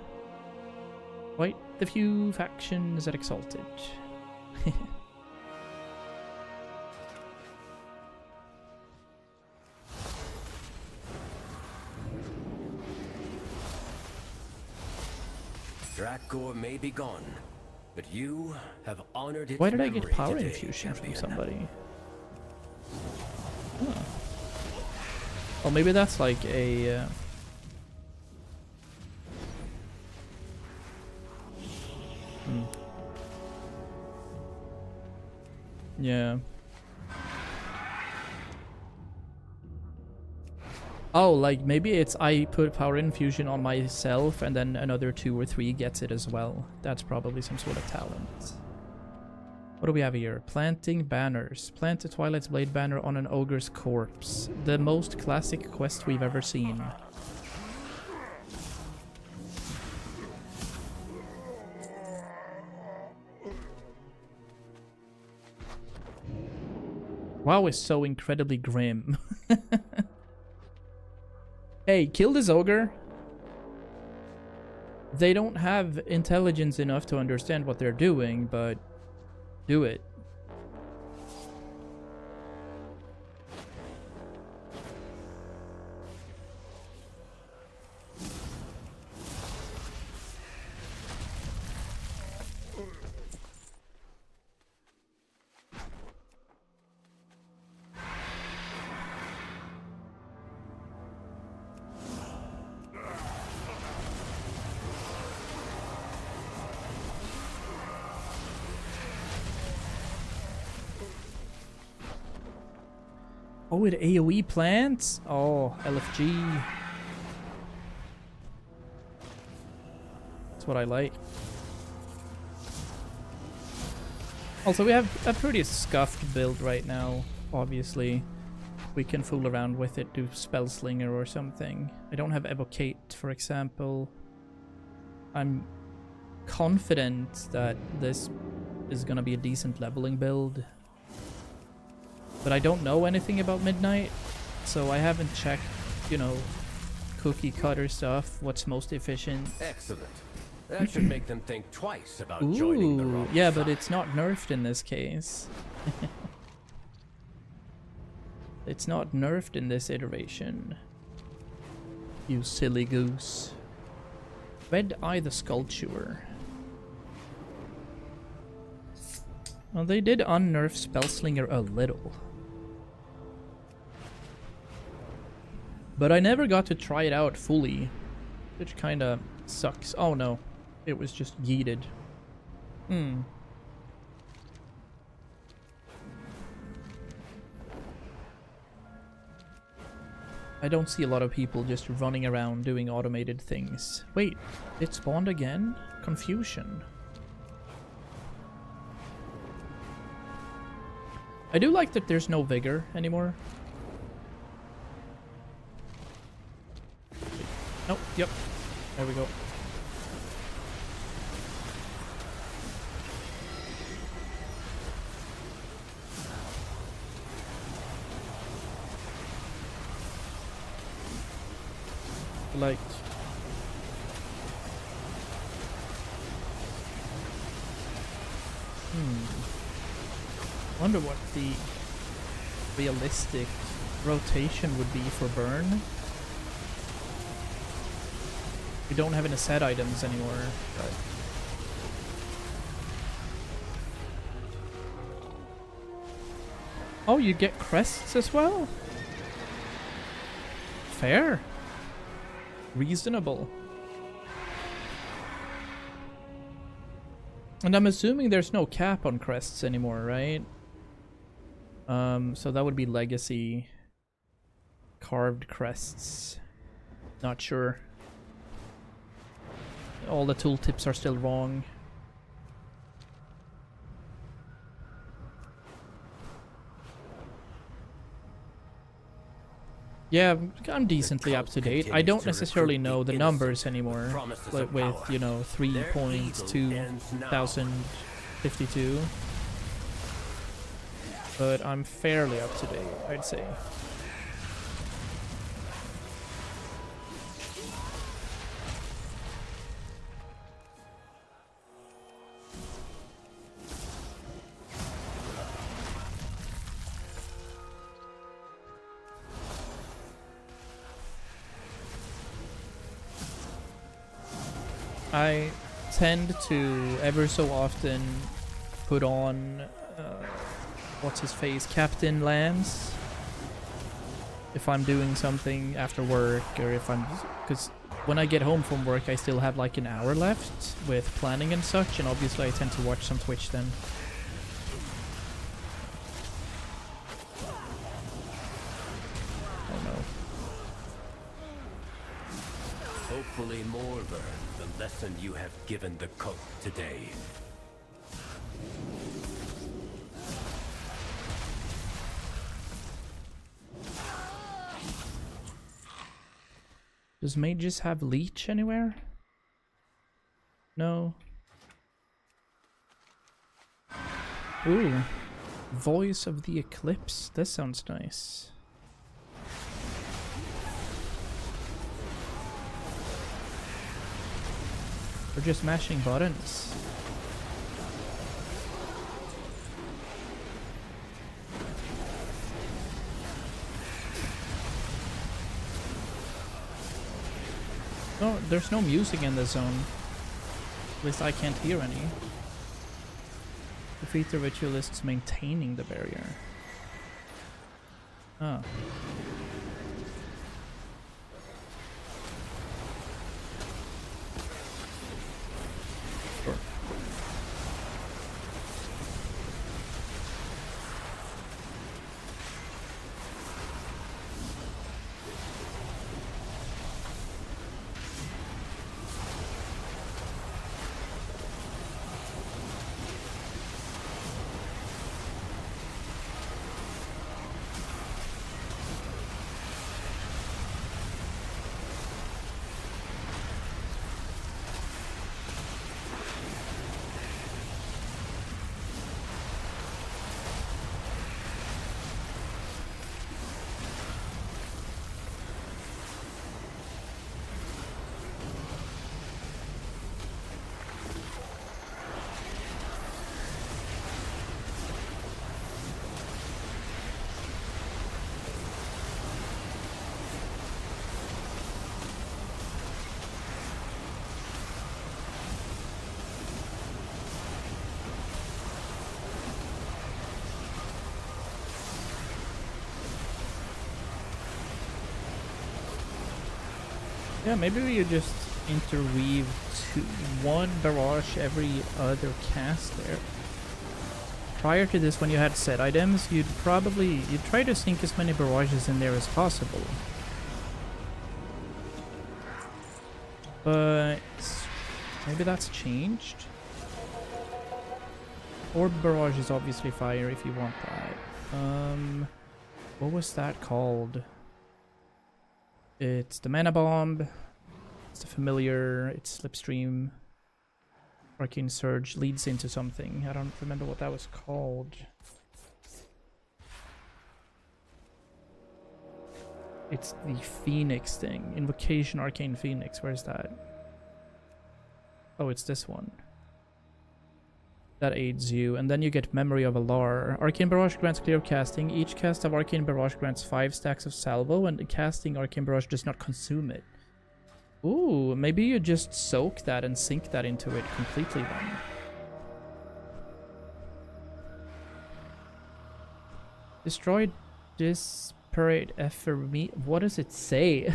quite the few factions at Exalted. Drakgor may be gone, but you have honored its Why did I get memory power today, infusion from champion. somebody? Oh. Oh, maybe that's like a... Yeah. Oh, like maybe it's I put power infusion on myself and then another 2 or 3 gets it as well. That's probably some sort of talent. What do we have here? Planting banners. Plant a Twilight's Blade banner on an ogre's corpse. The most classic quest we've ever seen. WoW is so incredibly grim. Hey, kill this ogre. They don't have intelligence enough to understand what they're doing, but do it. Oh, it AoE plants? Oh, LFG. That's what I like. Also, we have a pretty scuffed build right now, obviously. We can fool around with it, do Spellslinger or something. I don't have Evocate, for example. I'm confident that this is gonna be a decent leveling build. But I don't know anything about Midnight, so I haven't checked, you know, cookie cutter stuff, what's most efficient. Excellent. That should make them think twice about joining the wrong yeah, side. but it's not nerfed in this case. It's not nerfed in this iteration. You silly goose. Red Eye the Sculpture. Well, they did unnerf Spellslinger a little. But I never got to try it out fully, which kinda sucks. Oh no, it was just yeeted. I don't see a lot of people just running around doing automated things. Wait, it spawned again? Confusion. I do like that there's no vigor anymore. Nope, yep. There we go. Like... Wonder what the realistic rotation would be for burn. We don't have any set items anymore, but... Oh, you get crests as well? Fair. Reasonable. And I'm assuming there's no cap on crests anymore, right? So that would be legacy carved crests. Not sure. All the tooltips are still wrong. Yeah, I'm decently up to date. I don't necessarily know the numbers anymore, like with, you know, 3.2052. But I'm fairly up to date, I'd say. I tend to ever so often put on what's his face, Captain Lance, if I'm doing something after work, or if I'm, because when I get home from work I still have like an hour left with planning and such, and obviously I tend to watch some Twitch then. Oh no. Hopefully more learn the lesson you have given the cult today. Does mages have leech anywhere? No. Ooh. Voice of the Eclipse. This sounds nice. We're just mashing buttons. No, there's no music in this zone. At least I can't hear any. Defeat the ritualists maintaining the barrier. Oh. Sure. Yeah, maybe we just interweave one barrage every other cast there. Prior to this, when you had set items, you'd try to sink as many barrages in there as possible. But maybe that's changed. Orb barrage is obviously fire if you want that. What was that called? It's the mana bomb, it's the familiar, it's slipstream, arcane surge leads into something. I don't remember what that was called. It's the Phoenix thing, invocation arcane phoenix. Where's that? Oh, it's this one. That aids you, and then you get Memory of Alar. Arcane Barrage grants clear casting. Each cast of Arcane Barrage grants 5 stacks of salvo, and the casting Arcane Barrage does not consume it. Ooh, maybe you just soak that and sink that into it completely then. Destroy disparate ephemera. What does it say?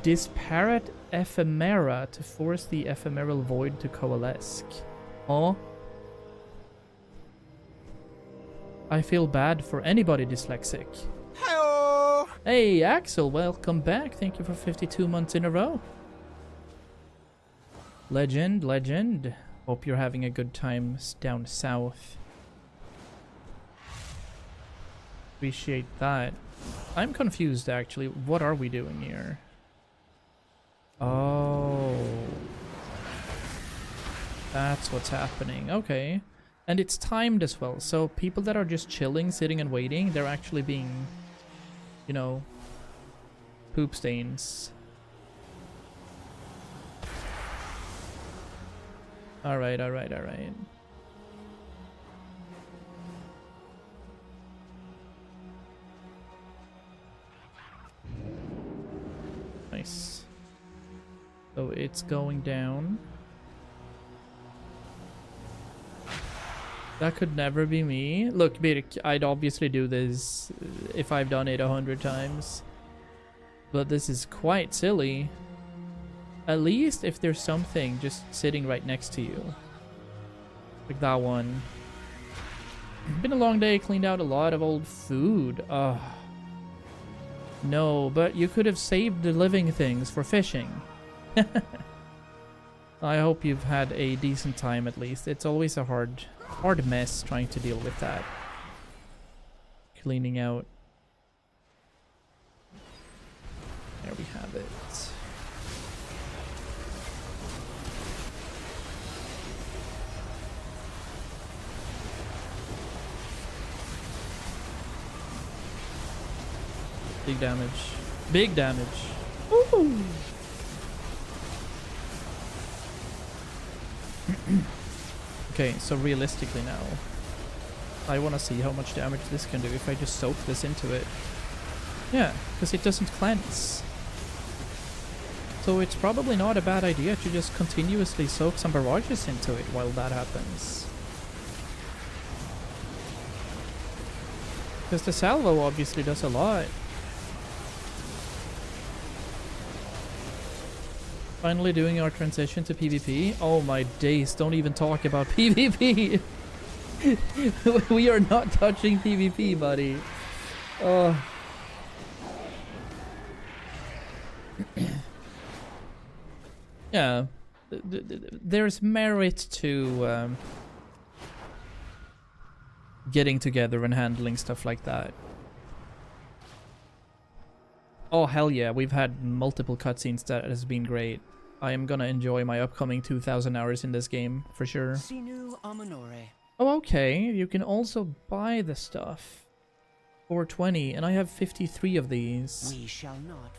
Disparate ephemera to force the ephemeral void to coalesce. Oh. I feel bad for anybody dyslexic. Hello! Hey, Axel, welcome back. Thank you for 52 months in a row. Legend, legend. Hope you're having a good time down south. Appreciate that. I'm confused, actually. What are we doing here? Oh. That's what's happening. Okay. And it's timed as well, so people that are just chilling, sitting and waiting, they're actually being, you know, poop stains. Alright, alright, alright. Nice. So it's going down. That could never be me. Look, Birk, I'd obviously do this if I've done it 100 times. But this is quite silly. At least if there's something just sitting right next to you. Like that one. Been a long day, cleaned out a lot of old food. Ugh. No, but you could have saved the living things for fishing. I hope you've had a decent time at least. It's always a hard mess trying to deal with that. Cleaning out. There we have it. Big damage. Big damage. Woo! Okay, so realistically now, I want to see how much damage this can do if I just soak this into it. Yeah, because it doesn't cleanse. So it's probably not a bad idea to just continuously soak some barrages into it while that happens. Because the salvo obviously does a lot. Finally doing our transition to PvP. Oh my days, don't even talk about PvP. We are not touching PvP, buddy. Oh. Yeah. There's merit to getting together and handling stuff like that. Oh hell yeah, we've had multiple cutscenes that has been great. I am gonna enjoy my upcoming 2,000 hours in this game, for sure. Oh okay, you can also buy the stuff. 420, and I have 53 of these. We shall not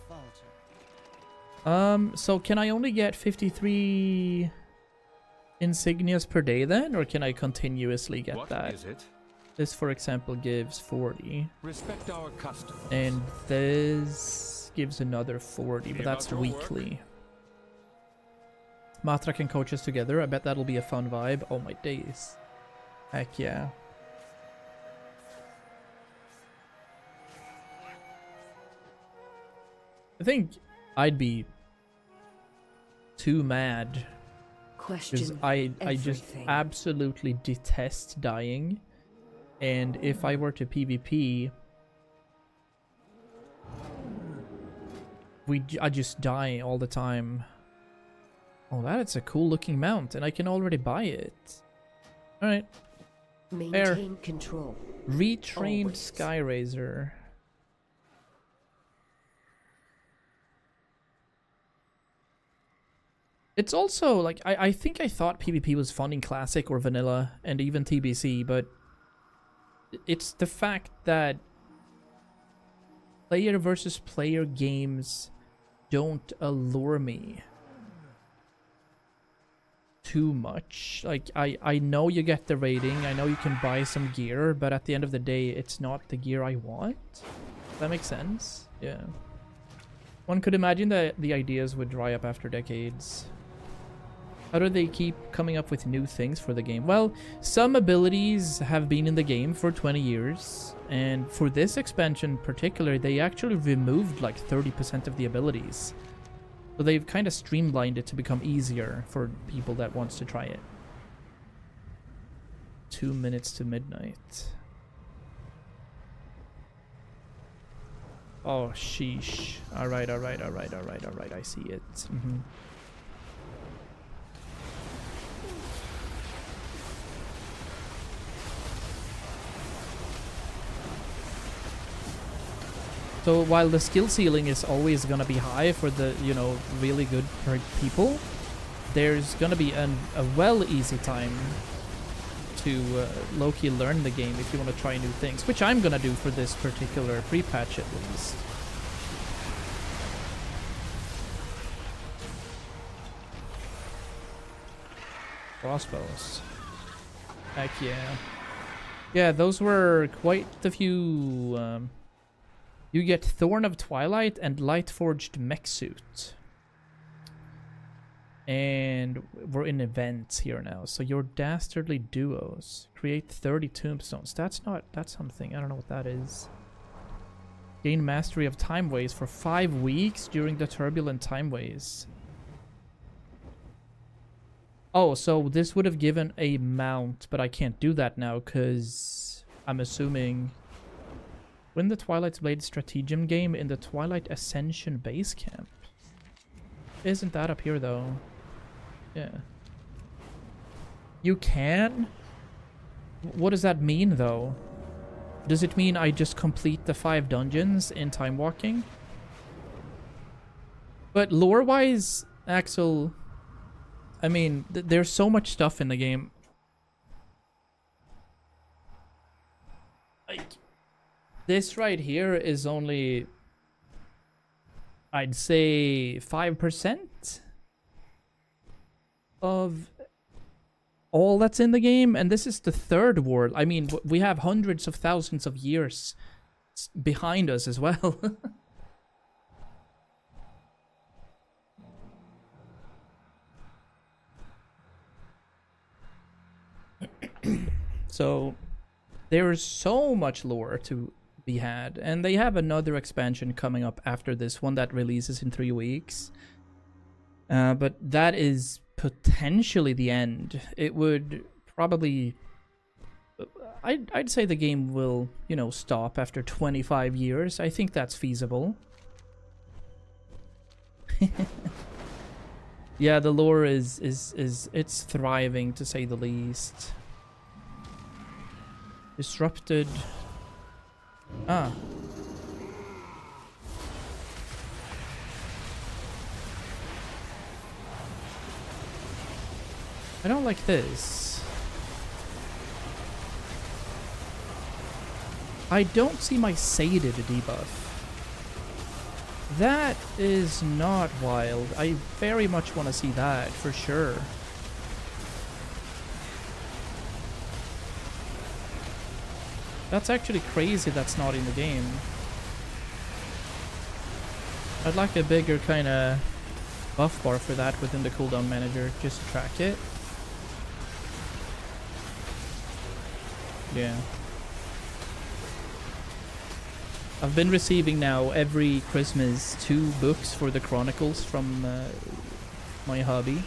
falter. So can I only get 53 insignias per day then, or can I continuously get What that? is it? This, for example, gives 40. Respect our customs. And this gives another 40, but that's weekly. Matra can coach us together. I bet that'll be a fun vibe. Oh my days. Heck yeah. I think I'd be too mad. Because I just absolutely detest dying. And if I were to PvP, I just die all the time. Oh, that's a cool looking mount, and I can already buy it. Alright. Maintain control. Retrained Always. Skyraiser. It's also, like, I think I thought PvP was fun in Classic or Vanilla, and even TBC, but it's the fact that player versus player games don't allure me too much. Like, I know you get the rating, I know you can buy some gear, but at the end of the day, it's not the gear I want. Does that make sense? Yeah. One could imagine that the ideas would dry up after decades. How do they keep coming up with new things for the game? Well, some abilities have been in the game for 20 years. And for this expansion in particular, they actually removed like 30% of the abilities. So they've kind of streamlined it to become easier for people that wants to try it. 2 minutes to midnight. Oh, sheesh. Alright, I see it. So while the skill ceiling is always gonna be high for the, you know, really good people, there's gonna be a well easy time to low-key learn the game if you want to try new things, which I'm gonna do for this particular pre-patch at least. Crossbows. Heck yeah. Yeah, those were quite a few... you get Thorn of Twilight and Light-Forged Mech Suit. And we're in events here now. So your Dastardly Duos. Create 30 tombstones. That's something. I don't know what that is. Gain Mastery of Timeways for 5 weeks during the Turbulent Timeways. Oh, so this would have given a mount, but I can't do that now because I'm assuming... Win the Twilight Blade Stratagem game in the Twilight Ascension base camp. Isn't that up here though? Yeah. You can? What does that mean though? Does it mean I just complete the 5 dungeons in time walking? But lore-wise, Axel, I mean, there's so much stuff in the game. Like, this right here is only, I'd say, 5% of all that's in the game, and this is the 3rd world. I mean, we have hundreds of thousands of years behind us as well. So there's so much lore to be had, and they have another expansion coming up after this one that releases in 3 weeks. But that is potentially the end. It would probably... I'd say the game will, you know, stop after 25 years. I think that's feasible. Yeah, the lore is it's thriving, to say the least. Disrupted... Ah. I don't like this. I don't see my sated debuff. That is not wild. I very much want to see that, for sure. That's actually crazy that's not in the game. I'd like a bigger kind of buff bar for that within the cooldown manager, just to track it. Yeah. I've been receiving now every Christmas 2 books for the Chronicles from my hobby.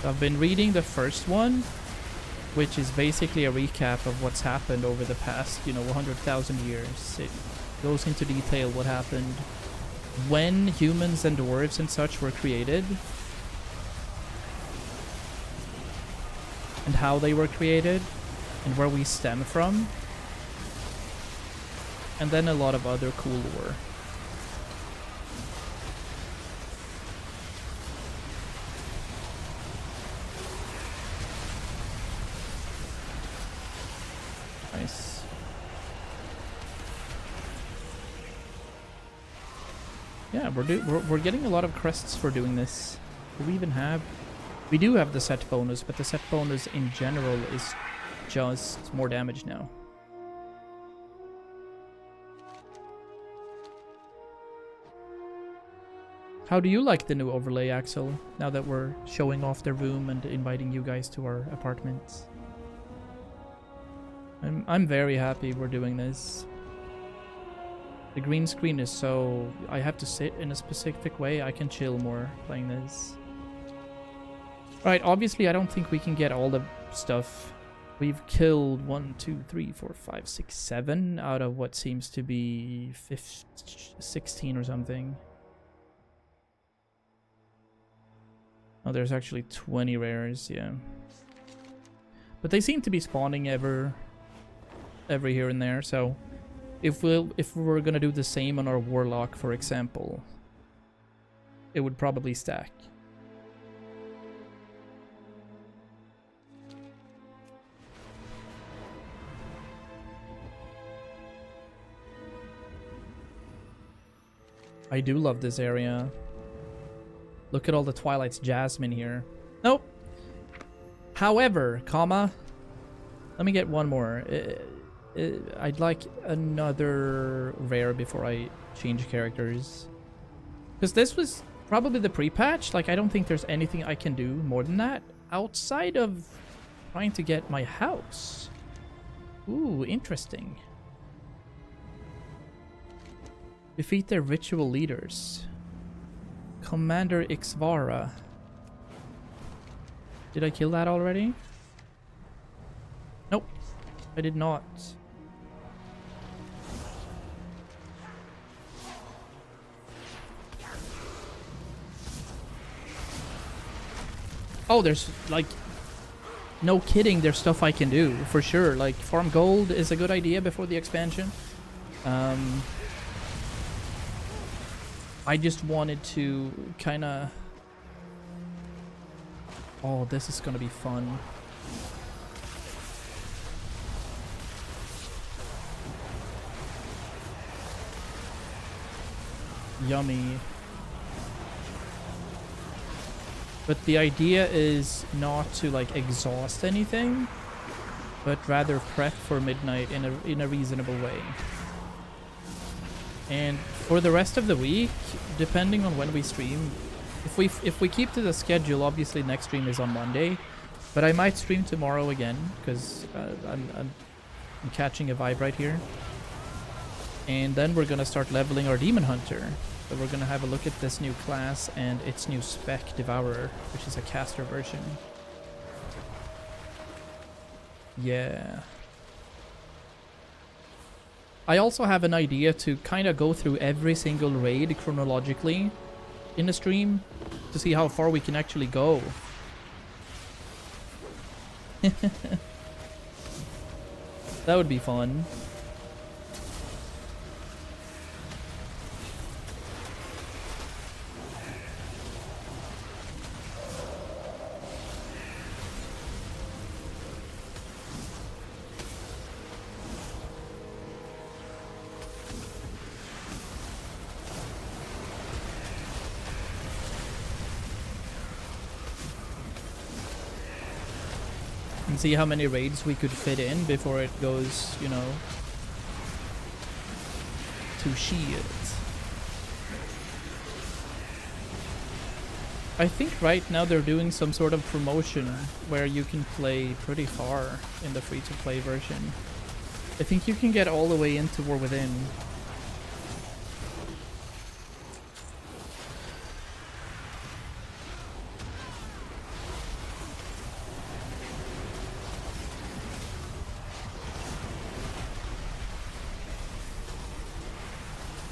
I've been reading the first one, which is basically a recap of what's happened over the past, you know, 100,000 years. It goes into detail what happened when humans and dwarves and such were created, and how they were created, and where we stem from, and then a lot of other cool lore. Nice. Yeah, we're getting a lot of crests for doing this. Do we even have... We do have the set bonus, but the set bonus in general is just more damage now. How do you like the new overlay, Axel? Now that we're showing off the room and inviting you guys to our apartments. I'm very happy we're doing this. The green screen is so... I have to sit in a specific way. I can chill more playing this. Right, obviously I don't think we can get all the stuff. We've killed 1, 2, 3, 4, 5, 6, 7 out of what seems to be 16 or something. Oh, there's actually 20 rares, yeah. But they seem to be spawning every here and there, so if we're gonna do the same on our warlock, for example, it would probably stack. I do love this area. Look at all the Twilight's jasmine here. Nope. However, comma, let me get one more. I'd like another rare before I change characters. Because this was probably the pre-patch. Like, I don't think there's anything I can do more than that outside of trying to get my house. Ooh, interesting. Defeat their ritual leaders. Commander Ixvara. Did I kill that already? Nope, I did not. Oh, there's like... No kidding, there's stuff I can do, for sure. Like, farm gold is a good idea before the expansion. I just wanted to kind of... Oh, this is gonna be fun. Yummy. But the idea is not to like exhaust anything, but rather prep for midnight in a reasonable way. And for the rest of the week, depending on when we stream, if we keep to the schedule, obviously next stream is on Monday, but I might stream tomorrow again because I'm catching a vibe right here. And then we're gonna start leveling our Demon Hunter. So we're gonna have a look at this new class and its new spec, Devourer, which is a caster version. Yeah. I also have an idea to kind of go through every single raid chronologically in the stream to see how far we can actually go. That would be fun. And see how many raids we could fit in before it goes, you know, to shit. I think right now they're doing some sort of promotion where you can play pretty far in the free-to-play version. I think you can get all the way into War Within.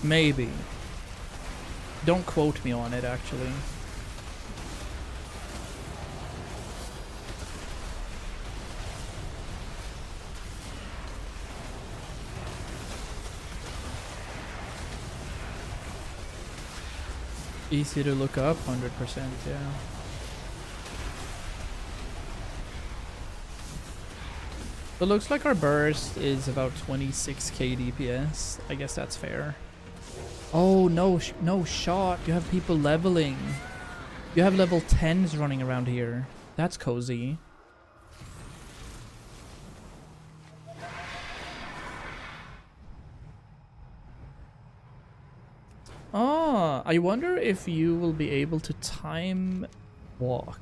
Maybe. Don't quote me on it, actually. Easy to look up, 100%, yeah. So it looks like our burst is about 26k DPS. I guess that's fair. Oh, no, no shot. You have people leveling. You have level 10s running around here. That's cozy. Ah, I wonder if you will be able to time walk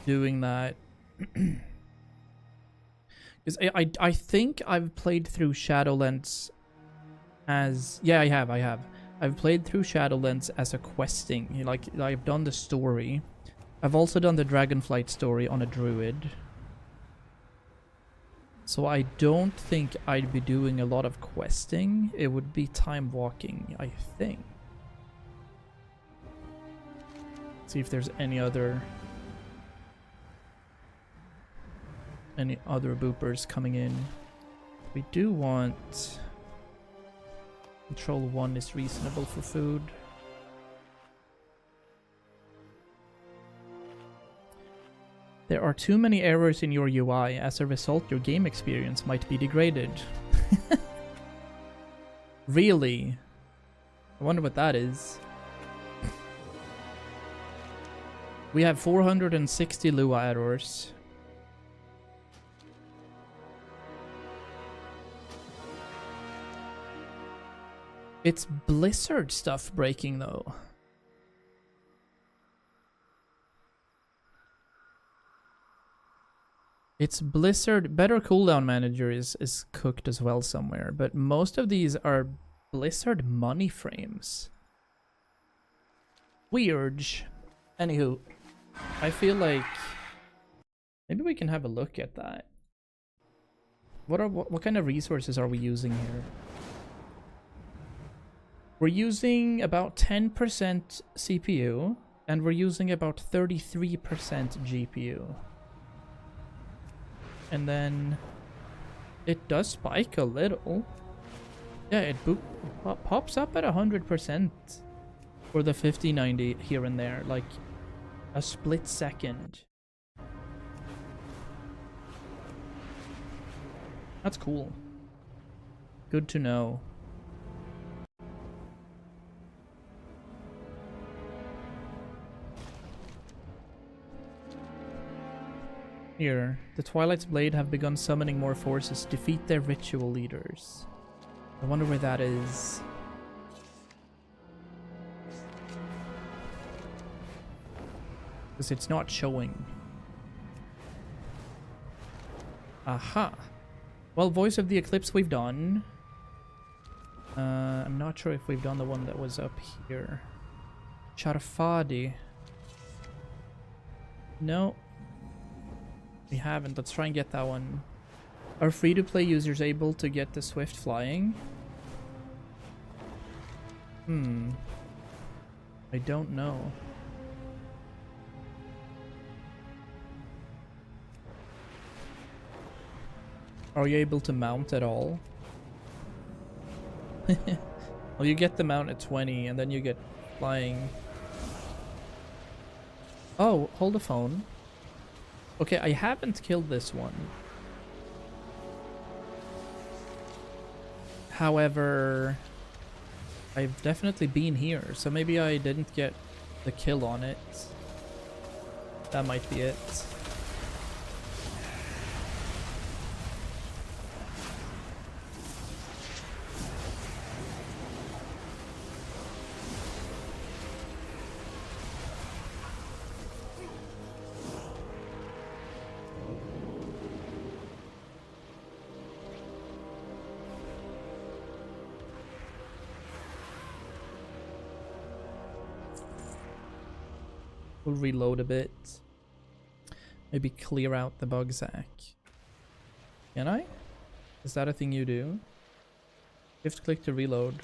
doing that. Because I think I've played through Shadowlands as... Yeah, I have. I've played through Shadowlands as a questing. Like, I've done the story. I've also done the Dragonflight story on a druid. So I don't think I'd be doing a lot of questing. It would be time walking, I think. See if there's any other boopers coming in. We do want... Control 1 is reasonable for food. There are too many errors in your UI. As a result, your game experience might be degraded. Really? I wonder what that is. We have 460 Lua errors. It's Blizzard stuff breaking though. It's Blizzard. Better Cooldown Manager is cooked as well somewhere, but most of these are Blizzard money frames. Weird. Anywho, I feel like maybe we can have a look at that. What kind of resources are we using here? We're using about 10% CPU and we're using about 33% GPU. And then it does spike a little. Yeah, it pops up at 100% for the 5090 here and there, like a split second. That's cool. Good to know. Here, the Twilight's Blade have begun summoning more forces. Defeat their ritual leaders. I wonder where that is. Because it's not showing. Aha. Well, Voice of the Eclipse we've done. I'm not sure if we've done the one that was up here. Charfadi. No. We haven't. Let's try and get that one. Are free-to-play users able to get the swift flying? I don't know. Are you able to mount at all? Well, you get the mount at 20 and then you get flying. Oh, hold the phone. Okay, I haven't killed this one. However, I've definitely been here, so maybe I didn't get the kill on it. That might be it. We'll reload a bit. Maybe clear out the bug sack. Can I? Is that a thing you do? You have to click to reload.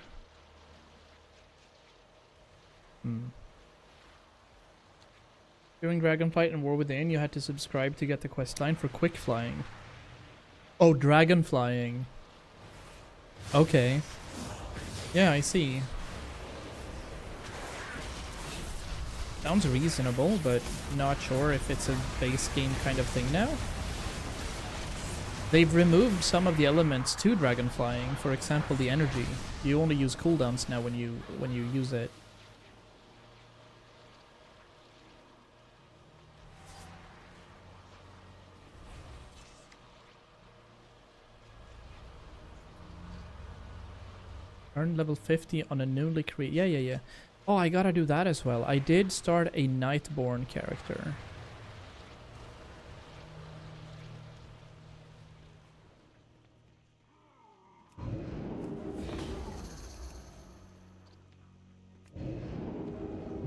During Dragonflight and War Within, you had to subscribe to get the questline for quick flying. Oh, dragon flying. Okay. Yeah, I see. Sounds reasonable, but not sure if it's a base game kind of thing now. They've removed some of the elements to dragon flying. For example, the energy. You only use cooldowns now when you use it. Earn level 50 on a newly created... Yeah. Oh, I gotta do that as well. I did start a Nightborn character.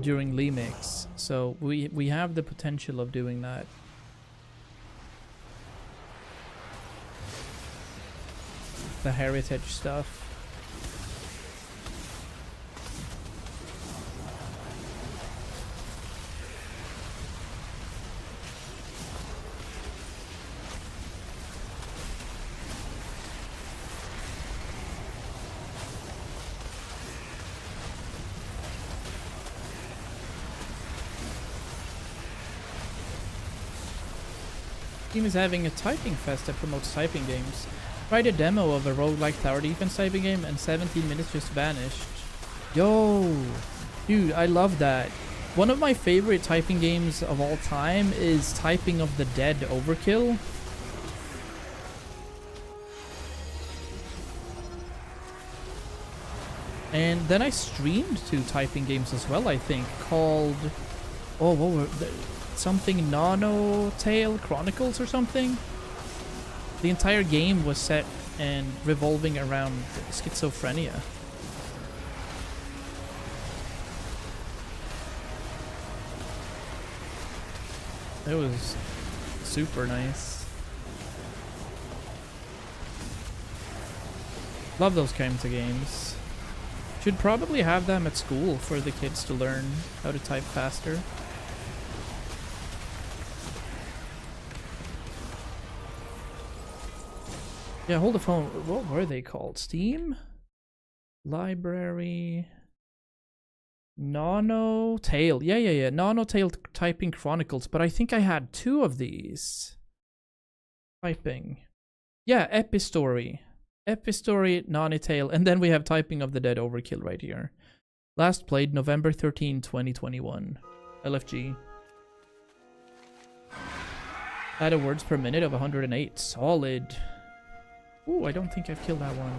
During Lemix, so we have the potential of doing that. The heritage stuff. Team is having a typing fest that promotes typing games. Tried a demo of a roguelike tower defense typing game and 17 minutes just vanished. Yo! Dude, I love that. One of my favorite typing games of all time is Typing of the Dead Overkill. And then I streamed 2 typing games as well, I think, called... Oh, what were they? Something Nanotale Chronicles or something. The entire game was set and revolving around schizophrenia. It was super nice. Love those kinds of games. Should probably have them at school for the kids to learn how to type faster. Yeah, hold the phone. What were they called? Steam? Library? Nanotale. Yeah. Nanotale Typing Chronicles. But I think I had 2 of these. Typing. Yeah, Epistory. Epistory, Nanotale. And then we have Typing of the Dead Overkill right here. Last played November 13, 2021. LFG. Had a words per minute of 108. Solid. Ooh, I don't think I've killed that one.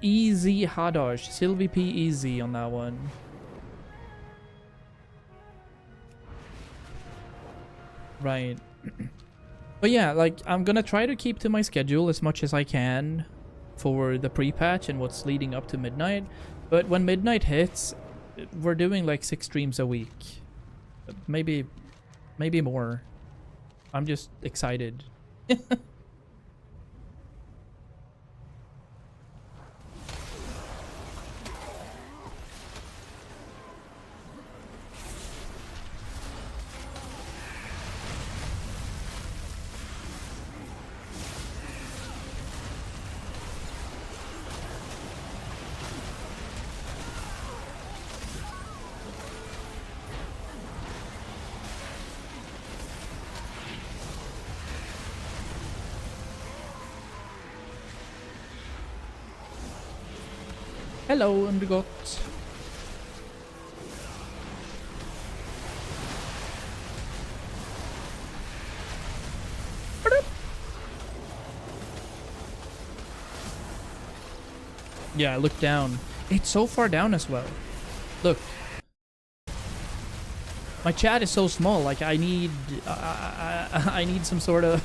Easy Hadash. Sylvie P. Easy on that one. Right. But yeah, like, I'm gonna try to keep to my schedule as much as I can for the pre-patch and what's leading up to midnight. But when midnight hits, we're doing like 6 streams a week. Maybe more. I'm just excited. Hello, Undergot. Yeah, look down. It's so far down as well. Look. My chat is so small, like I need some sort of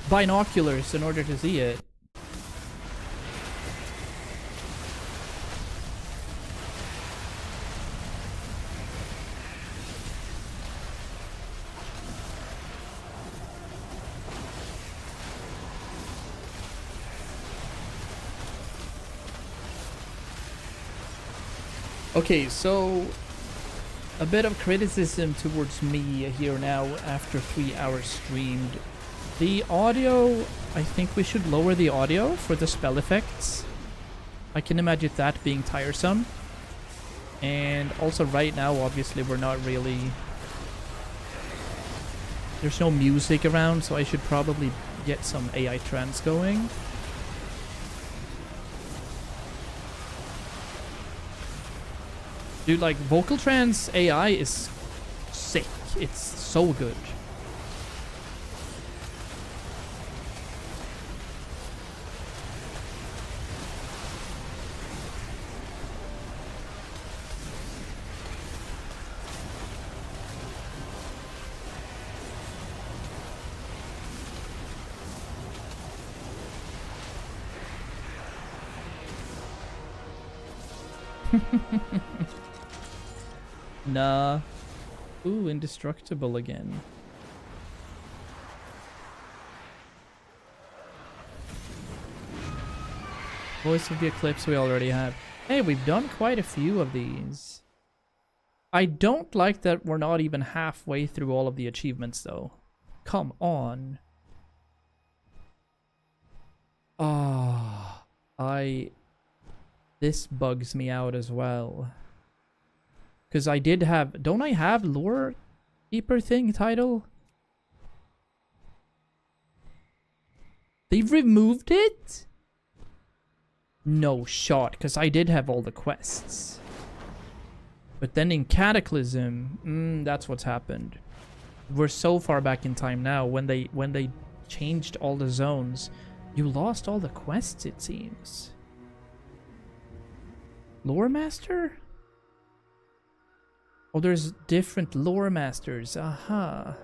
binoculars in order to see it. Okay, so a bit of criticism towards me here now after 3 hours streamed. The audio, I think we should lower the audio for the spell effects. I can imagine that being tiresome. And also right now, obviously, we're not really... There's no music around, so I should probably get some AI trans going. Dude, like, vocal trans AI is sick. It's so good. Nah. Ooh, indestructible again. Voice of the Eclipse we already have. Hey, we've done quite a few of these. I don't like that we're not even halfway through all of the achievements, though. Come on. Ah, this bugs me out as well. Because I did have... Don't I have Lore Keeper thing title? They've removed it? No shot, because I did have all the quests. But then in Cataclysm, that's what's happened. We're so far back in time now. When they changed all the zones, you lost all the quests, it seems. Lore Master? Oh, there's different Lore Masters. Aha.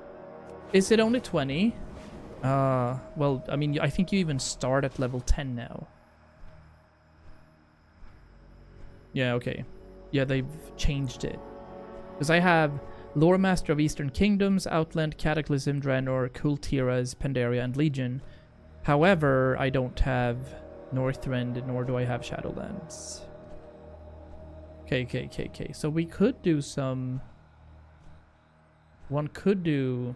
Is it only 20? Well, I mean, I think you even start at level 10 now. Yeah, okay. Yeah, they've changed it. Because I have Lore Master of Eastern Kingdoms, Outland, Cataclysm, Draenor, Kultiras, Pandaria, and Legion. However, I don't have Northrend, nor do I have Shadowlands. Okay. So we could do some... One could do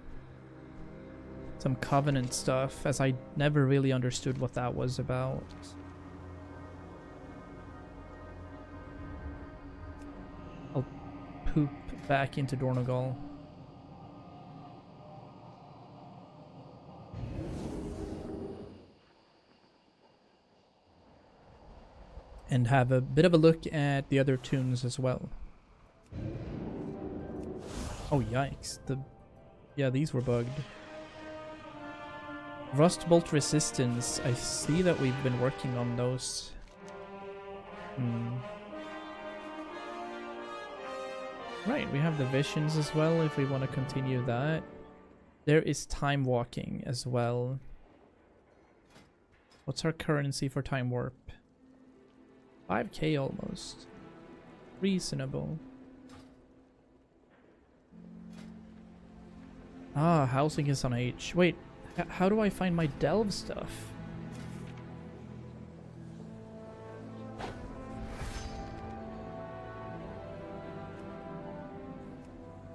some Covenant stuff, as I never really understood what that was about. I'll poop back into Dornogal. And have a bit of a look at the other tunes as well. Oh, yikes. Yeah, these were bugged. Rust Bolt Resistance. I see that we've been working on those. Right, we have the Visions as well, if we want to continue that. There is Time Walking as well. What's our currency for Time Warp? 5k almost. Reasonable. Ah, housing is on H. Wait, how do I find my delve stuff?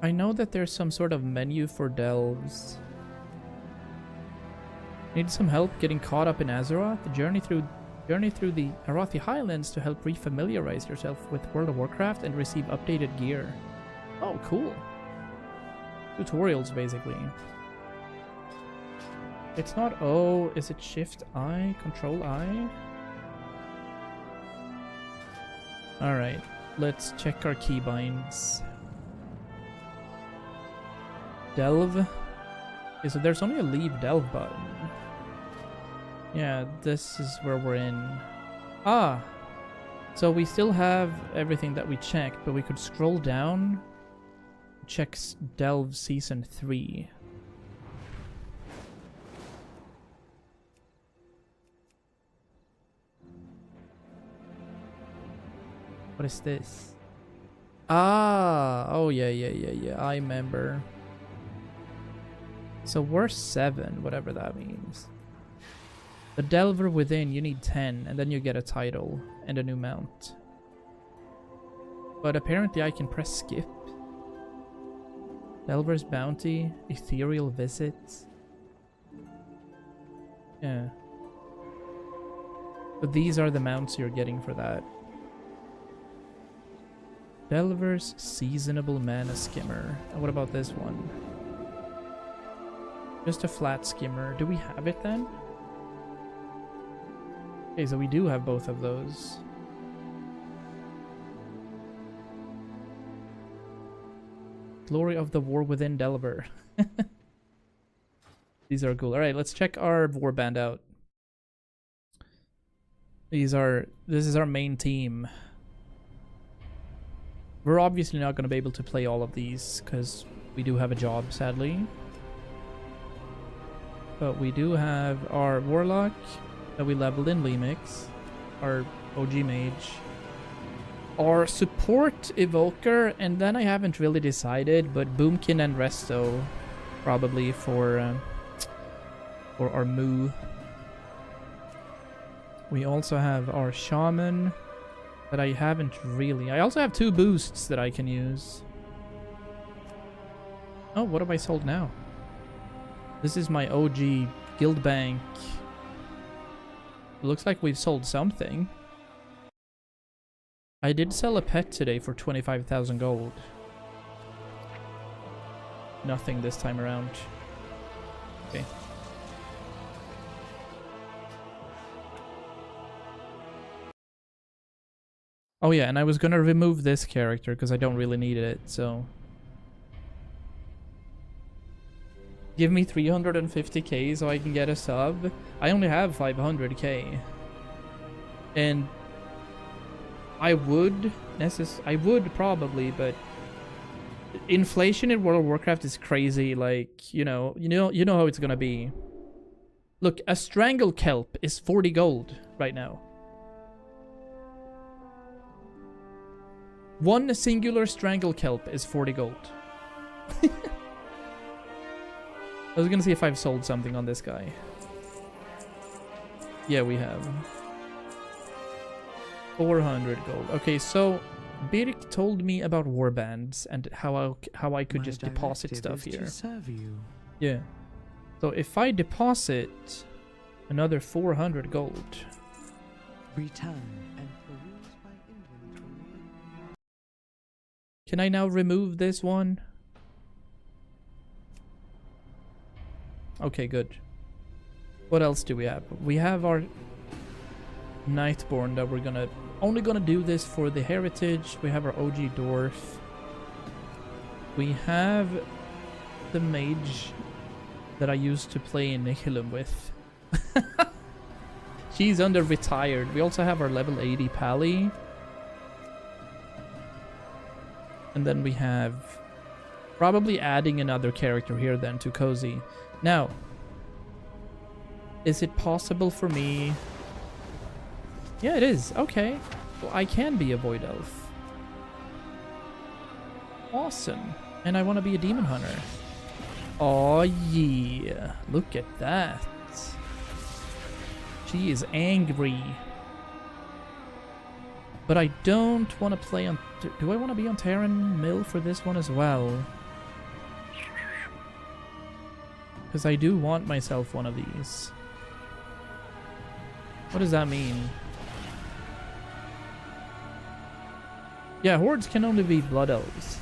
I know that there's some sort of menu for delves. Need some help getting caught up in Azeroth? The journey through the Arathi Highlands to help refamiliarize yourself with World of Warcraft and receive updated gear. Oh, cool. Tutorials, basically. It's not O, is it Shift I? Control I? Alright, let's check our keybinds. Delve? Okay, so there's only a leave delve button. Yeah, this is where we're in. Ah! So we still have everything that we checked, but we could scroll down. Check Delve Season 3. What is this? Ah! Oh, yeah. I remember. So we're 7, whatever that means. The Delver within, you need 10, and then you get a title and a new mount. But apparently I can press skip. Delver's Bounty, Ethereal Visit. Yeah. But these are the mounts you're getting for that. Delver's Seasonable Mana Skimmer. And what about this one? Just a flat skimmer. Do we have it then? Okay, so we do have both of those. Glory of the War Within Delver. These are cool. Alright, let's check our warband out. This is our main team. We're obviously not going to be able to play all of these because we do have a job, sadly. But we do have our Warlock that we leveled in Lemix, our OG Mage, our support evoker, and then I haven't really decided, but Boomkin and Resto probably for our Moo. We also have our Shaman that I haven't really. I also have 2 boosts that I can use. Oh, what have I sold now? This is my OG guild bank. It looks like we've sold something. I did sell a pet today for 25,000 gold. Nothing this time around. Okay. Oh yeah, and I was gonna remove this character because I don't really need it, so... Give me 350k so I can get a sub. I only have 500k. And... I would probably, but... Inflation in World of Warcraft is crazy, like, you know how it's gonna be. Look, a Strangle Kelp is 40 gold right now. One singular Strangle Kelp is 40 gold. I was gonna see if I've sold something on this guy. Yeah, we have. 400 gold. Okay, so Birk told me about warbands and how I could just deposit stuff here. Yeah. So if I deposit another 400 gold. Return and peruse my inventory. Can I now remove this one? Okay, good. What else do we have? We have our Nightborn that we're only gonna do this for the heritage. We have our OG Dwarf. We have the mage that I used to play in Nihilum with. She's under retired. We also have our level 80 Pally. And then we have probably adding another character here then to Cozy. Now, is it possible for me? Yeah, it is. Okay. Well, I can be a Void Elf. Awesome. And I want to be a Demon Hunter. Oh yeah. Look at that. She is angry. But I don't want to play on... Do I want to be on Terran Mill for this one as well? Because I do want myself one of these. What does that mean? Yeah, hordes can only be Blood Elves.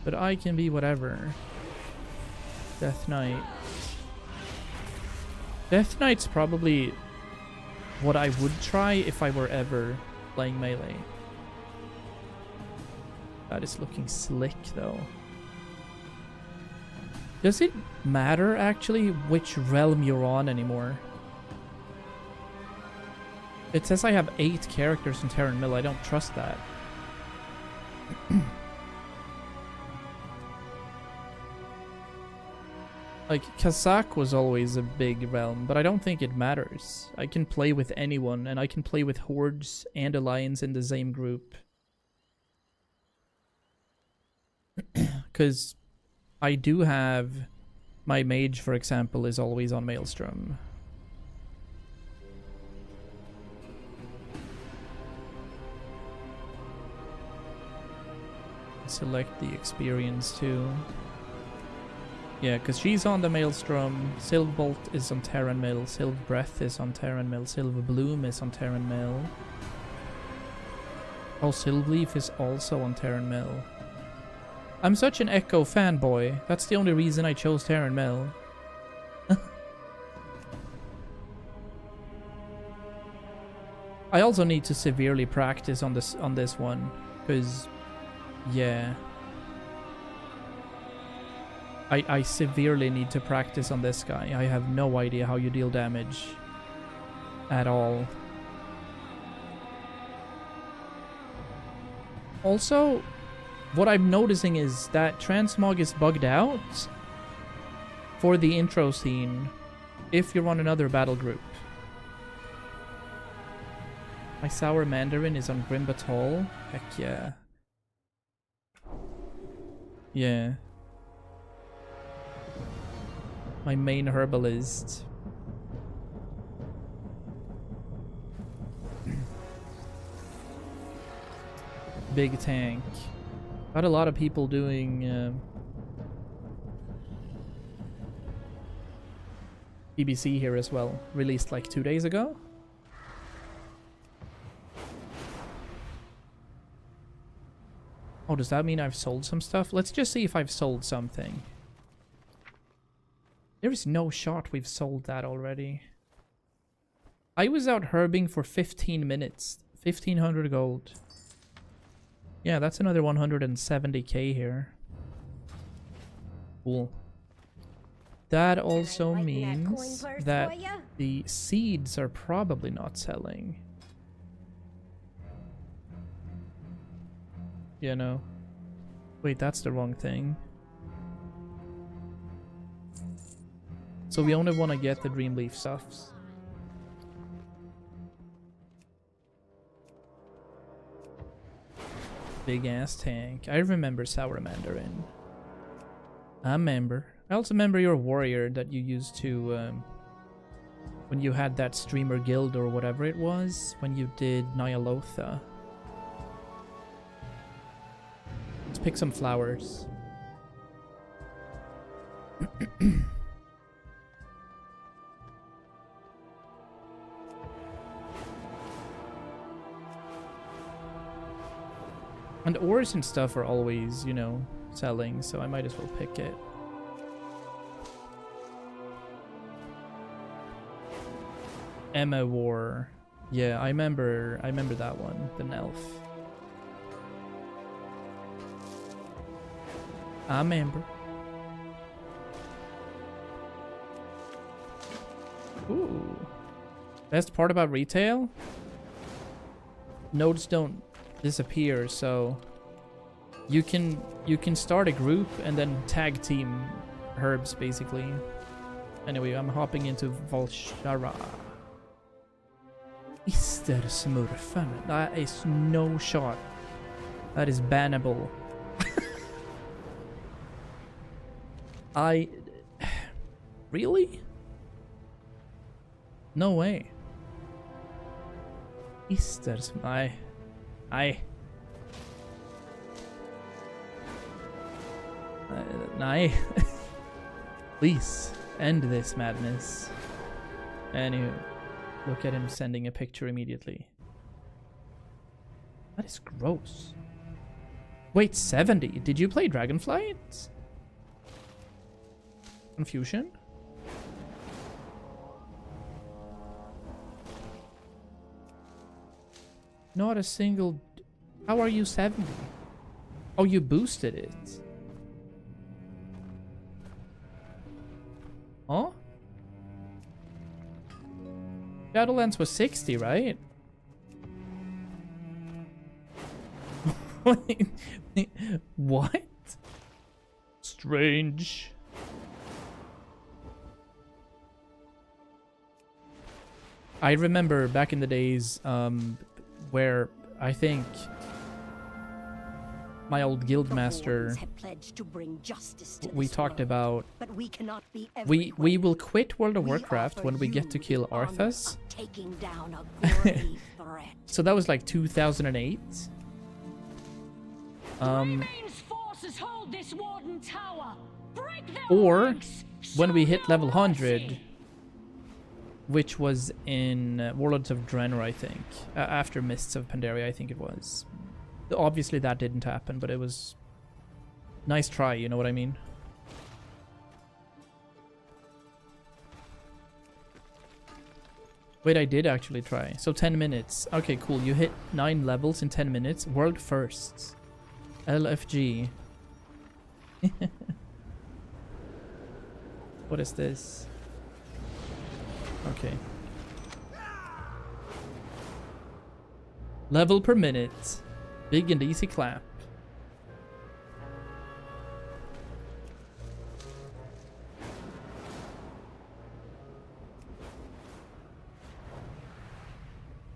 But I can be whatever. Death Knight. Death Knight's probably what I would try if I were ever playing melee. That is looking slick though. Does it matter actually which realm you're on anymore? It says I have 8 characters in Terran Mill. I don't trust that. Like, Kazakh was always a big realm, but I don't think it matters. I can play with anyone, and I can play with hordes and alliance in the same group. Because I do have... My mage, for example, is always on Maelstrom. Select the experience too. Yeah, because she's on the Maelstrom. Silverbolt is on Terran Mill. Silver Breath is on Terran Mill. Silver Bloom is on Terran Mill. Oh, Silverleaf is also on Terran Mill. I'm such an Echo fanboy. That's the only reason I chose Terran Mill. I also need to severely practice on this one, because yeah. I severely need to practice on this guy. I have no idea how you deal damage at all. Also, what I'm noticing is that Transmog is bugged out for the intro scene if you're on another battle group. My sour mandarin is on Grimbatol. Heck yeah. Yeah. My main herbalist. Big tank. Got a lot of people doing BBC here as well. Released like 2 days ago. Oh, does that mean I've sold some stuff? Let's just see if I've sold something. There is no shot we've sold that already. I was out herbing for 15 minutes. 1500 gold. Yeah, that's another 170k here. Cool. That also means that the seeds are probably not selling. You know. Wait, that's the wrong thing. So we only want to get the Dreamleaf stuffs. Big ass tank. I remember Sour Mandarin. I remember. I also remember your warrior that you used to when you had that streamer guild or whatever it was, when you did Nyalotha. Let's pick some flowers. And ores and stuff are always, you know, selling, so I might as well pick it. Emma War. Yeah, I remember that one, the Nelf. I remember. Ooh. Best part about retail? Nodes don't disappear, so you can start a group and then tag team herbs basically. Anyway, I'm hopping into Volshara. Is there smurfen? That is no shot. That is bannable. Really? No way. Is there Please end this madness. Anywho, look at him sending a picture immediately. That is gross. Wait, 70? Did you play Dragonflight? Confusion? Not a single... How are you 70? Oh, you boosted it. Huh? Shadowlands was 60, right? What? Strange. I remember back in the days where I think my old guildmaster, we talked about we will quit World of Warcraft when we get to kill Arthas. So that was like 2008. Or when we hit level 100, which was in Warlords of Draenor, I think. After Mists of Pandaria, I think it was. Obviously that didn't happen, but it was nice try, you know what I mean? Wait, I did actually try. So 10 minutes. Okay, cool. You hit 9 levels in 10 minutes. World firsts. LFG. What is this? Okay. Level per minute. Big and easy clap.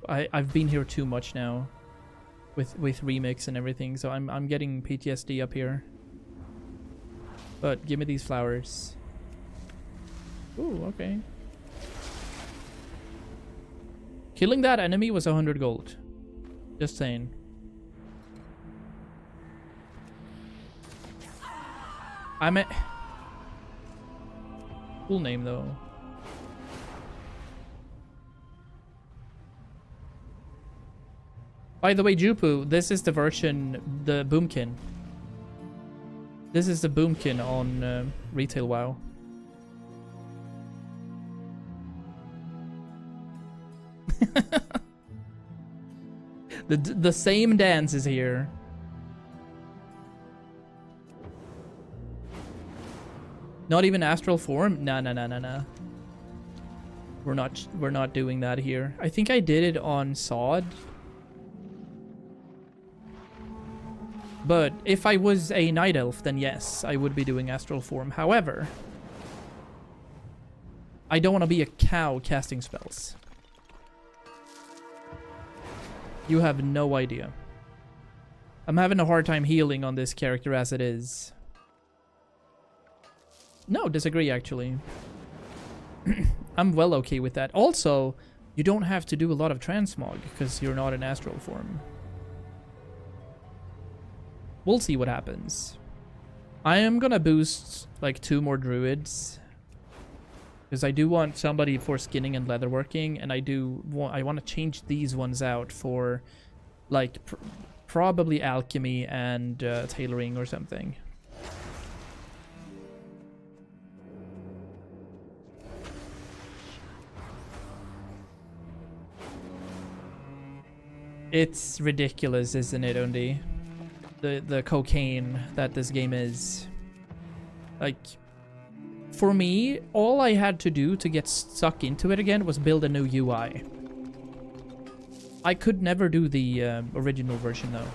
I've been here too much now with remix and everything, so I'm getting PTSD up here. But give me these flowers. Ooh, okay. Killing that enemy was 100 gold. Just saying. I'm a cool name though. By the way, Jupu, this is the version, the Boomkin. This is the Boomkin on retail WoW. The same dance is here. Not even astral form? Nah. We're not doing that here. I think I did it on Sod. But if I was a night elf, then yes, I would be doing astral form. However, I don't want to be a cow casting spells. You have no idea. I'm having a hard time healing on this character as it is. No, disagree actually. I'm well okay with that. Also, you don't have to do a lot of transmog because you're not in astral form. We'll see what happens. I am gonna boost like 2 more druids because I do want somebody for skinning and leatherworking, and I want to change these ones out for like probably alchemy and tailoring or something. It's ridiculous, isn't it, Undi? The cocaine that this game is. Like, for me, all I had to do to get stuck into it again was build a new UI. I could never do the original version though.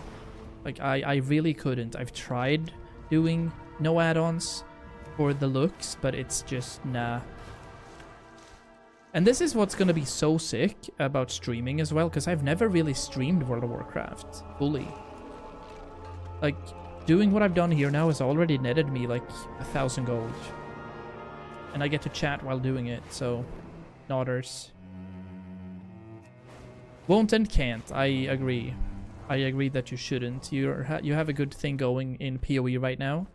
Like, I really couldn't. I've tried doing no add-ons for the looks, but it's just nah. And this is what's gonna be so sick about streaming as well, because I've never really streamed World of Warcraft fully. Like, doing what I've done here now has already netted me like 1,000 gold. And I get to chat while doing it, so nodders. Won't and can't, I agree. I agree that you shouldn't. You have a good thing going in PoE right now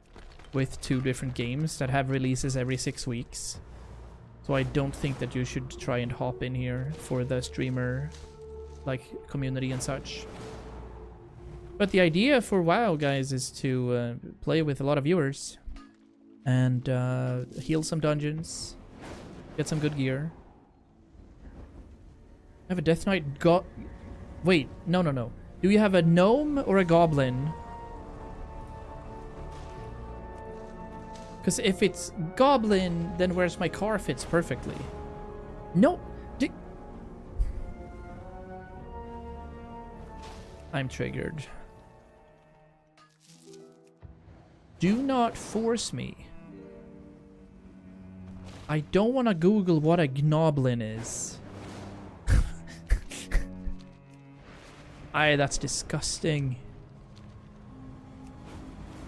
with 2 different games that have releases every 6 weeks. So I don't think that you should try and hop in here for the streamer like community and such. But the idea for WoW, guys, is to play with a lot of viewers and heal some dungeons, get some good gear. I have a Death Knight Wait, no. Do you have a gnome or a goblin? Because if it's goblin, then where's my car fits perfectly. No. I'm triggered. Do not force me. I don't want to Google what a gnoblin is. That's disgusting.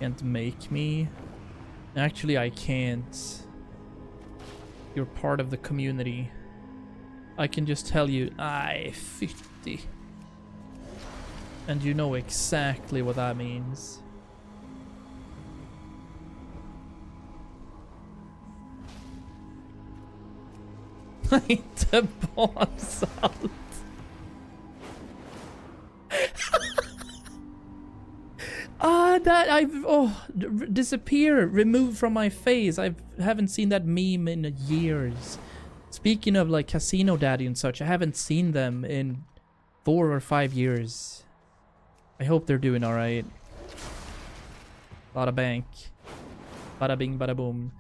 Can't make me. Actually, I can't. You're part of the community. I can just tell you, 50. And you know exactly what that means. The bombs out. Disappear, remove from my face. I haven't seen that meme in years. Speaking of like Casino Daddy and such, I haven't seen them in 4 or 5 years. I hope they're doing alright. Bada bank. Bada bing, bada boom.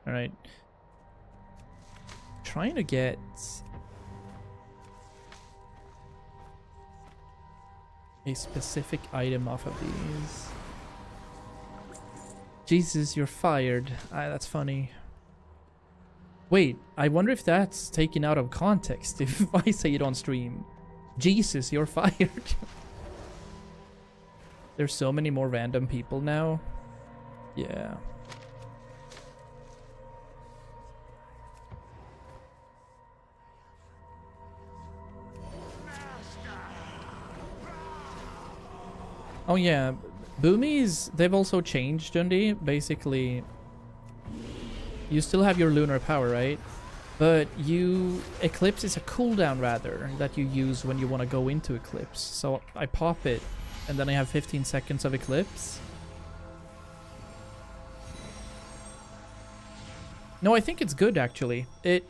Alright. Trying to get a specific item off of these. Jesus, you're fired. That's funny. Wait, I wonder if that's taken out of context if I say it on stream. Jesus, you're fired. There's so many more random people now. Yeah. Oh yeah, Boomies, they've also changed, Dundee. Basically, you still have your lunar power, right? But Eclipse is a cooldown rather that you use when you want to go into Eclipse. So I pop it, and then I have 15 seconds of Eclipse. No, I think it's good actually. It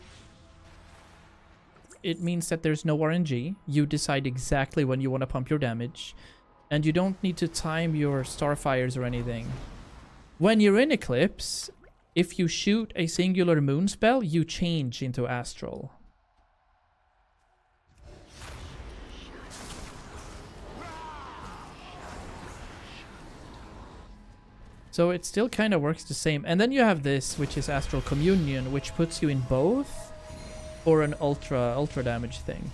means that there's no RNG. You decide exactly when you want to pump your damage. And you don't need to time your Starfires or anything. When you're in Eclipse, if you shoot a singular moon spell, you change into Astral. So it still kind of works the same. And then you have this, which is Astral Communion, which puts you in both or an ultra damage thing.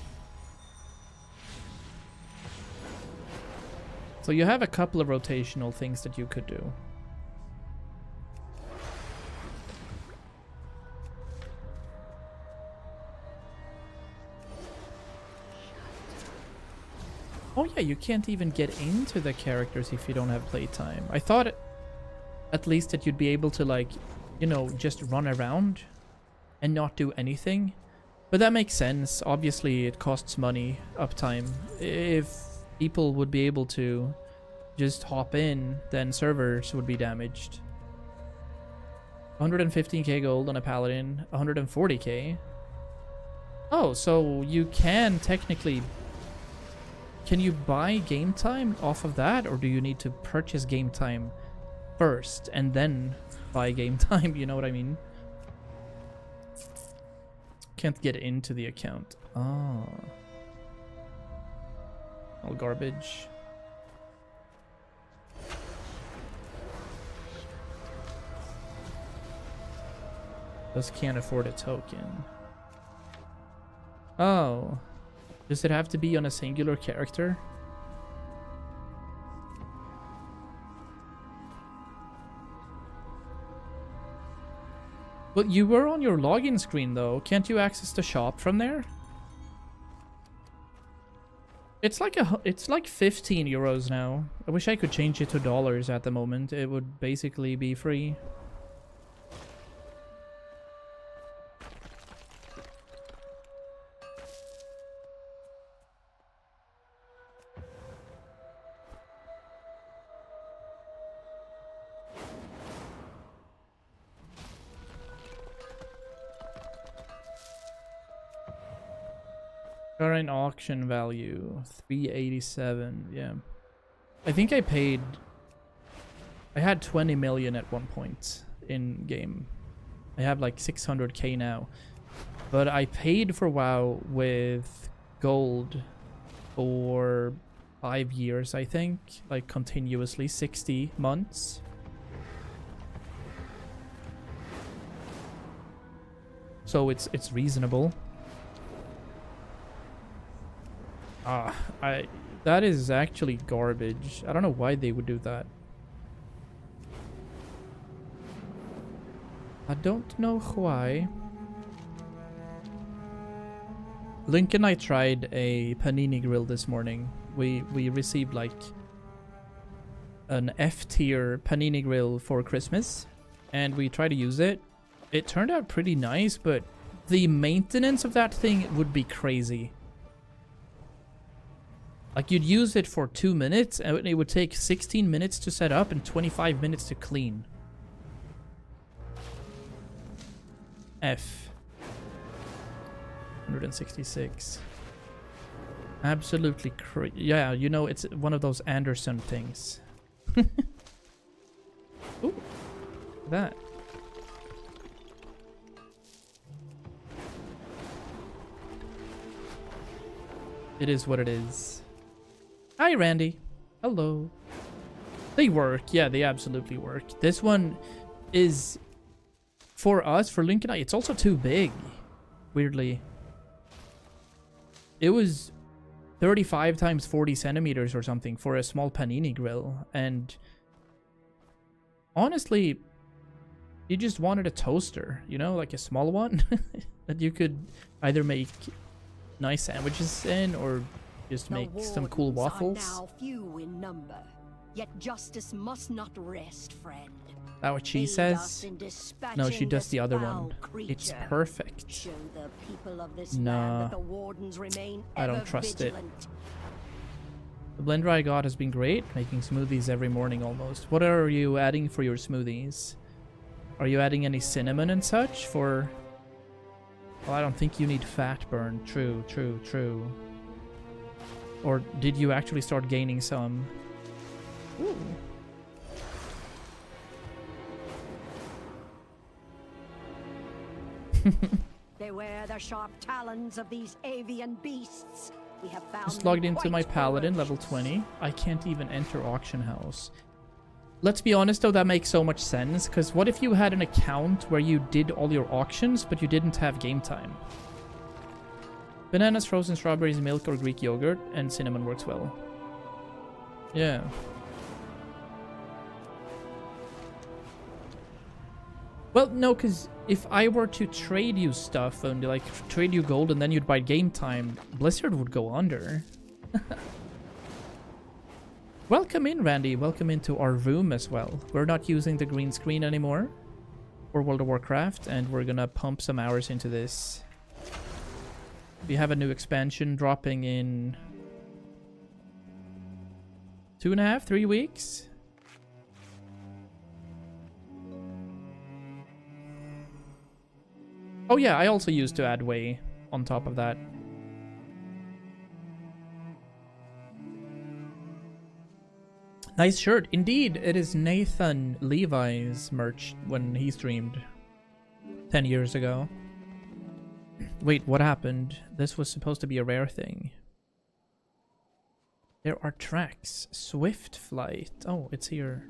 So you have a couple of rotational things that you could do. Oh yeah, you can't even get into the characters if you don't have playtime. I thought at least that you'd be able to, like, you know, just run around and not do anything. But that makes sense. Obviously it costs money, uptime. If people would be able to just hop in, then servers would be damaged. 115k gold on a paladin, 140k. Oh, so you can technically... Can you buy game time off of that, or do you need to purchase game time first and then buy game time? You know what I mean? Can't get into the account. Oh. All garbage. Just can't afford a token. Oh. Does it have to be on a singular character? Well, you were on your login screen though. Can't you access the shop from there? It's like 15 euros now. I wish I could change it to dollars at the moment. It would basically be free. Current auction value 387. Yeah, I think I paid. I had 20 million at one point in game. I have like 600k now, but I paid for WoW with gold for 5 years, I think, like continuously, 60 months. So it's reasonable. That is actually garbage. I don't know why they would do that. I don't know why. Link and I tried a panini grill this morning. We received like an F-tier panini grill for Christmas, and we tried to use it. It turned out pretty nice, but the maintenance of that thing would be crazy. Like, you'd use it for 2 minutes, and it would take 16 minutes to set up and 25 minutes to clean. F. 166. Absolutely yeah, you know, it's one of those Anderson things. Ooh. That. It is what it is. Hi, Randy. Hello. They work. Yeah, they absolutely work. This one is, for us, for Link and I, it's also too big. Weirdly. It was 35 times 40 centimeters or something for a small panini grill. And honestly, you just wanted a toaster, you know, like a small one that you could either make nice sandwiches in or just make some cool waffles. Are now few in number, yet justice must not rest, friend. That what she says? No, she does the other one. It's perfect. Show the people of this Nah, land that the wardens remain I don't trust it. The blender I got has been great, making smoothies every morning almost. What are you adding for your smoothies? Are you adding any cinnamon and such for... Well, I don't think you need fat burn. True, true, true. Or did you actually start gaining some? Ooh. Beware the sharp talons of these avian beasts. We have found Just logged into quite my paladin, level 20. I can't even enter auction house. Let's be honest though, that makes so much sense, because what if you had an account where you did all your auctions, but you didn't have game time? Bananas, frozen strawberries, milk, or Greek yogurt, and cinnamon works well. Yeah. Well, no, because if I were to trade you stuff and like trade you gold and then you'd buy game time, Blizzard would go under. Welcome in, Randy. Welcome into our room as well. We're not using the green screen anymore for World of Warcraft, and we're gonna pump some hours into this. We have a new expansion dropping in 2.5, 3 weeks. Oh yeah, I also used to add way on top of that. Nice shirt. Indeed, it is Nathan Levi's merch when he streamed 10 years ago. Wait, what happened? This was supposed to be a rare thing. There are tracks. Swift flight. Oh, it's here.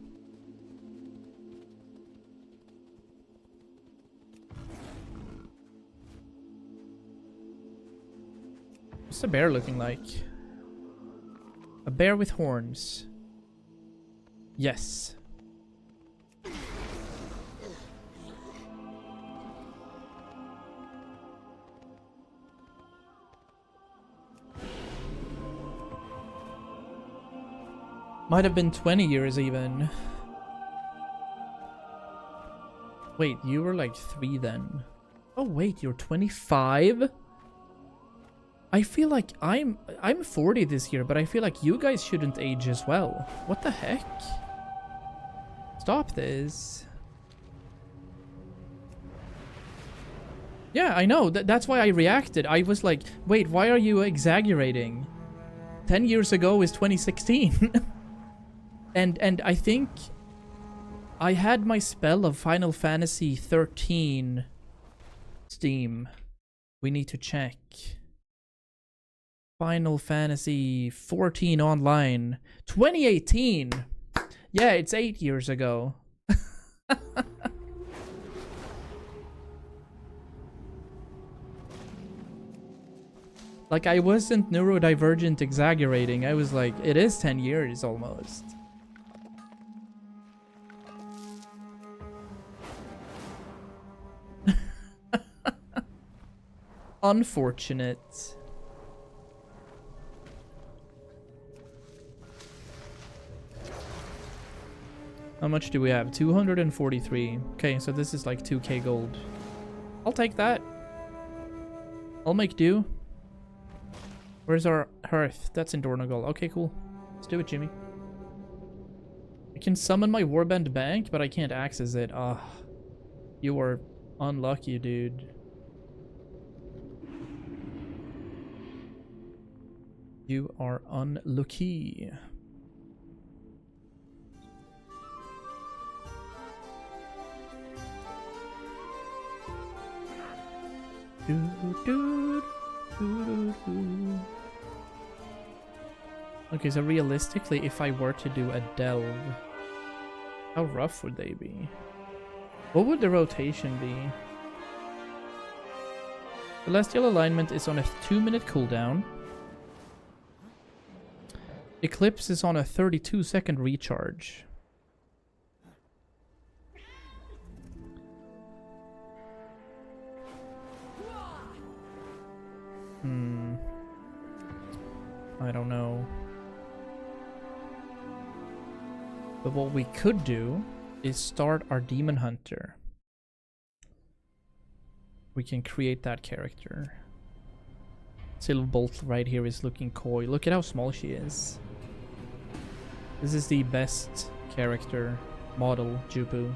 What's the bear looking like? A bear with horns. Yes. Might have been 20 years even. Wait, you were like 3 then. Oh wait, you're 25? I feel like I'm 40 this year, but I feel like you guys shouldn't age as well. What the heck? Stop this. Yeah, I know. That's why I reacted. I was like, wait, why are you exaggerating? 10 years ago is 2016. and I think I had my spell of Final Fantasy 13 Steam. We need to check. Final Fantasy 14 online. 2018! Yeah, it's 8 years ago. Like, I wasn't neurodivergent exaggerating. I was like, it is 10 years almost. Unfortunate. How much do we have? 243. Okay, so this is like 2k gold. I'll take that. I'll make do. Where's our hearth? That's in Dornogal. Okay, cool. Let's do it, Jimmy. I can summon my Warband bank, but I can't access it. Ah, you are unlucky, dude. You are unlucky. Okay, so realistically, if I were to do a delve, How rough would they be? What would the rotation be? Celestial alignment is on a 2-minute cooldown. Eclipse is on a 32-second recharge. I don't know. But what we could do is start our Demon Hunter. We can create that character. Silverbolt right here is looking coy. Look at how small she is. This is the best character model, Jupu.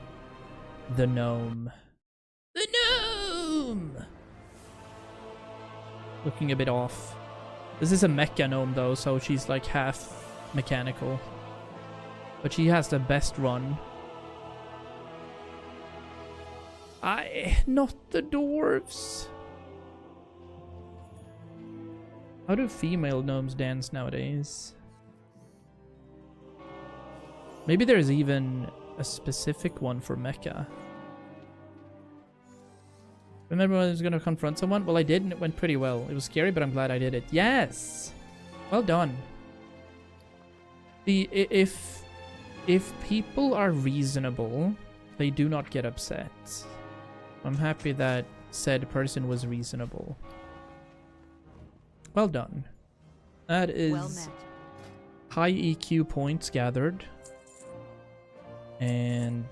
The gnome. The gnome! Looking a bit off. This is a mecha gnome though, so she's like half mechanical. But she has the best run. Not the dwarves. How do female gnomes dance nowadays? Maybe there's even a specific one for mecha. Remember when I was going to confront someone? Well, I did, and it went pretty well. It was scary, but I'm glad I did it. Yes! Well done. If people are reasonable, they do not get upset. I'm happy that said person was reasonable. Well done. That is Well met. high EQ points gathered. And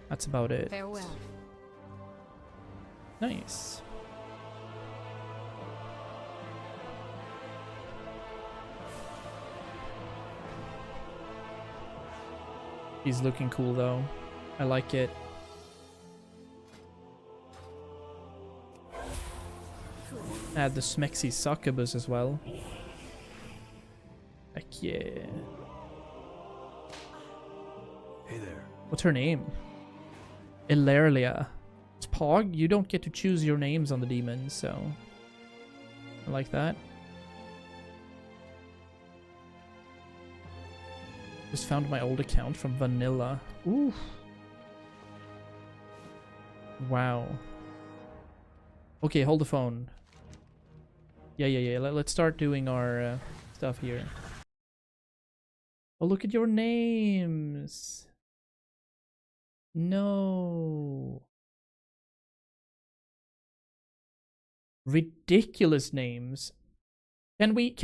that's about it. Farewell. Nice. He's looking cool though. I like it. Add the Smexy succubus as well. Heck yeah. Hey there. What's her name? Ilaria. It's Pog. You don't get to choose your names on the demons, so I like that. Just found my old account from Vanilla. Ooh. Wow. Okay, hold the phone. Yeah. Let's start doing our stuff here. Oh, look at your names. No. Ridiculous names. Can we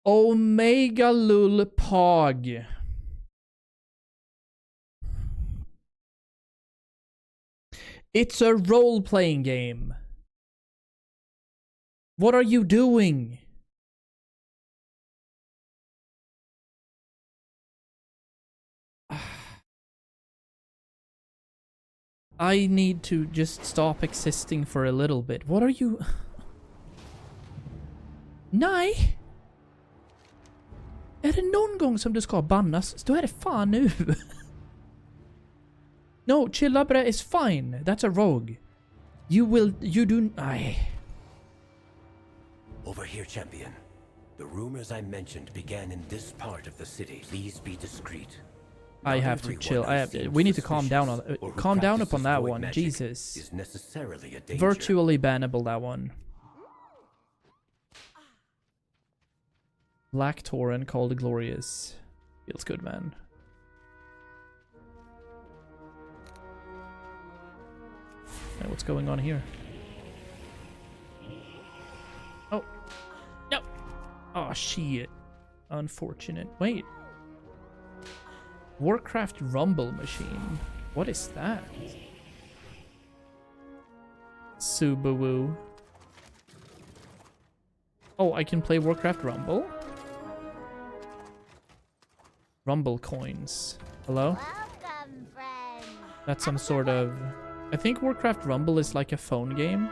Omega Lul Pog. It's a role-playing game. What are you doing? I need to just stop existing for a little bit. What are you... Nej! Är det någon gång som du ska bannas, då är det fan nu. No, Chillabre is fine. That's a rogue. You do... Over here, champion. The rumors I mentioned began in this part of the city. Please be discreet. I have to chill. We need to calm down upon that one. Jesus. Is necessarily a danger. Virtually bannable, that one. Black Tauren called Glorious. Feels good, man. Hey, what's going on here? Oh. No. Oh, shit. Unfortunate. Wait. Warcraft Rumble Machine. What is that? Subaru. Oh, I can play Warcraft Rumble? Rumble coins. Hello? Welcome, friend. That's some sort of... I think Warcraft Rumble is like a phone game.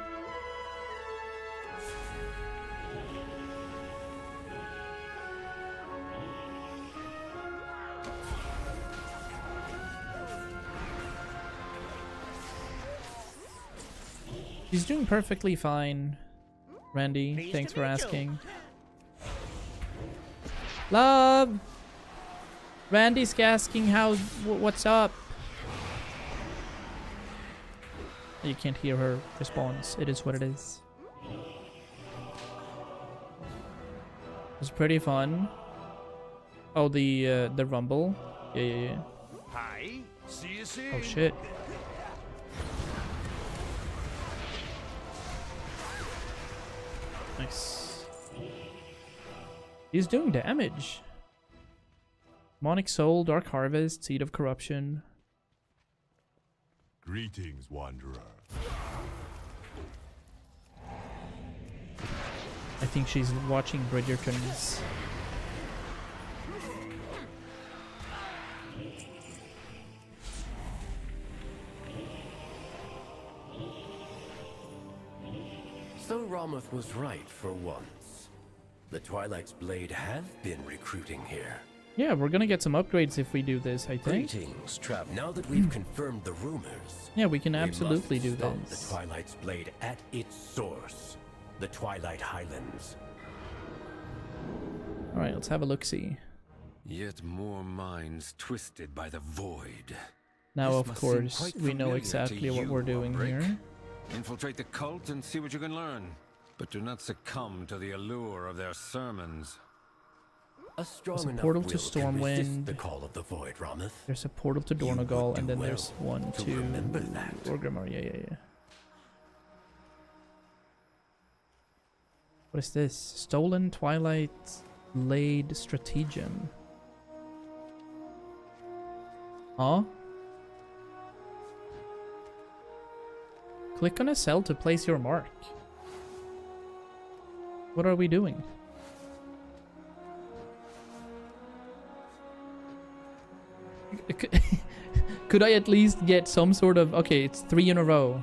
He's doing perfectly fine, Randy. Thanks for asking. Love! Randy's asking what's up? You can't hear her response. It is what it is. It was pretty fun. Oh, the rumble. Yeah. Hi, see you soon. Oh shit. Nice. He's doing damage. Demonic Soul, Dark Harvest, Seed of Corruption. Greetings, Wanderer. I think she's watching Bridgerton's. So Ramoth was right for once. The Twilight's Blade have been recruiting here. Yeah, we're gonna get some upgrades if we do this, I think. Greetings, Trav. Now that we've confirmed the rumors, yeah, we can absolutely we must do stop this. The Twilight's Blade at its source, the Twilight Highlands. All right, let's have a look-see. Yet more minds twisted by the void. Now, This of must seem course, quite we know familiar exactly to what you, we're doing Umbric. here. Infiltrate the cult and see what you can learn. But do not succumb to the allure of their sermons. A strong There's a enough portal will to can resist Stormwind. the call of the void, Ramoth. There's a portal to Dornogal, and then well there's one to to remember that. Orgrimmar. Yeah. What is this? Stolen Twilight Blade Stratagem. Huh? Click on a cell to place your mark. What are we doing? Could I at least get some sort of... Okay, it's 3 in a row.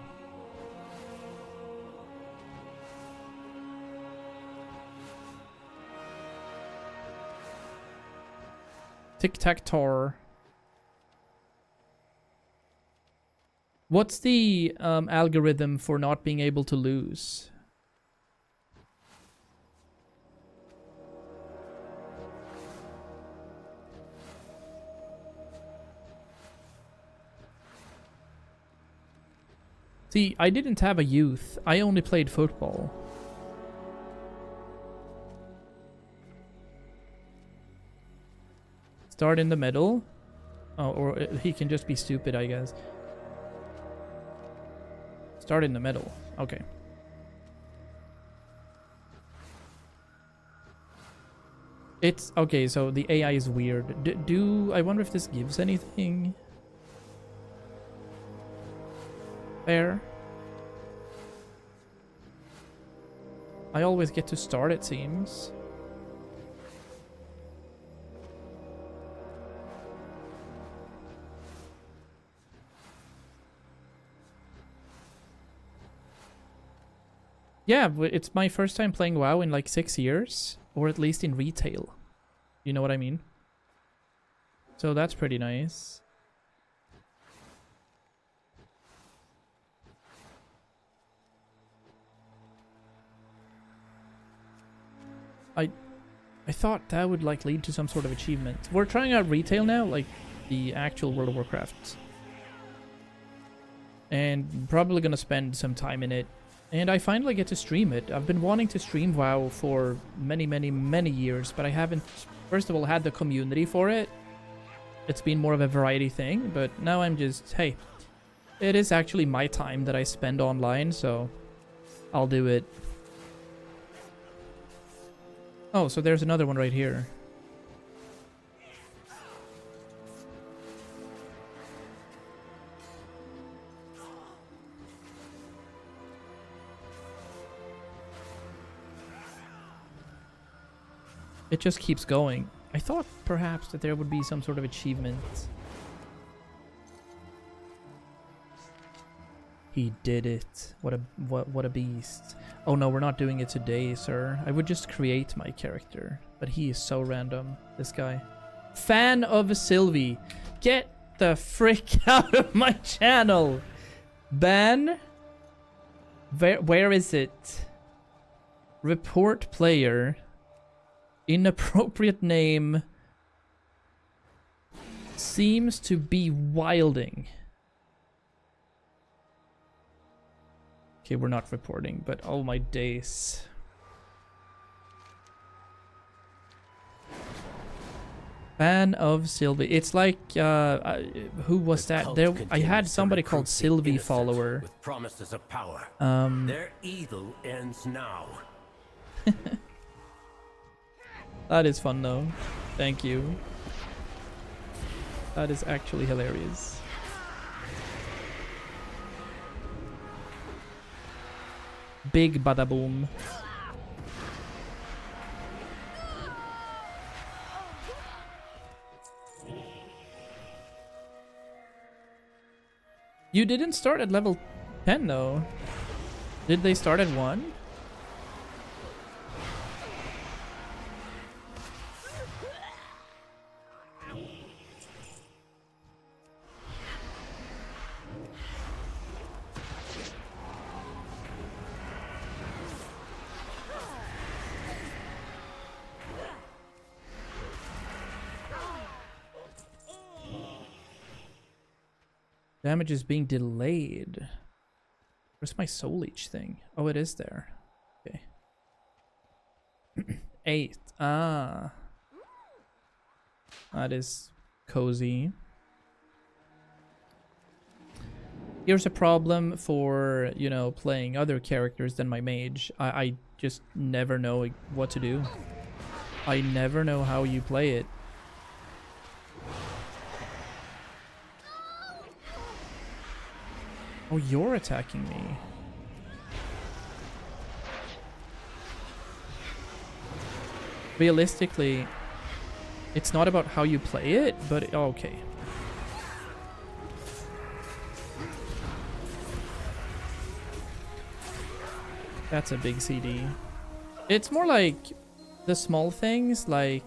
Tic-tac-toe. What's the algorithm for not being able to lose? See, I didn't have a youth. I only played football. Start in the middle. Oh, or he can just be stupid, I guess. Start in the middle. Okay. It's okay, so the AI is weird. I wonder if this gives anything? Fair. I always get to start, it seems. Yeah, it's my first time playing WoW in like 6 years, or at least in retail. You know what I mean? So that's pretty nice. I thought that would like lead to some sort of achievement. We're trying out retail now, like the actual World of Warcraft. And probably gonna spend some time in it. And I finally get to stream it. I've been wanting to stream WoW for many years, but I haven't, first of all, had the community for it. It's been more of a variety thing, but now I'm just, hey, it is actually my time that I spend online, so I'll do it. Oh, so there's another one right here. It just keeps going. I thought perhaps that there would be some sort of achievement. He did it. What a beast. Oh no, we're not doing it today, sir. I would just create my character. But he is so random, this guy. Fan of Sylvie. Get the frick out of my channel. Ban? Where is it? Report player. Inappropriate name seems to be wilding. Okay, we're not reporting, but oh my days. Fan of Sylvie. It's like, who was that? There, I had somebody called Sylvie follower. With promises of power. Their evil ends now. That is fun though. Thank you. That is actually hilarious. Big bada boom. You didn't start at level 10 though. Did they start at 1? Damage is being delayed. Where's my soul leech thing? Oh, it is there. Okay. 8. Ah. That is cozy. Here's a problem for, you know, playing other characters than my mage. I just never know what to do. I never know how you play it. Oh, you're attacking me. Realistically, it's not about how you play it, but okay. That's a big CD. It's more like the small things, like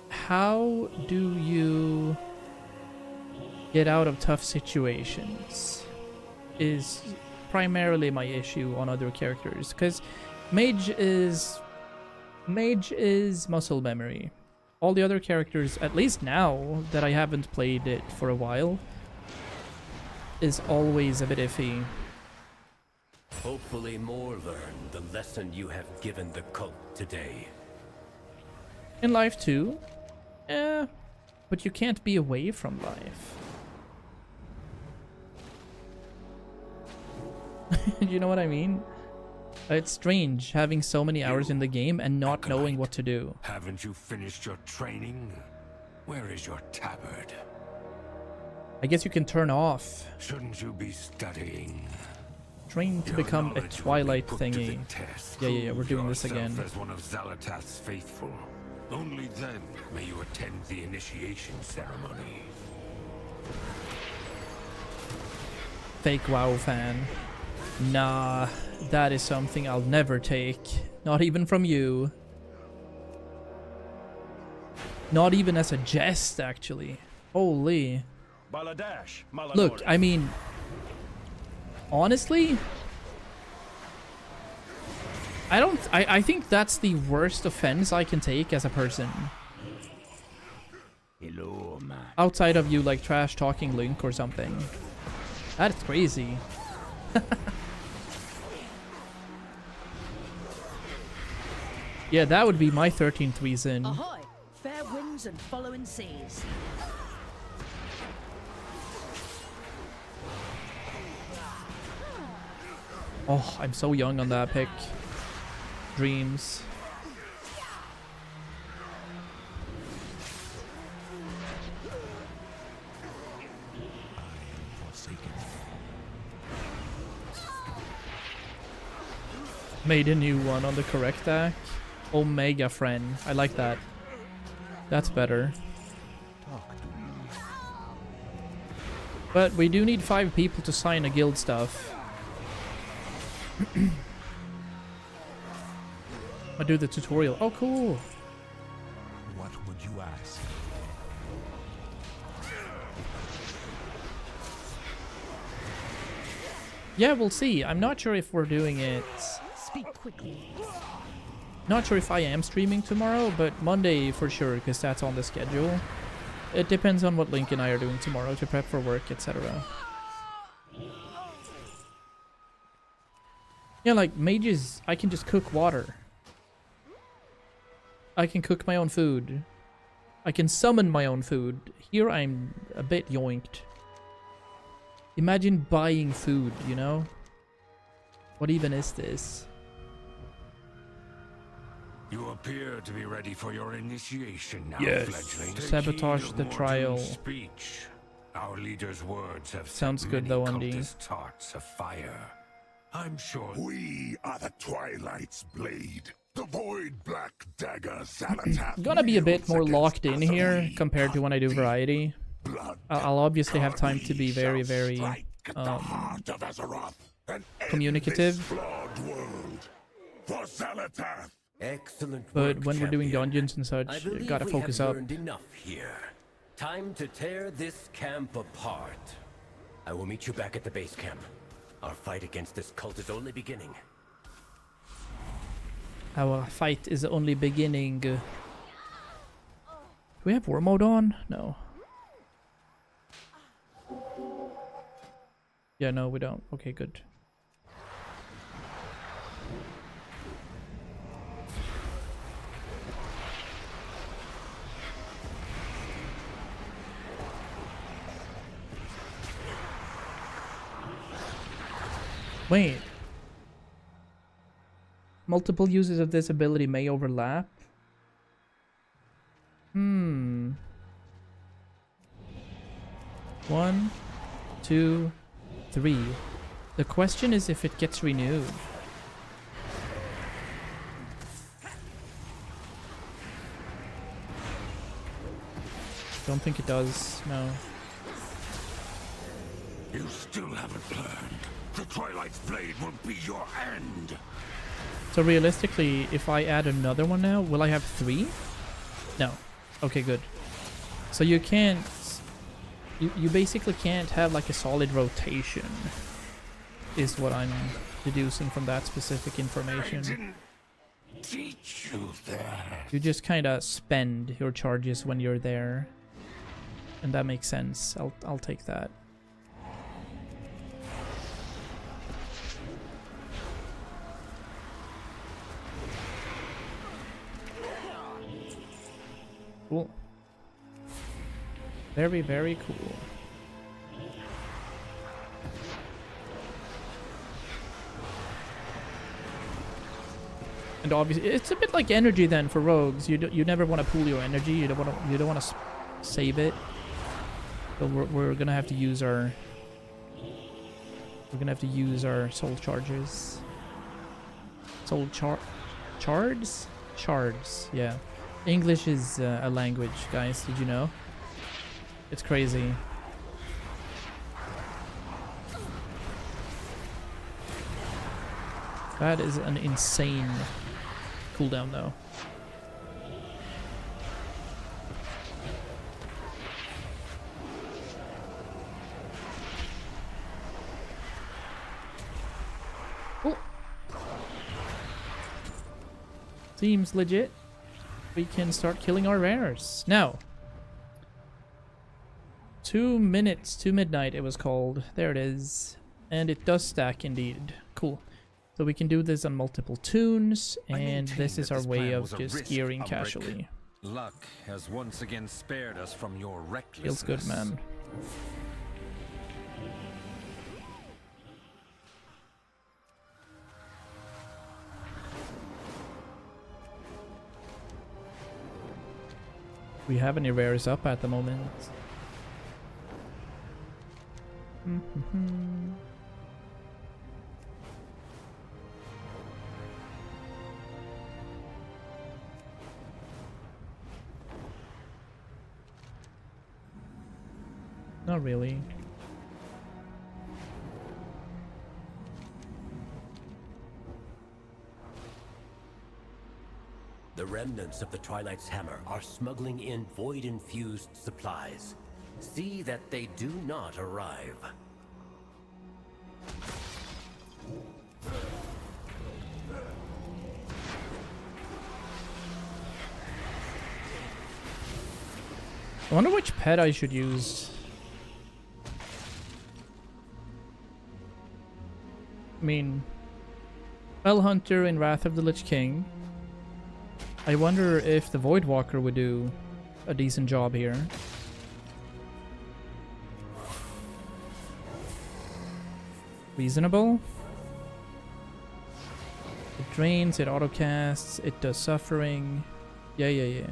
how do you get out of tough situations is primarily my issue on other characters, because mage is muscle memory. All the other characters, at least now that I haven't played it for a while, is always a bit iffy. Hopefully more learn the lesson you have given the cult today. In life too. Yeah, but you can't be away from life. You know what I mean? It's strange having so many hours in the game and not knowing what to do. Haven't you finished your training? Where is your tabard? I guess you can turn off. Shouldn't you be studying? Train to become a twilight thingy. Yeah, we're doing this again. As one of Xalatath's faithful. Only then may you attend the initiation ceremony. Fake WoW fan. Nah, that is something I'll never take. Not even from you. Not even as a jest, actually. Holy. Look, I mean, honestly, I think that's the worst offense I can take as a person. Hello, man. Outside of you like trash talking Link or something. That's crazy. Yeah, that would be my 13th reason. Ahoy! Fair winds and following seas. Oh, I'm so young on that pick. Dreams. Made a new one on the correct deck. Omega friend. I like that. That's better. But we do need 5 people to sign a guild stuff. I'll do the tutorial. Oh, cool. What would you ask? Yeah, we'll see. I'm not sure if we're doing it. Speak quickly. Not sure if I am streaming tomorrow, but Monday for sure, because that's on the schedule. It depends on what Link and I are doing tomorrow to prep for work, etc. Yeah, like mages, I can just cook water. I can cook my own food. I can summon my own food. Here I'm a bit yoinked. Imagine buying food, you know? What even is this? You appear to be ready for your initiation now, Yes. fledgling. Sabotage the trial. Speech. Our leader's words have Sounds set good many though, Andy. cultist hearts afire. I'm sure We are the Twilight's blade, the void black dagger Xalatath. Gonna be a bit more wields locked in against here Azeroth. compared to when I do variety. I'll obviously have time to be very, very Strike at the heart of Azeroth and end communicative. this flawed world for Xalatath. Excellent But work, when we're doing champion. dungeons and such, I believe gotta we focus have up. learned enough here. Time to tear this camp apart. I will meet you back at the base camp. Our fight against this cult is only beginning. Our fight is only beginning. Do we have war mode on? No. Yeah, no, we don't. Okay, good. Wait. Multiple uses of this ability may overlap. Hmm. 1, 2, 3. The question is if it gets renewed. Don't think it does, no. you still haven't learned. The Twilight's blade will be your end. So realistically, if I add another one now, will I have 3? No. Okay, good. So you can't... You basically can't have like a solid rotation, is what I'm deducing from that specific information. I didn't teach you that. You just kind of spend your charges when you're there. And that makes sense. I'll take that. Cool. Very, very cool. And obviously, it's a bit like energy then for rogues. You never want to pool your energy. You don't want to save it. So we're gonna have to use our soul charges. Soul shards? Shards, yeah. English is a language, guys. Did you know? It's crazy. That is an insane cooldown, though. Cool. Seems legit. We can start killing our rares. Now. 2 minutes to midnight it was called. There it is. And it does stack indeed. Cool. So we can do this on multiple tunes, and this is our way of just gearing casually. Luck has once again spared us from your recklessness. Feels good, man. We have any rares up at the moment? Not really. The remnants of the Twilight's hammer are smuggling in void-infused supplies. See that they do not arrive. I wonder which pet I should use. I mean, Spell Hunter in Wrath of the Lich King. I wonder if the Voidwalker would do a decent job here. Reasonable. It drains, it autocasts, it does suffering. Yeah.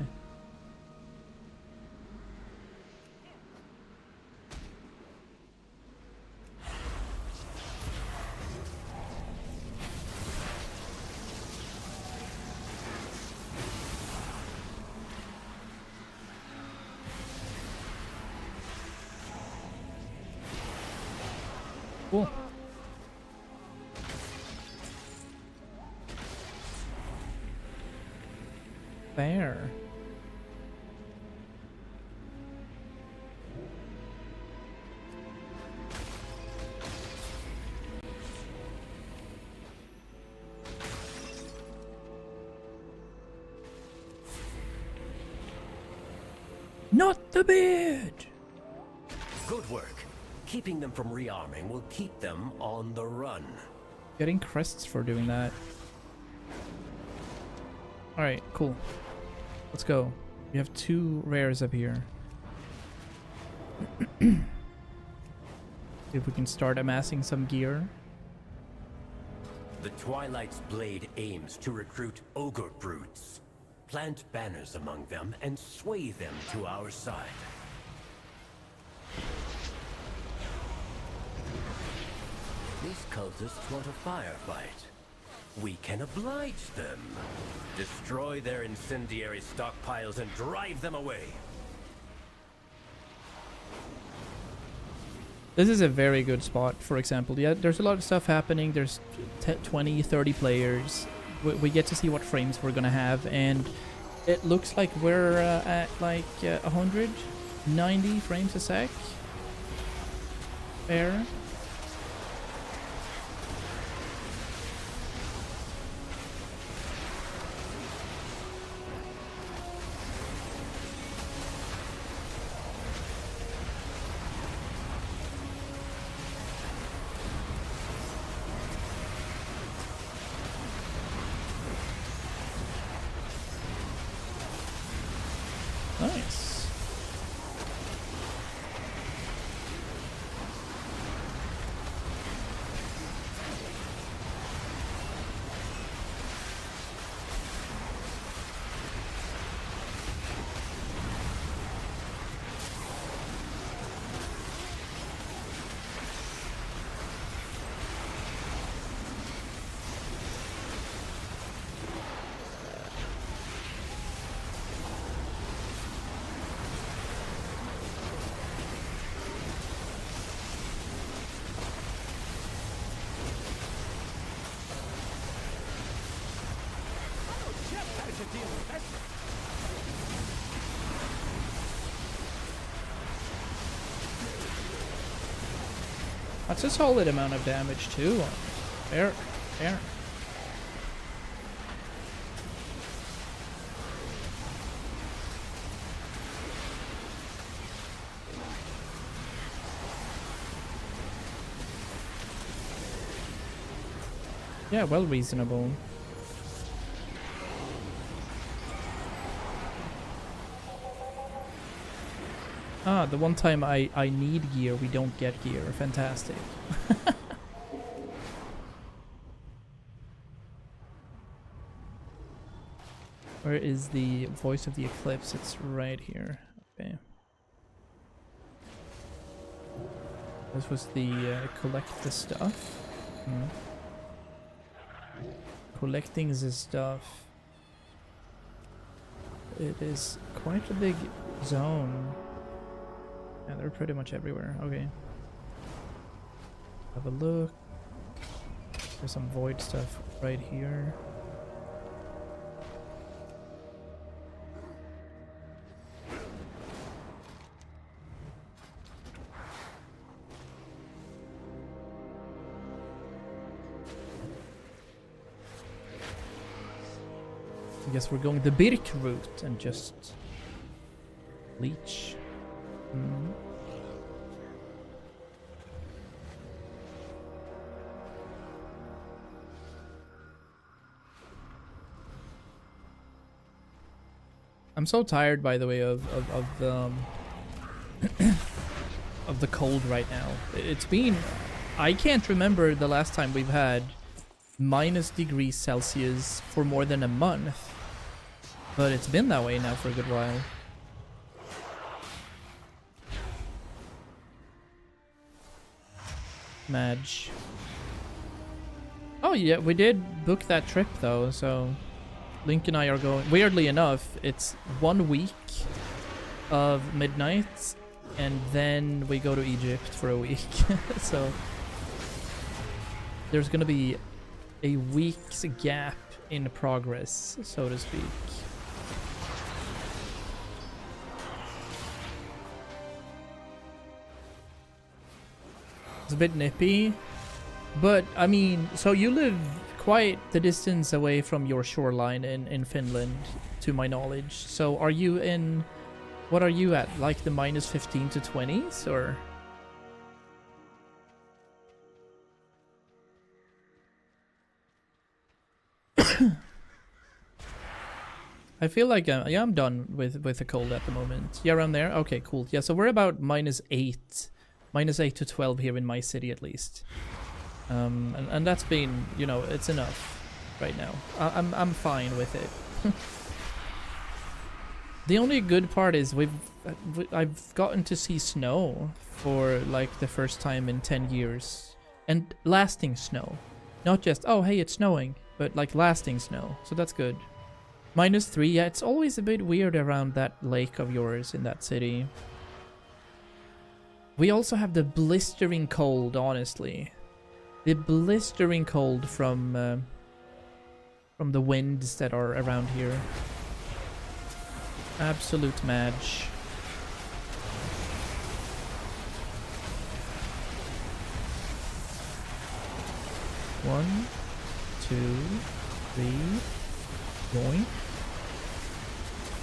Cool. There. Not the beard! Good work. Keeping them from rearming will keep them on the run. Getting crests for doing that. Alright, cool. Let's go. We have 2 rares up here. See if we can start amassing some gear. The Twilight's blade aims to recruit ogre brutes. Plant banners among them and sway them to our side. These cultists want a firefight. We can oblige them. Destroy their incendiary stockpiles and drive them away. This is a very good spot, for example. Yeah, there's a lot of stuff happening. There's 20, 30 players. We get to see what frames we're gonna have, and it looks like we're at like 190 frames a sec. Fair. Nice. That's a solid amount of damage too. Fair. Yeah, well reasonable. Ah, the one time I need gear, we don't get gear. Fantastic. Where is the voice of the eclipse? It's right here. Okay. This was the collect the stuff. Collecting the stuff. It is quite a big zone. Yeah, they're pretty much everywhere. Okay. Have a look. There's some void stuff right here. I guess we're going the Birk route and just leech. Hmm. I'm so tired, by the way, of the of the cold right now. It's been, I can't remember the last time we've had -degrees for more than a month, but it's been that way now for a good while. Madge. Oh yeah, we did book that trip though, so Link and I are going. Weirdly enough, it's 1 week of midnight, and then we go to Egypt for a week. So there's gonna be a week's gap in progress, so to speak. It's a bit nippy, but I mean, so you live quite the distance away from your shoreline in Finland, to my knowledge. So are you in, what are you at, like the -15 to 20s, or? I feel like yeah, I'm done with the cold at the moment. Yeah, around there. Okay, cool. Yeah, so we're about -8 to 12 here in my city at least. And that's been, you know, it's enough right now. I'm fine with it. The only good part is I've gotten to see snow for like the first time in 10 years, and lasting snow, not just, oh hey, it's snowing, but like lasting snow. So that's good. -3, yeah, it's always a bit weird around that lake of yours in that city. We also have the blistering cold, honestly. The blistering cold from the winds that are around here. Absolute madge. One, two, three, boing.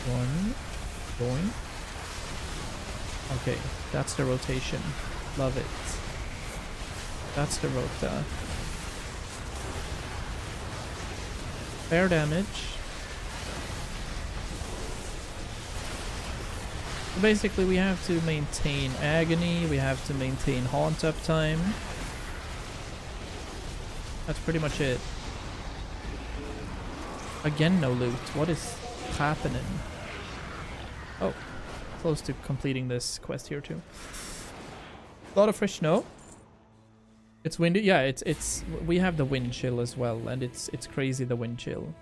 One, boing. Okay, that's the rotation. Love it. That's the rota. Fair damage. So basically, we have to maintain agony, we have to maintain haunt uptime. That's pretty much it. Again, no loot. What is happening? Oh, close to completing this quest here too. A lot of fresh snow. It's windy. Yeah, it's we have the wind chill as well, and it's crazy, the wind chill.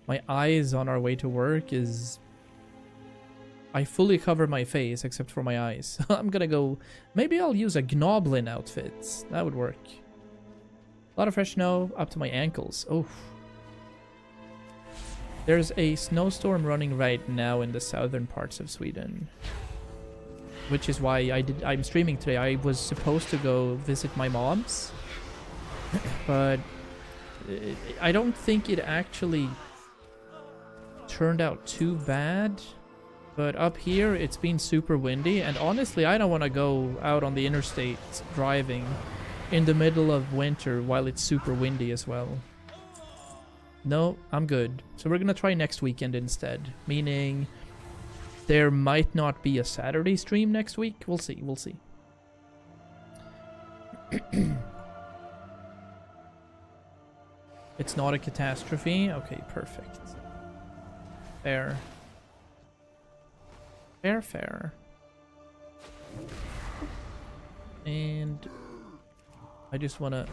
My eyes on our way to work is, I fully cover my face except for my eyes. I'm gonna go, maybe I'll use a Gnoblin outfit. That would work. A lot of fresh snow up to my ankles. Oh. There's a snowstorm running right now in the southern parts of Sweden, which is why I'm streaming today. I was supposed to go visit my mom's, but I don't think it actually turned out too bad. But up here, it's been super windy, and honestly, I don't want to go out on the interstate driving in the middle of winter while it's super windy as well. No, I'm good. So we're gonna try next weekend instead, meaning there might not be a Saturday stream next week. We'll see, we'll see. It's not a catastrophe? Okay, perfect. Fair. Fair, fair. And I just wanna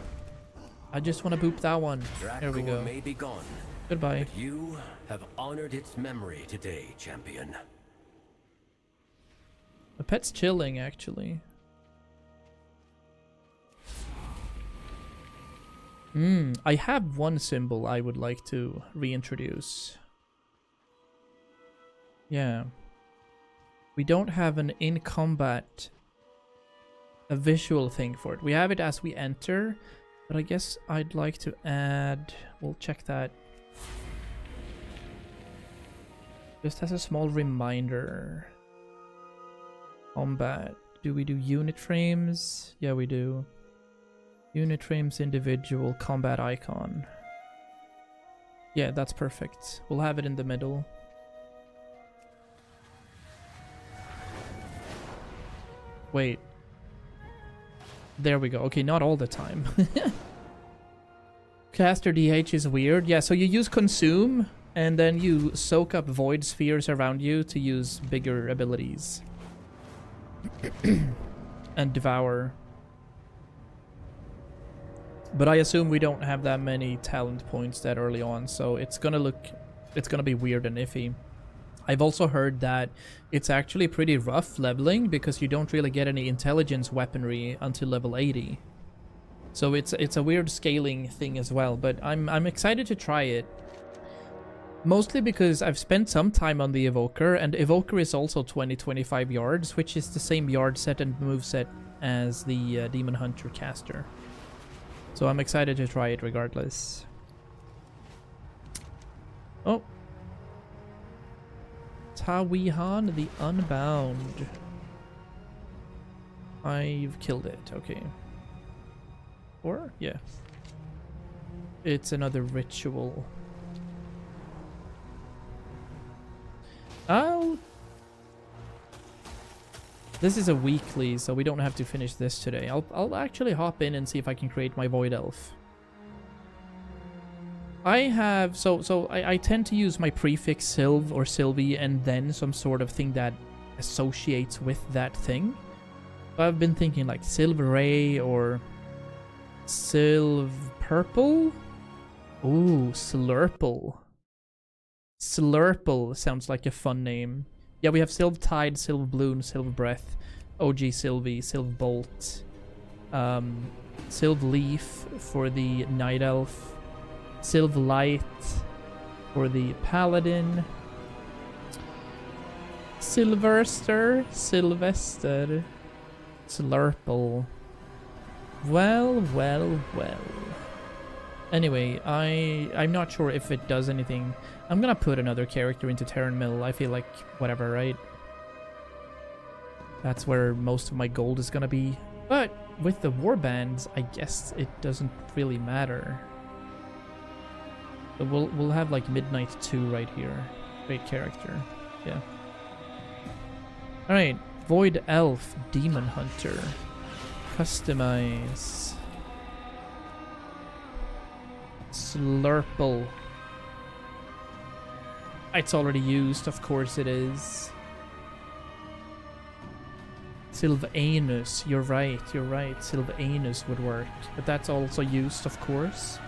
boop that one. There we go. May be gone, Goodbye. but you have honored its memory today, champion. The pet's chilling, actually. I have one symbol I would like to reintroduce. Yeah. We don't have an in-combat, a visual thing for it. We have it as we enter, but I guess I'd like to add, we'll check that. Just as a small reminder. Combat. Do we do unit frames? Yeah, we do. Unit frames, individual, combat icon. Yeah, that's perfect. We'll have it in the middle. Wait. There we go. Okay, not all the time. Caster DH is weird. Yeah, so you use Consume, and then you soak up void spheres around you to use bigger abilities. And Devour. But I assume we don't have that many talent points that early on, so it's gonna be weird and iffy. I've also heard that it's actually pretty rough leveling because you don't really get any intelligence weaponry until level 80. So it's a weird scaling thing as well, but I'm excited to try it. Mostly because I've spent some time on the Evoker, and Evoker is also 20-25 yards, which is the same yard set and moveset as the Demon Hunter caster. So I'm excited to try it regardless. Oh. Tawihan the Unbound. I've killed it, okay. Or? Yeah. It's another ritual. Oh! This is a weekly, so we don't have to finish this today. I'll actually hop in and see if I can create my Void Elf. I have... So I tend to use my prefix Sylv or Sylvie and then some sort of thing that associates with that thing. So I've been thinking like Silveray or Sylv Purple? Ooh, Slurple. Slurple sounds like a fun name. Yeah, we have Sylv Tide, Sylv Bloom, Sylv Breath, OG Sylvie, Sylv Bolt, Sylv Leaf for the Night Elf, Sylv Light for the Paladin, Sylvester, Slurple. Well. Anyway, I'm not sure if it does anything. I'm gonna put another character into Terran Mill. I feel like whatever, right? That's where most of my gold is gonna be. But with the warbands, I guess it doesn't really matter. But we'll have like Midnight 2 right here. Great character. Yeah. Alright, Void Elf, Demon Hunter. Customize. Slurple. It's already used, of course it is. Sylvanus, you're right. Sylvanus would work. But that's also used, of course.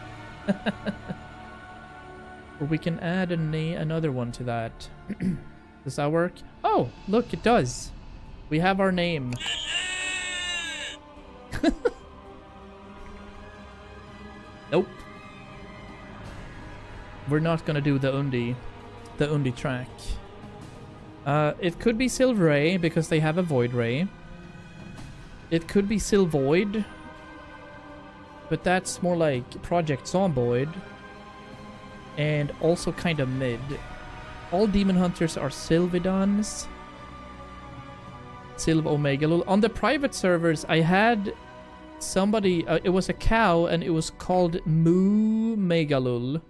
Or we can add another one to that. Does that work? Oh, look, it does. We have our name. Nope. We're not gonna do the Undi track. It could be Silveray because they have a Void Ray. It could be Sylvoid, but that's more like Project Zomboid, and also kind of mid. All Demon Hunters are Sylvidons. Sylv Omegalul. On the private servers, I had somebody, it was a cow, and it was called Moo Megalul.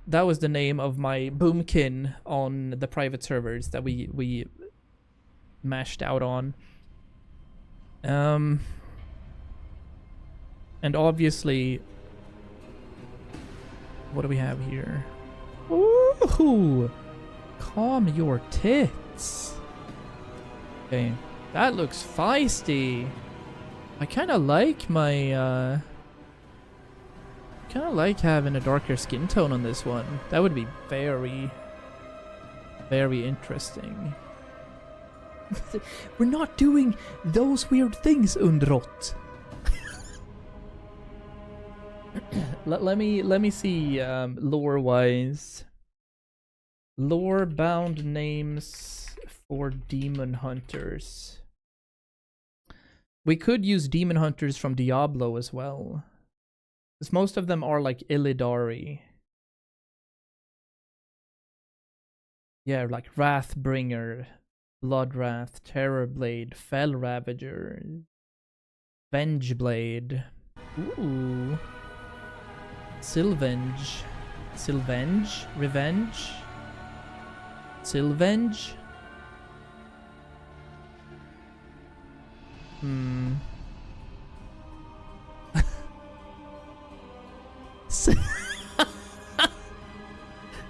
That was the name of my boomkin on the private servers that we mashed out on. And obviously, what do we have here? Ooh, calm your tits. Okay, that looks feisty. I kind of like my kind of like having a darker skin tone on this one. That would be very, very interesting. We're not doing those weird things, Undrot. Let me see lore-wise. Lore-bound names for Demon Hunters. We could use Demon Hunters from Diablo as well. Because most of them are like Illidari. Yeah, like Wrathbringer. Bloodwrath, Terrorblade, Fell Ravager, Vengeblade. Ooh. Sylvenge. Sylvenge? Revenge? Sylvenge?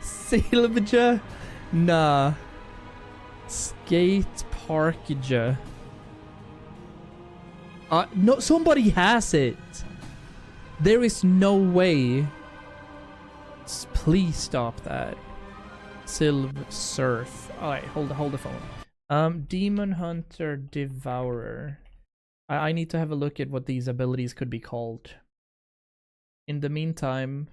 Sylvager? Nah. Skate Parkager. No, somebody has it. There is no way. Please stop that. Sylv Surf. Alright, hold the phone. Demon Hunter Devourer. I need to have a look at what these abilities could be called. In the meantime,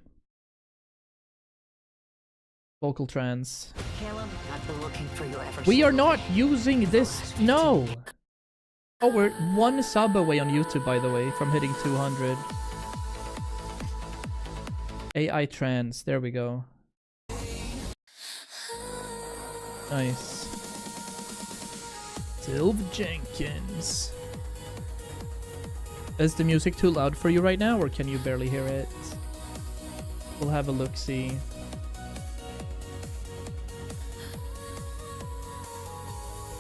vocal trance. Caleb, I've been looking for you ever We are not using this. No. Oh, we're one sub away on YouTube, by the way, from hitting 200. AI trance. There we go. Nice. Sylv Jenkins. Is the music too loud for you right now, or can you barely hear it? We'll have a look-see.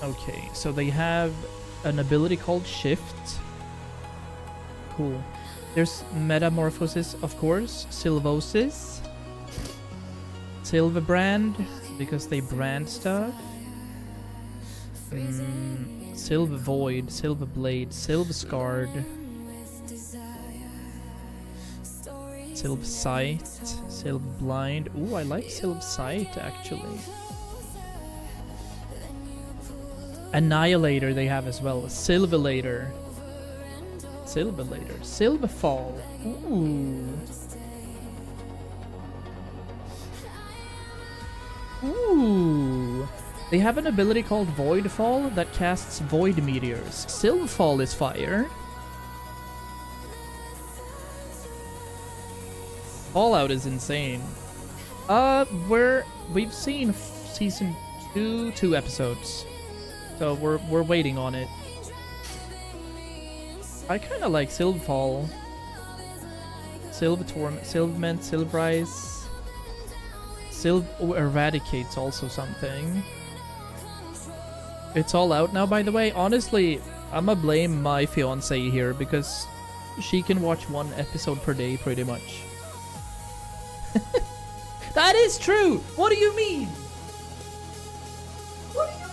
Okay, so they have an ability called Shift. Cool. There's Metamorphosis, of course. Sylvosis. Sylvebrand, because they brand stuff. Sylve Void, Sylve Blade, Sylve Scarred. Sylve Sight, Sylve Blind. Ooh, I like Sylve Sight actually. Annihilator they have as well. Sylvilator. Sylvilator. Sylvefall. Ooh. Ooh. They have an ability called Voidfall that casts Void Meteors. Sylvefall is fire. Fallout is insane. We've seen season 2 episodes. So we're waiting on it. I kinda like Sylvefall. Sylvetorment, Sylvement, Sylvrise. Sylv Eradicate's also something. It's all out now, by the way. Honestly, I'ma blame my fiance here because she can watch 1 episode per day pretty much. That is true! What do you mean? What do you mean?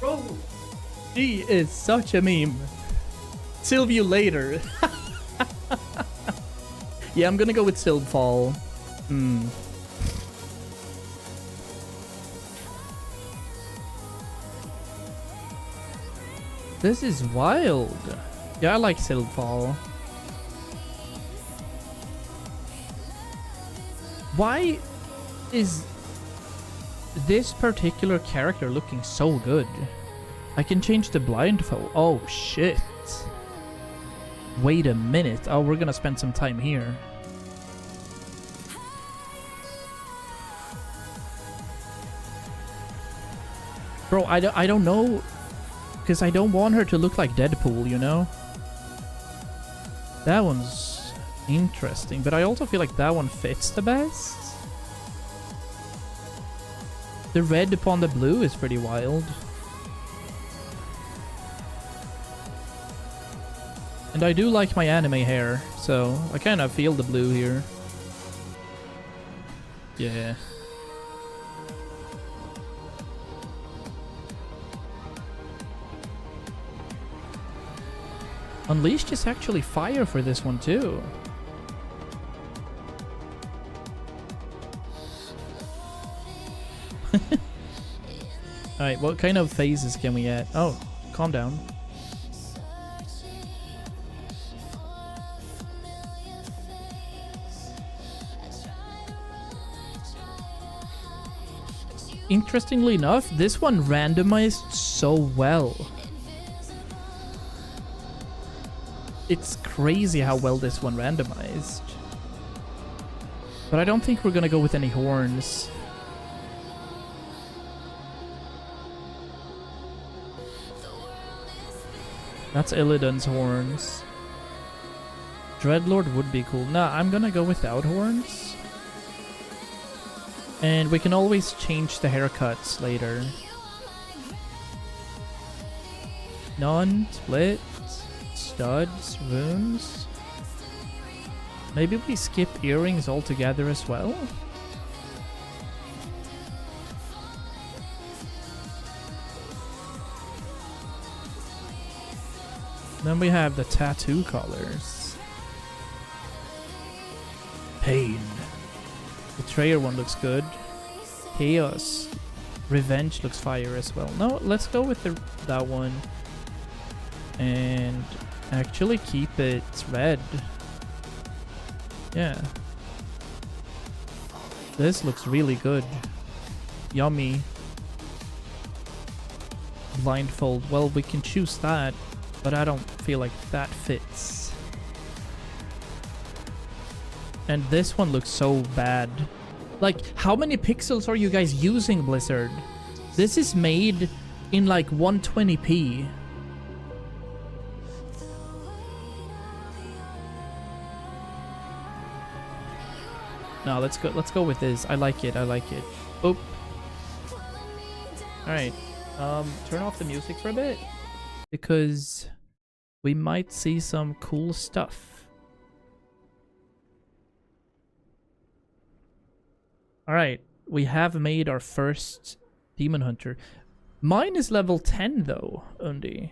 Bro, she is such a meme. Sylve you later. Yeah, I'm gonna go with Sylvefall. This is wild. Yeah, I like Sylvefall. Why is this particular character looking so good? I can change the blindfold. Oh shit. Wait a minute. Oh, we're gonna spend some time here. Bro, I don't know, because I don't want her to look like Deadpool, you know? That one's interesting, but I also feel like that one fits the best. The red upon the blue is pretty wild. And I do like my anime hair, so I kind of feel the blue here. Yeah. Unleashed is actually fire for this one too. Alright, what kind of phases can we get? Oh, calm down. Interestingly enough, this one randomized so well. It's crazy how well this one randomized. But I don't think we're gonna go with any horns. That's Illidan's horns. Dreadlord would be cool. Nah, I'm gonna go without horns. And we can always change the haircuts later. None, split, studs, runes. Maybe we skip earrings altogether as well? Then we have the tattoo colors. Pain. Betrayer one looks good. Chaos. Revenge looks fire as well. No, let's go with that one. And actually keep it red. Yeah. This looks really good. Yummy. Blindfold. Well, we can choose that, but I don't feel like that fits. And this one looks so bad. Like, how many pixels are you guys using, Blizzard? This is made in like 120p. No, let's go with this. I like it. Oop. Alright. Turn off the music for a bit. Because we might see some cool stuff. Alright, we have made our first Demon Hunter. Mine is level 10 though, Undi.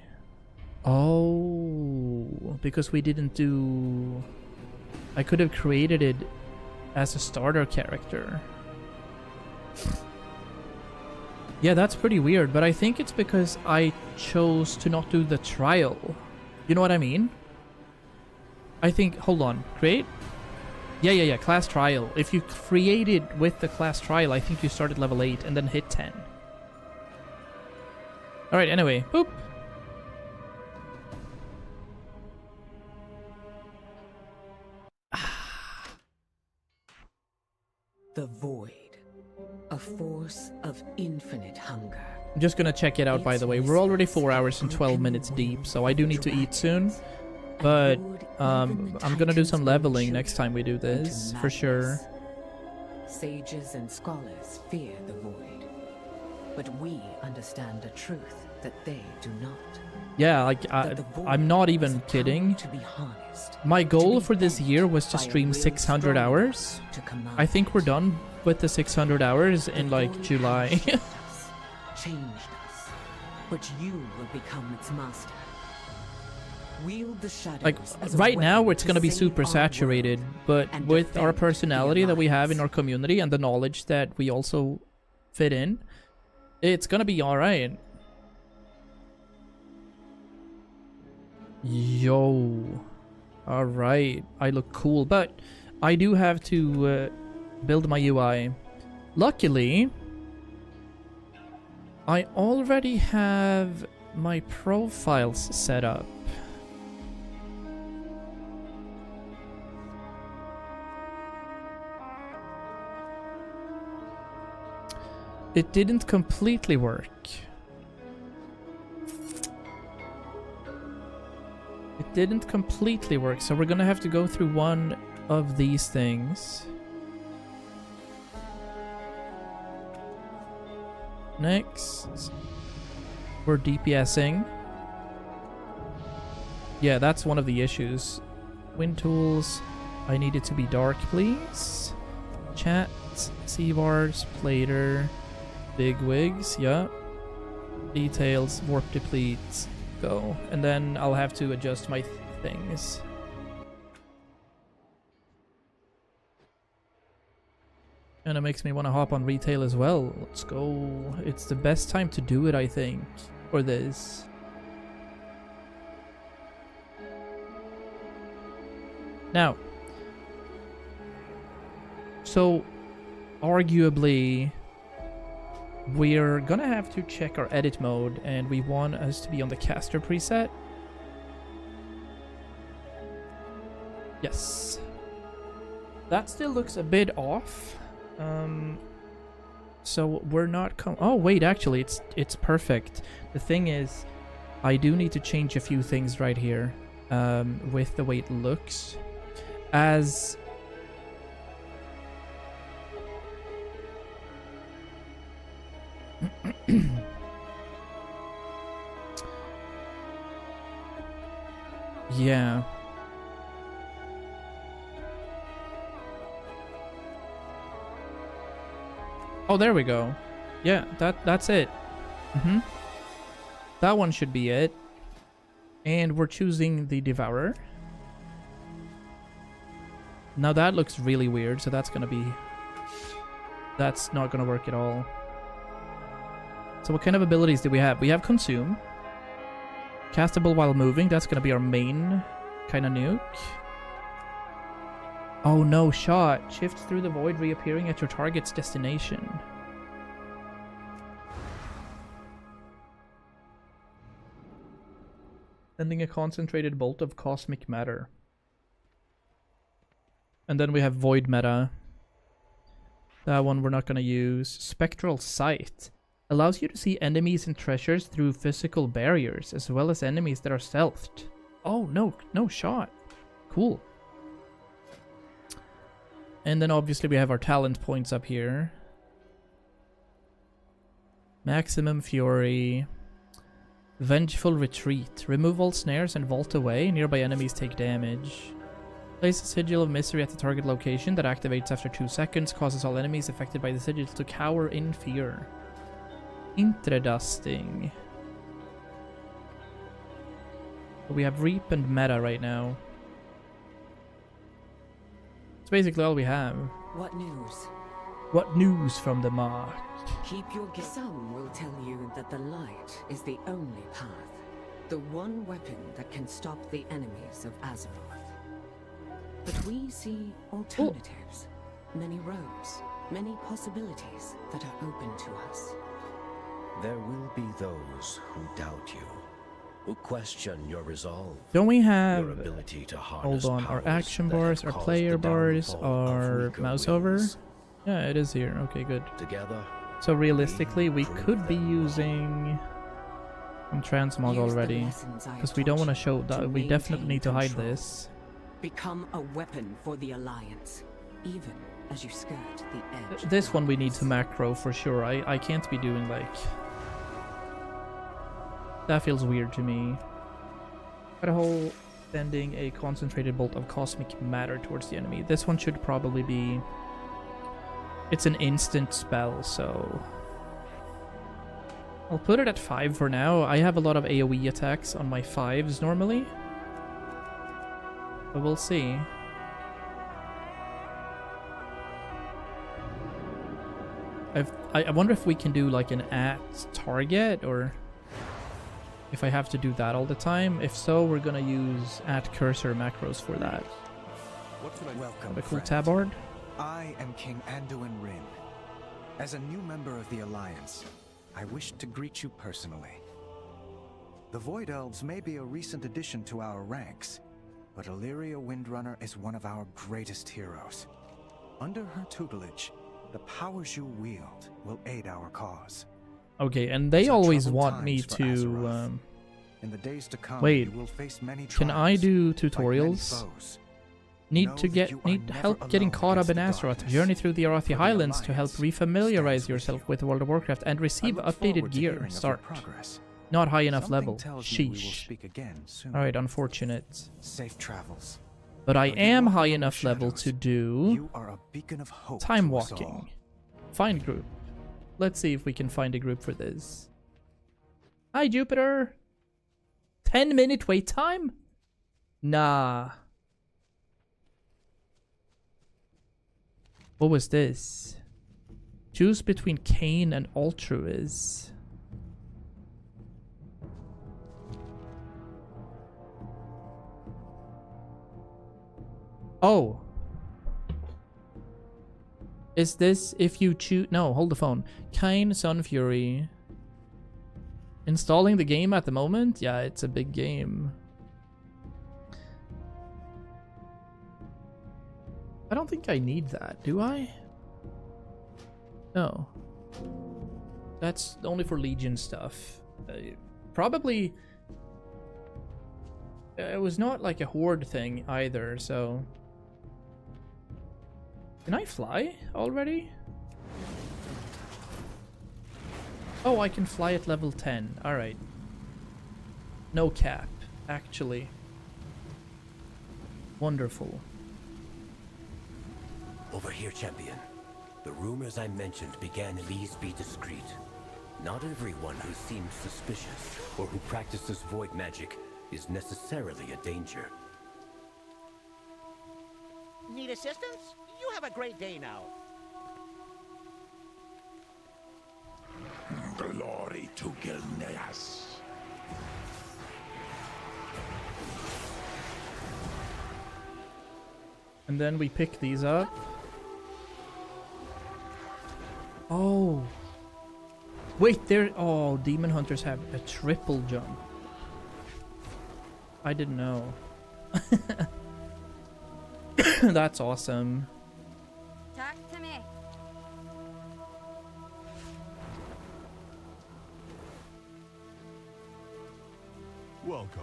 Oh, because we didn't do... I could have created it as a starter character. Yeah, that's pretty weird, but I think it's because I chose to not do the trial. You know what I mean? I think... Hold on. Create? Yeah, class trial. If you created with the class trial, I think you started level 8 and then hit 10. Alright, anyway. Boop. The Void. A force of infinite hunger. I'm just gonna check it out, by the way. We're already 4 hours and 12 minutes deep, so I do need to eat soon. But I'm gonna do some leveling next time we do this, for sure. Sages and scholars fear the Void, but we understand a truth that they do not. Yeah, like I'm not even kidding. My goal for this year was to stream 600 hours. I think we're done with the 600 hours in like July. Changed us, but you will become its master. Wield the shadows like right now it's gonna be super saturated, but with our personality that we have in our community and the knowledge that we also fit in, it's gonna be alright. Yo, alright, I look cool, but I do have to build my UI. Luckily, I already have my profiles set up. It didn't completely work. It didn't completely work, so we're gonna have to go through one of these things. Next, we're DPSing. Yeah, that's one of the issues. Wind tools. I need it to be dark, please. Chat, C-bars, plater. Big wigs, yeah. Details, warp depletes, go. And then I'll have to adjust my things. And it makes me want to hop on retail as well. Let's go. It's the best time to do it, I think, for this. Now, so arguably we're gonna have to check our edit mode, and we want us to be on the caster preset. Yes. That still looks a bit off. So we're not oh wait, actually it's perfect. The thing is, I do need to change a few things right here with the way it looks. As yeah. Oh, there we go. Yeah, that's it. That one should be it. And we're choosing the Devourer. Now that looks really weird, so that's not gonna work at all. So what kind of abilities do we have? We have Consume. Castable while moving, that's gonna be our main kind of nuke. Oh no, shot. Shift through the void, reappearing at your target's destination. Sending a concentrated bolt of cosmic matter. And then we have void meta. That one we're not going to use. Spectral sight. Allows you to see enemies and treasures through physical barriers, as well as enemies that are stealthed. Oh no, no shot. Cool. And then obviously we have our talent points up here. Maximum Fury. Vengeful Retreat. Remove all snares and vault away. Nearby enemies take damage. Place a Sigil of Misery at the target location that activates after 2 seconds. Causes all enemies affected by the sigil to cower in fear. Intradusting. We have Reap and Meta right now. It's basically all we have. What news? What news from the mark? Keep your Some will tell you that the light is the only path. The one weapon that can stop the enemies of Azeroth. But we see alternatives. Many roads. Many possibilities that are open to us. There will be those who doubt you. Who question your resolve. Don't we have... Your ability to hold on, our action bars, our player bars, our mouse over? Yeah, it is here. Okay, good. Together, so realistically, we could be using some transmog already, because we don't want to show that. We definitely need to hide this. Become a weapon for the Alliance, even as you skirt the edge. This one we need to macro for sure. I can't be doing like... That feels weird to me. Got a whole sending a concentrated bolt of cosmic matter towards the enemy. This one should probably be... It's an instant spell, so... I'll put it at 5 for now. I have a lot of AoE attacks on my 5s normally. But we'll see. I wonder if we can do like an at target, or... if I have to do that all the time. If so, we're gonna use at cursor macros for that. Welcome, have a cool friend. tabard. I am King Anduin Rin. As a new member of the Alliance, I wish to greet you personally. The Void Elves may be a recent addition to our ranks, but Illyria Windrunner is one of our greatest heroes. Under her tutelage, the powers you wield will aid our cause. Okay, and they always want me to... In the days to come, wait, you will face many can I trials, do fight many tutorials? foes. Need Know to that get you are never help getting alone caught up in against the Azeroth. darkness. Journey through the Arathi For the Highlands to help Alliance refamiliarize yourself with World of Warcraft and receive look updated forward to gear. hearing of your Start. progress. Not high enough Something level. tells me we will Sheesh. speak again soon. Alright, unfortunate. Safe travels. But I Though you am walk high among the enough level shadows, to do you are a beacon of hope time to us all. walking. Find group. Let's see if we can find a group for this. Hi, Jupiter. 10-minute wait time? Nah. What was this? Choose between Cain and Altruis. Oh. Is this if you choose... No, hold the phone. Cain, Sun Fury. Installing the game at the moment? Yeah, it's a big game. I don't think I need that, do I? No. That's only for Legion stuff. Probably... it was not like a horde thing either, so... Can I fly already? Oh, I can fly at level 10. Alright. No cap, actually. Wonderful. Over here, champion. The rumors I mentioned began. Please be discreet. Not everyone who seems suspicious or who practices void magic is necessarily a danger. Need assistance? You have a great day now. Glory to Gilneas. And then we pick these up. Oh. Wait, there... Oh, Demon Hunters have a triple jump. I didn't know. That's awesome. Talk to me. Welcome.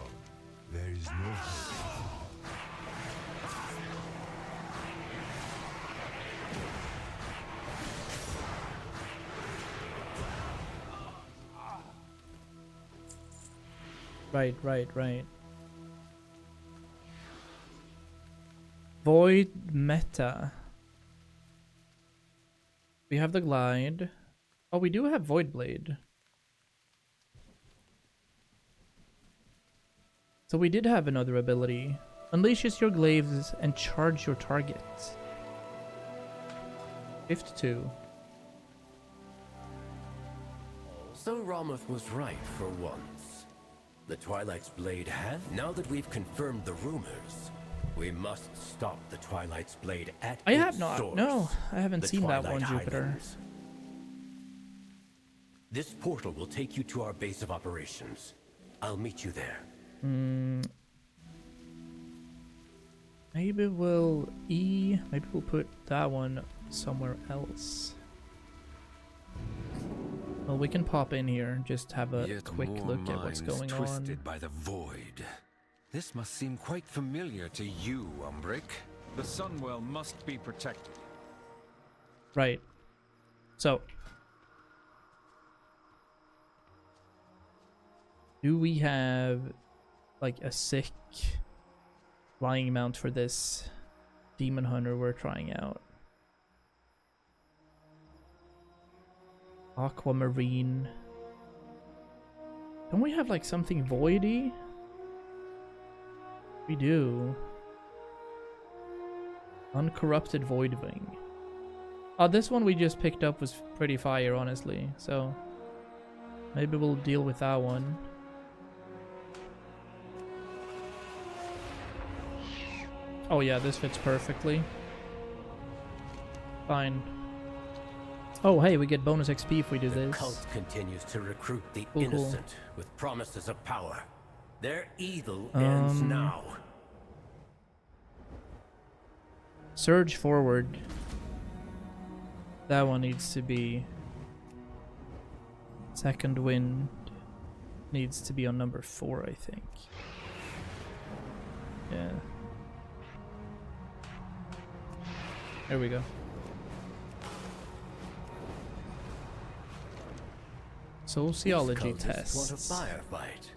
There is no hope. Right. Void meta. We have the glide. Oh, we do have Void Blade. So we did have another ability. Unleashes your glaives and charge your target. Shift 2. So Ramoth was right for once. The Twilight's Blade has... Now that we've confirmed the rumors, we must stop the Twilight's Blade at I have its not. source, No, I haven't the seen that Twilight one, Jupiter. Highlands. This portal will take you to our base of operations. I'll meet you there. Maybe we'll maybe we'll put that one somewhere else. Well, we can pop in here, just have a Yet quick more look at what's minds going twisted on. by the void. This must seem quite familiar to you, Umbric. The Sunwell must be protected. Right. So, do we have like a sick flying mount for this Demon Hunter we're trying out? Aquamarine. Don't we have like something voidy? We do. Uncorrupted Void Wing. Oh, this one we just picked up was pretty fire, honestly. So maybe we'll deal with that one. Oh yeah, this fits perfectly. Fine. Oh hey, we get bonus XP if we do this. The cult continues to recruit the Cool. innocent with promises of power. Their evil ends now. Surge forward. That one needs to be... Second wind needs to be on number 4, I think. Yeah. There we go. Sociology These cultists tests. want a firefight.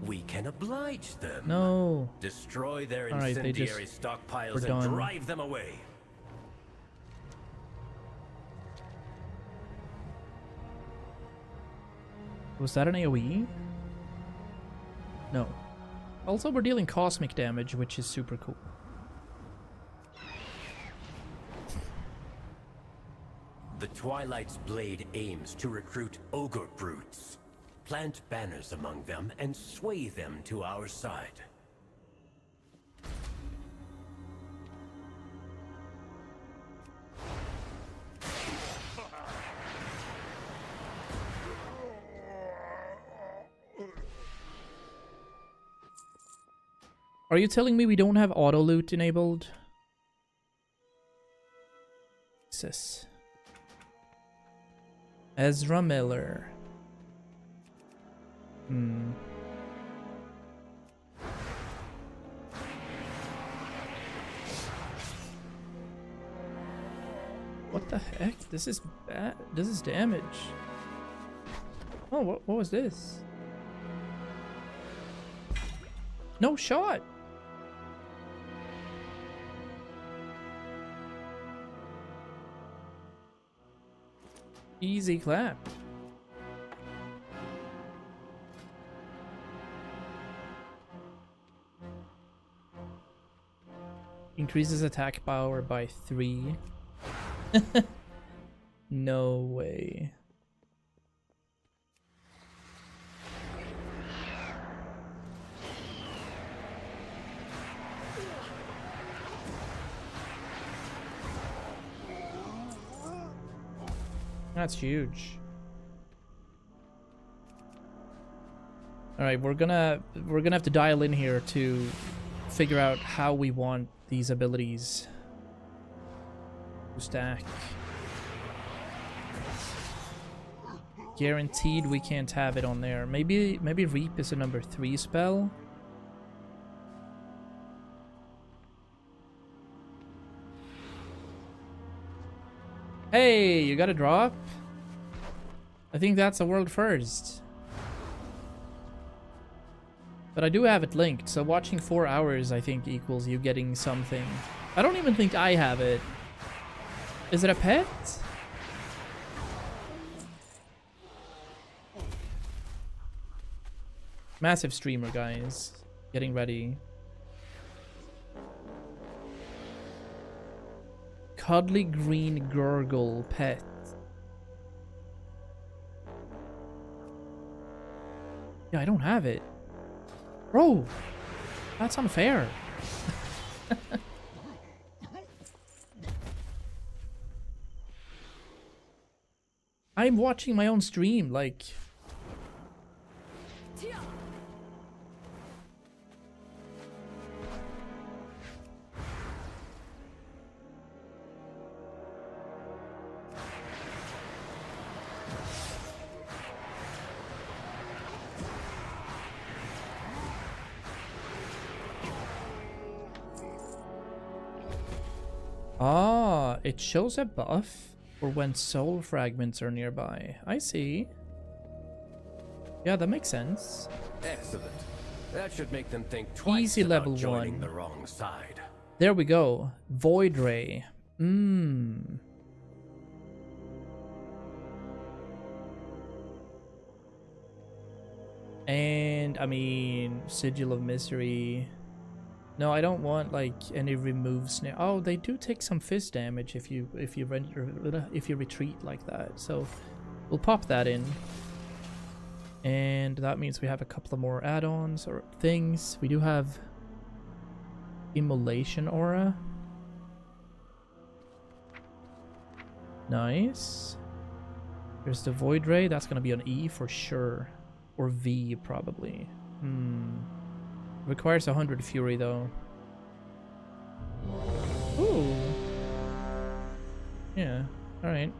We can oblige them. No. Destroy their Alright, they just incendiary stockpiles were and done. drive them away. Was that an AoE? No. Also, we're dealing cosmic damage, which is super cool. The Twilight's blade aims to recruit ogre brutes. Plant banners among them and sway them to our side. Are you telling me we don't have auto loot enabled? Jesus. Ezra Miller. What the heck? This is bad. This is damage. Oh, what was this? No shot. Easy clap. Increases attack power by 3. No way. That's huge. All right, we're gonna have to dial in here to figure out how we want these abilities to stack. Guaranteed we can't have it on there. Maybe Reap is a number 3 spell. Hey, you got a drop? I think that's a world first. But I do have it linked, so watching 4 hours I think equals you getting something. I don't even think I have it. Is it a pet? Massive streamer, guys. Getting ready. Cuddly green gurgle pet. Yeah, I don't have it. Bro, that's unfair. I'm watching my own stream, like... Ah, it shows a buff for when soul fragments are nearby. I see. Yeah, that makes sense. Excellent. That should make them think twice Easy level about joining 1. the wrong side. There we go. Void Ray. And I mean, Sigil of Misery. No, I don't want like any remove snare. Oh, they do take some fizz damage if you retreat like that. So we'll pop that in. And that means we have a couple of more add-ons or things. We do have Immolation Aura. Nice. There's the Void Ray. That's gonna be an E for sure. Or V probably. Requires 100 Fury though. Ooh. Yeah, alright.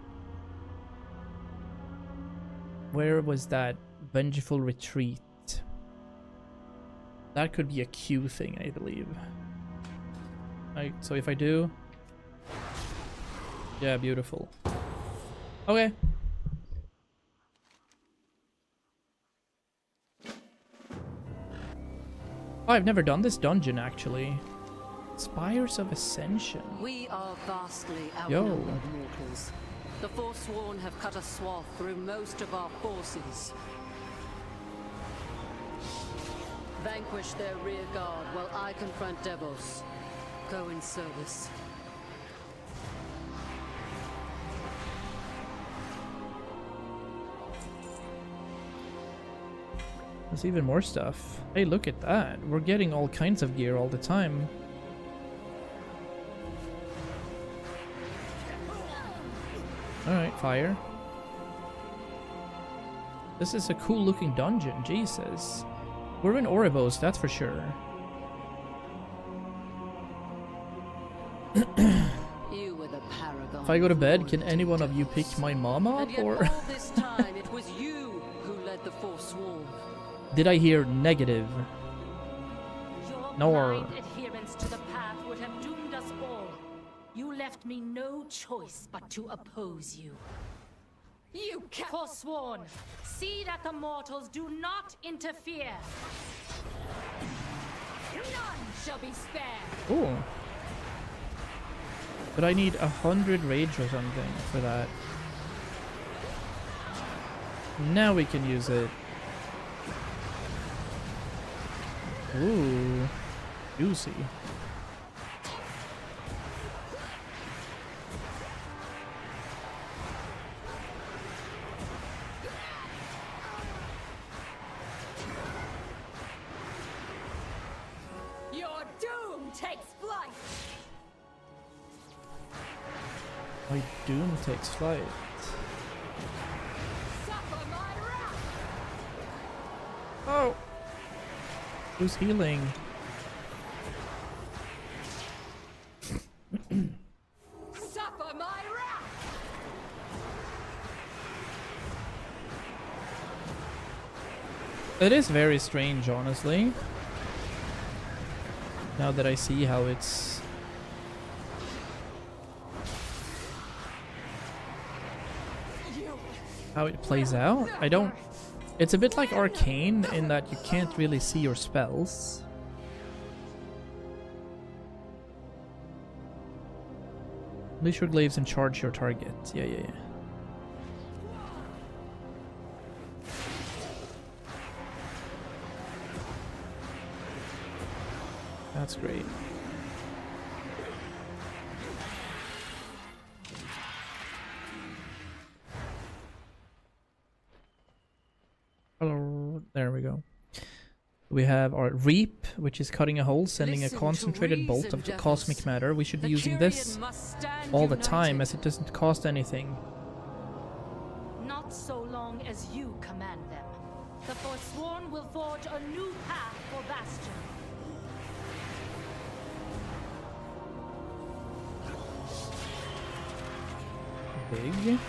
Where was that? Vengeful Retreat. That could be a Q thing, I believe. Right, so if I do... Yeah, beautiful. Okay. Oh, I've never done this dungeon, actually. Spires of Ascension. We are vastly Yo. outnumbered mortals. The Forsworn have cut a swath through most of our forces. Vanquish their rear guard while I confront Devos. Go in service. There's even more stuff. Hey, look at that. We're getting all kinds of gear all the time. Alright, fire. This is a cool looking dungeon, Jesus. We're in Oribos, that's for sure. You were the paragon. If I go to bed, can any one of you pick my mom up, And yet or all this time it was you who led the Forsworn. did I hear negative? Your Nor. blind adherence to the path would have doomed us all. You left me no choice but to oppose you. You Forsworn, see that the mortals do not interfere. None shall be spared. Ooh. But I need 100 rage or something for that. Now we can use it. Ooh. Juicy. Your doom takes flight. My doom takes flight. Suffer my wrath. Oh! Who's healing? Suffer my wrath. It is very strange, honestly. Now that I see how it's... how it plays out. I don't... It's a bit like Arcane in that you can't really see your spells. Unleash your glaives and charge your target. Yeah. That's great. Hello. There we go. We have our Reap, which is cutting a hole, sending a concentrated bolt of cosmic matter. We should be using this all the time as it doesn't cost anything. Not so long as you command them. The Forsworn will forge a new path for Bastion. Big.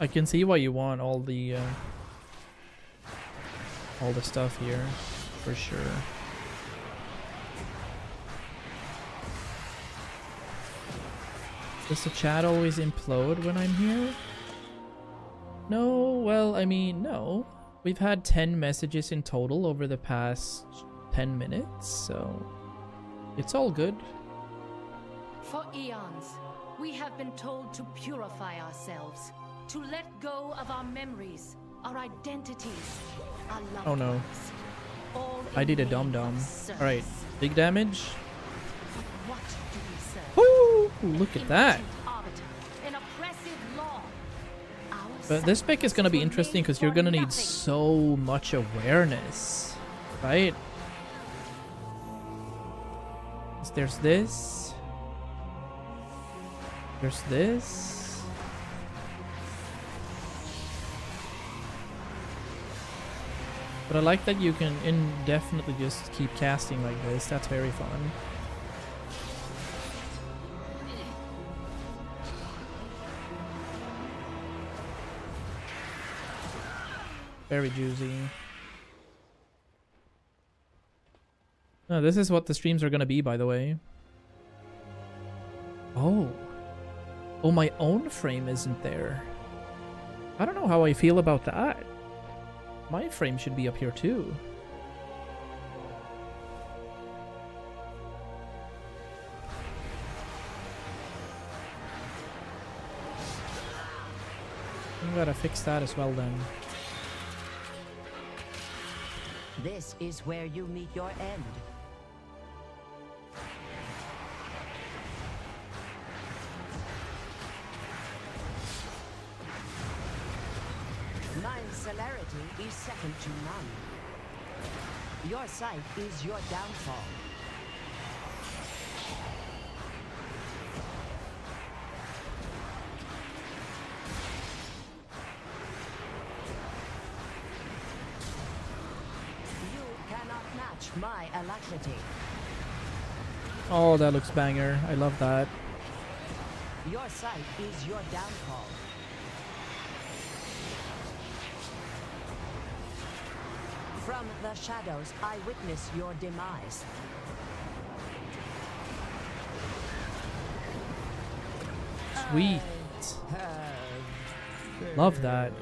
I can see why you want all the stuff here, for sure. Does the chat always implode when I'm here? No, well, I mean, no. We've had 10 messages in total over the past 10 minutes, so it's all good. For eons, we have been told to purify ourselves, to let go of our memories, our identities, our loved Oh no. ones, all I in did a name dum-dum. of service. Alright, big damage. What do we serve? Woo! Look at that. Impotent arbiter, an oppressive law. Our But this pick is gonna be interesting because you're gonna need nothing. so much awareness, right? There's this. There's this. But I like that you can indefinitely just keep casting like this. That's very fun. Very juicy. No, this is what the streams are gonna be, by the way. Oh. Oh, my own frame isn't there. I don't know how I feel about that. My frame should be up here too. I gotta fix that as well then. This is where you meet your end. celerity is second to none. Your sight is your downfall. You cannot match my alacrity. Oh, that looks banger. I love that. Your sight is your downfall. From the shadows, I witness your demise. Sweet. Love that.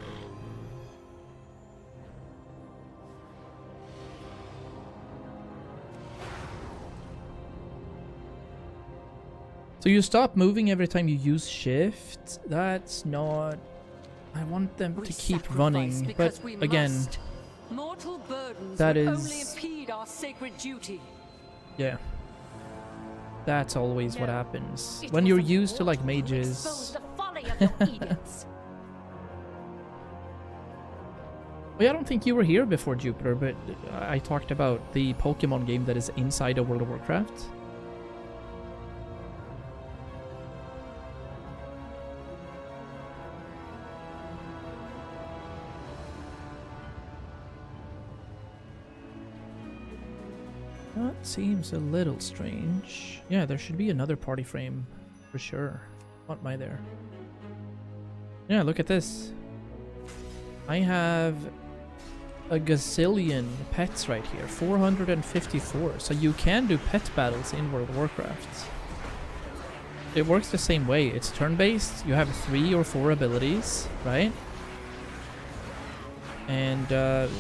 So you stop moving every time you use shift? That's not... I want them to keep running, but again... Mortal burdens that would is... only impede our sacred duty. Yeah. That's always what happens. When you're used to like mages... The folly of your edicts. Well, I don't think you were here before, Jupiter, but I talked about the Pokemon game that is inside of World of Warcraft. That seems a little strange. Yeah, there should be another party frame, for sure. What am I there? Yeah, look at this. I have a gazillion pets right here. 454. So you can do pet battles in World of Warcraft. It works the same way. It's turn-based. You have 3 or 4 abilities, right? And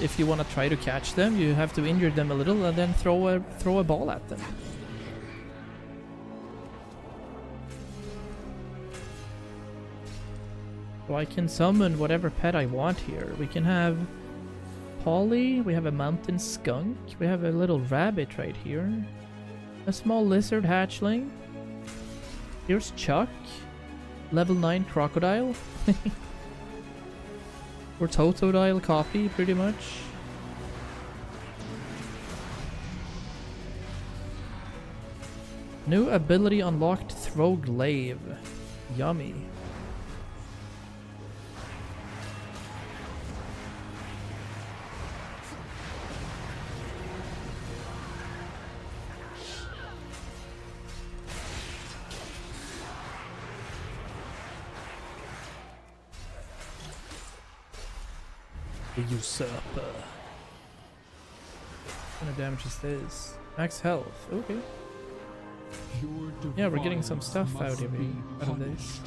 if you want to try to catch them, you have to injure them a little and then throw a ball at them. So I can summon whatever pet I want here. We can have Polly, we have a mountain skunk, we have a little rabbit right here, a small lizard hatchling. Here's Chuck, level 9 crocodile. Or Totodile copy, pretty much. New ability unlocked, Throw Glaive. Yummy. Usurper. What kind of damage is this? Max health. Okay. Yeah, we're getting some stuff out of this.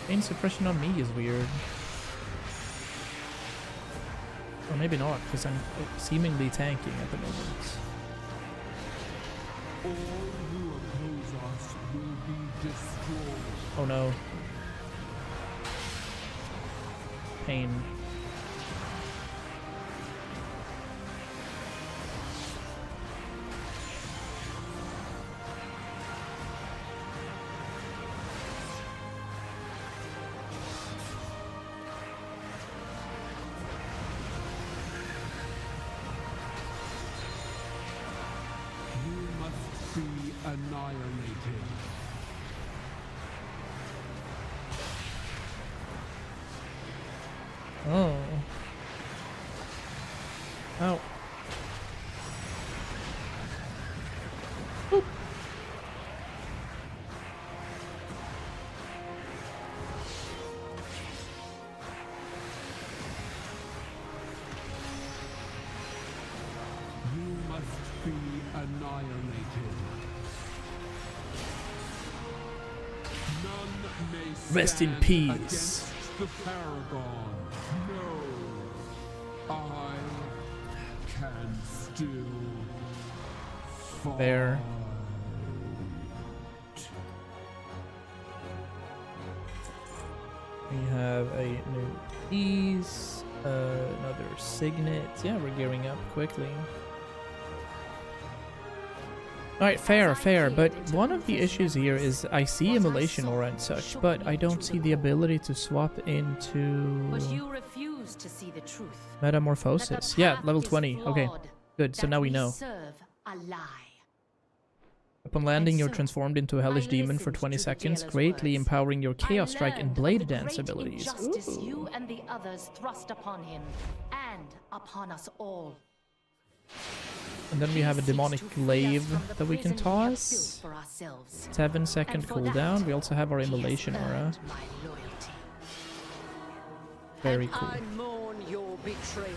Pain suppression on me is weird. Or maybe not, because I'm seemingly tanking at the moment. All who oppose us will be destroyed. Oh no. Pain. You must be annihilated. Oh. Ow. Boop. You must be annihilated. None may stand Rest in peace. Against the Paragon. No, I can still fight. Fair. We have a new piece, another signet. Yeah, we're gearing up quickly. Alright, fair, but one of the issues here is I see immolation aura and such, but I don't see the ability to swap into But you refuse to see the truth. metamorphosis. Yeah, level 20. Okay, good. So now we know. Serve a lie. Upon landing, you're transformed into a hellish demon for 20 seconds, greatly empowering your Chaos Strike and Blade Dance abilities. Justice Ooh. you and the others thrust upon him, and upon us all. And then we have a demonic glaive that we can toss. 7-second cooldown. We also have our immolation aura. Very cool. I mourn your betrayal.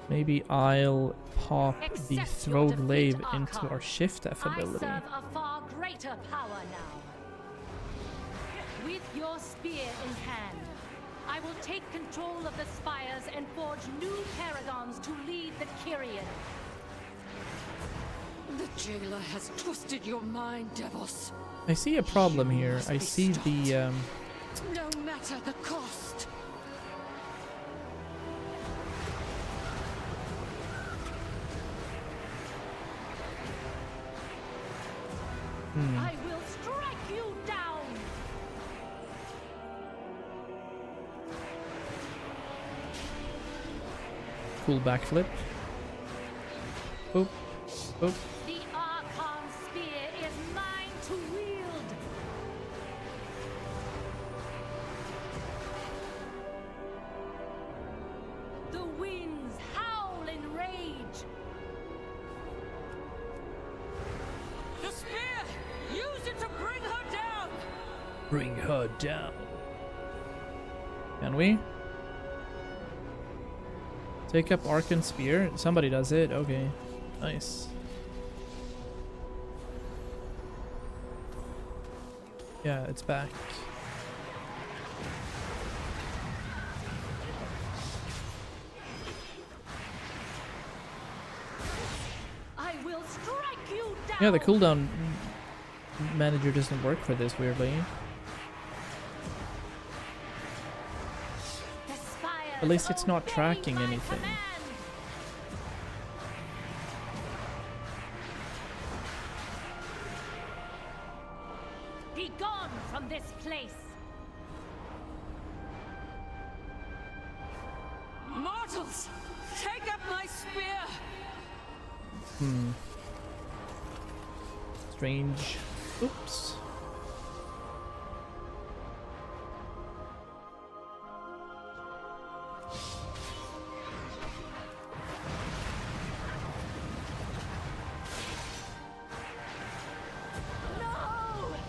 Maybe I'll pop the throw glaive into our shift F ability. I serve a far greater power now. With your spear in hand, I will take control of the spires and forge new paragons to lead the Kyrian. The jailer has twisted your mind, Devos. I see a problem here. I see the No matter the cost. I will strike you down. cool backflip. Boop. Boop. The Archon spear is mine to wield. The winds howl in rage. The spear! Use it to bring her down! Bring her down. Can we? Take up Archon Spear. Somebody does it. Okay. Nice. Yeah, it's back. I will strike you down. Yeah, the cooldown manager doesn't work for this, weirdly. At least it's not tracking anything. Be gone from this place. Mortals! Take up my spear! Strange. Oops.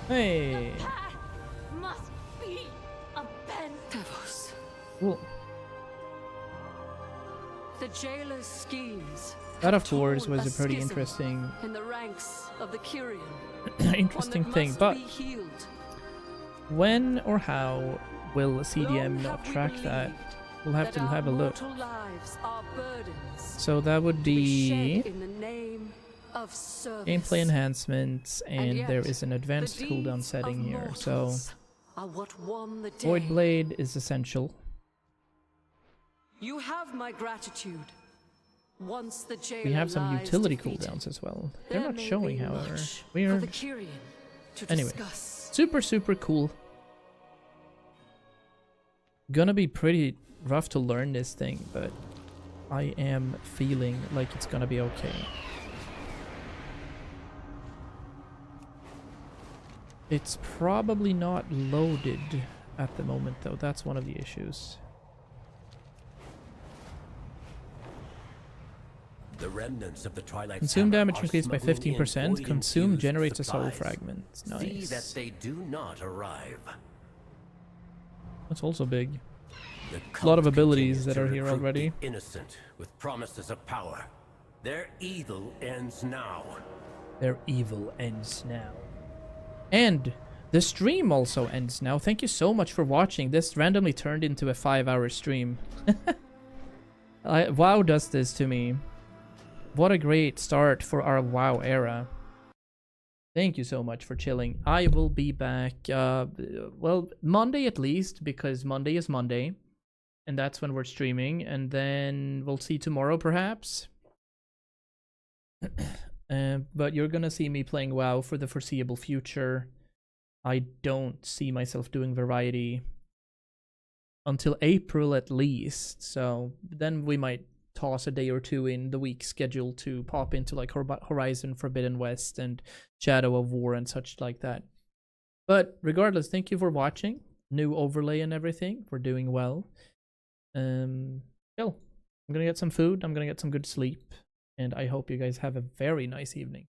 Hey. The path must be abandoned. Devos. Cool. The jailer's schemes. That, of course, torn was a pretty schism interesting in the ranks of the Kyrian. interesting One that thing, must but be healed. when or how will CDM not track that? We'll have to have a look. Lives are burdens So that would be in the name of service. gameplay enhancements, and yet, there is an advanced the cooldown deeds setting of here. So mortals are what won the day. Void Blade is essential. You have my gratitude. Once the jailer We have some lies utility defeated, cooldowns as well. They're there not may showing, be however. much for Weird. the Kyrian to Anyway, discuss. super cool. Gonna be pretty rough to learn this thing, but I am feeling like it's gonna be okay. It's probably not loaded at the moment, though. That's one of the issues. The remnants of the Twilight Consume Hammer damage are increased by smuggling in 15%. void Consume infused generates a soul supplies. fragment. See Nice. that they do not arrive. That's also big. The A lot of cult abilities continues that to are here recruit already. the innocent with promises of power. Their evil ends now. Their evil ends now. And the stream also ends now. Thank you so much for watching. This randomly turned into a 5-hour stream. WoW does this to me. What a great start for our WoW era. Thank you so much for chilling. I will be back, well, Monday at least, because Monday is Monday. And that's when we're streaming. And then we'll see tomorrow, perhaps. But you're gonna see me playing WoW for the foreseeable future. I don't see myself doing variety until April at least. So then we might toss a day or two in the week schedule to pop into like Horizon Forbidden West and Shadow of War and such like that. But regardless, thank you for watching. New overlay and everything. We're doing well. Chill. I'm gonna get some food. I'm gonna get some good sleep. And I hope you guys have a very nice evening.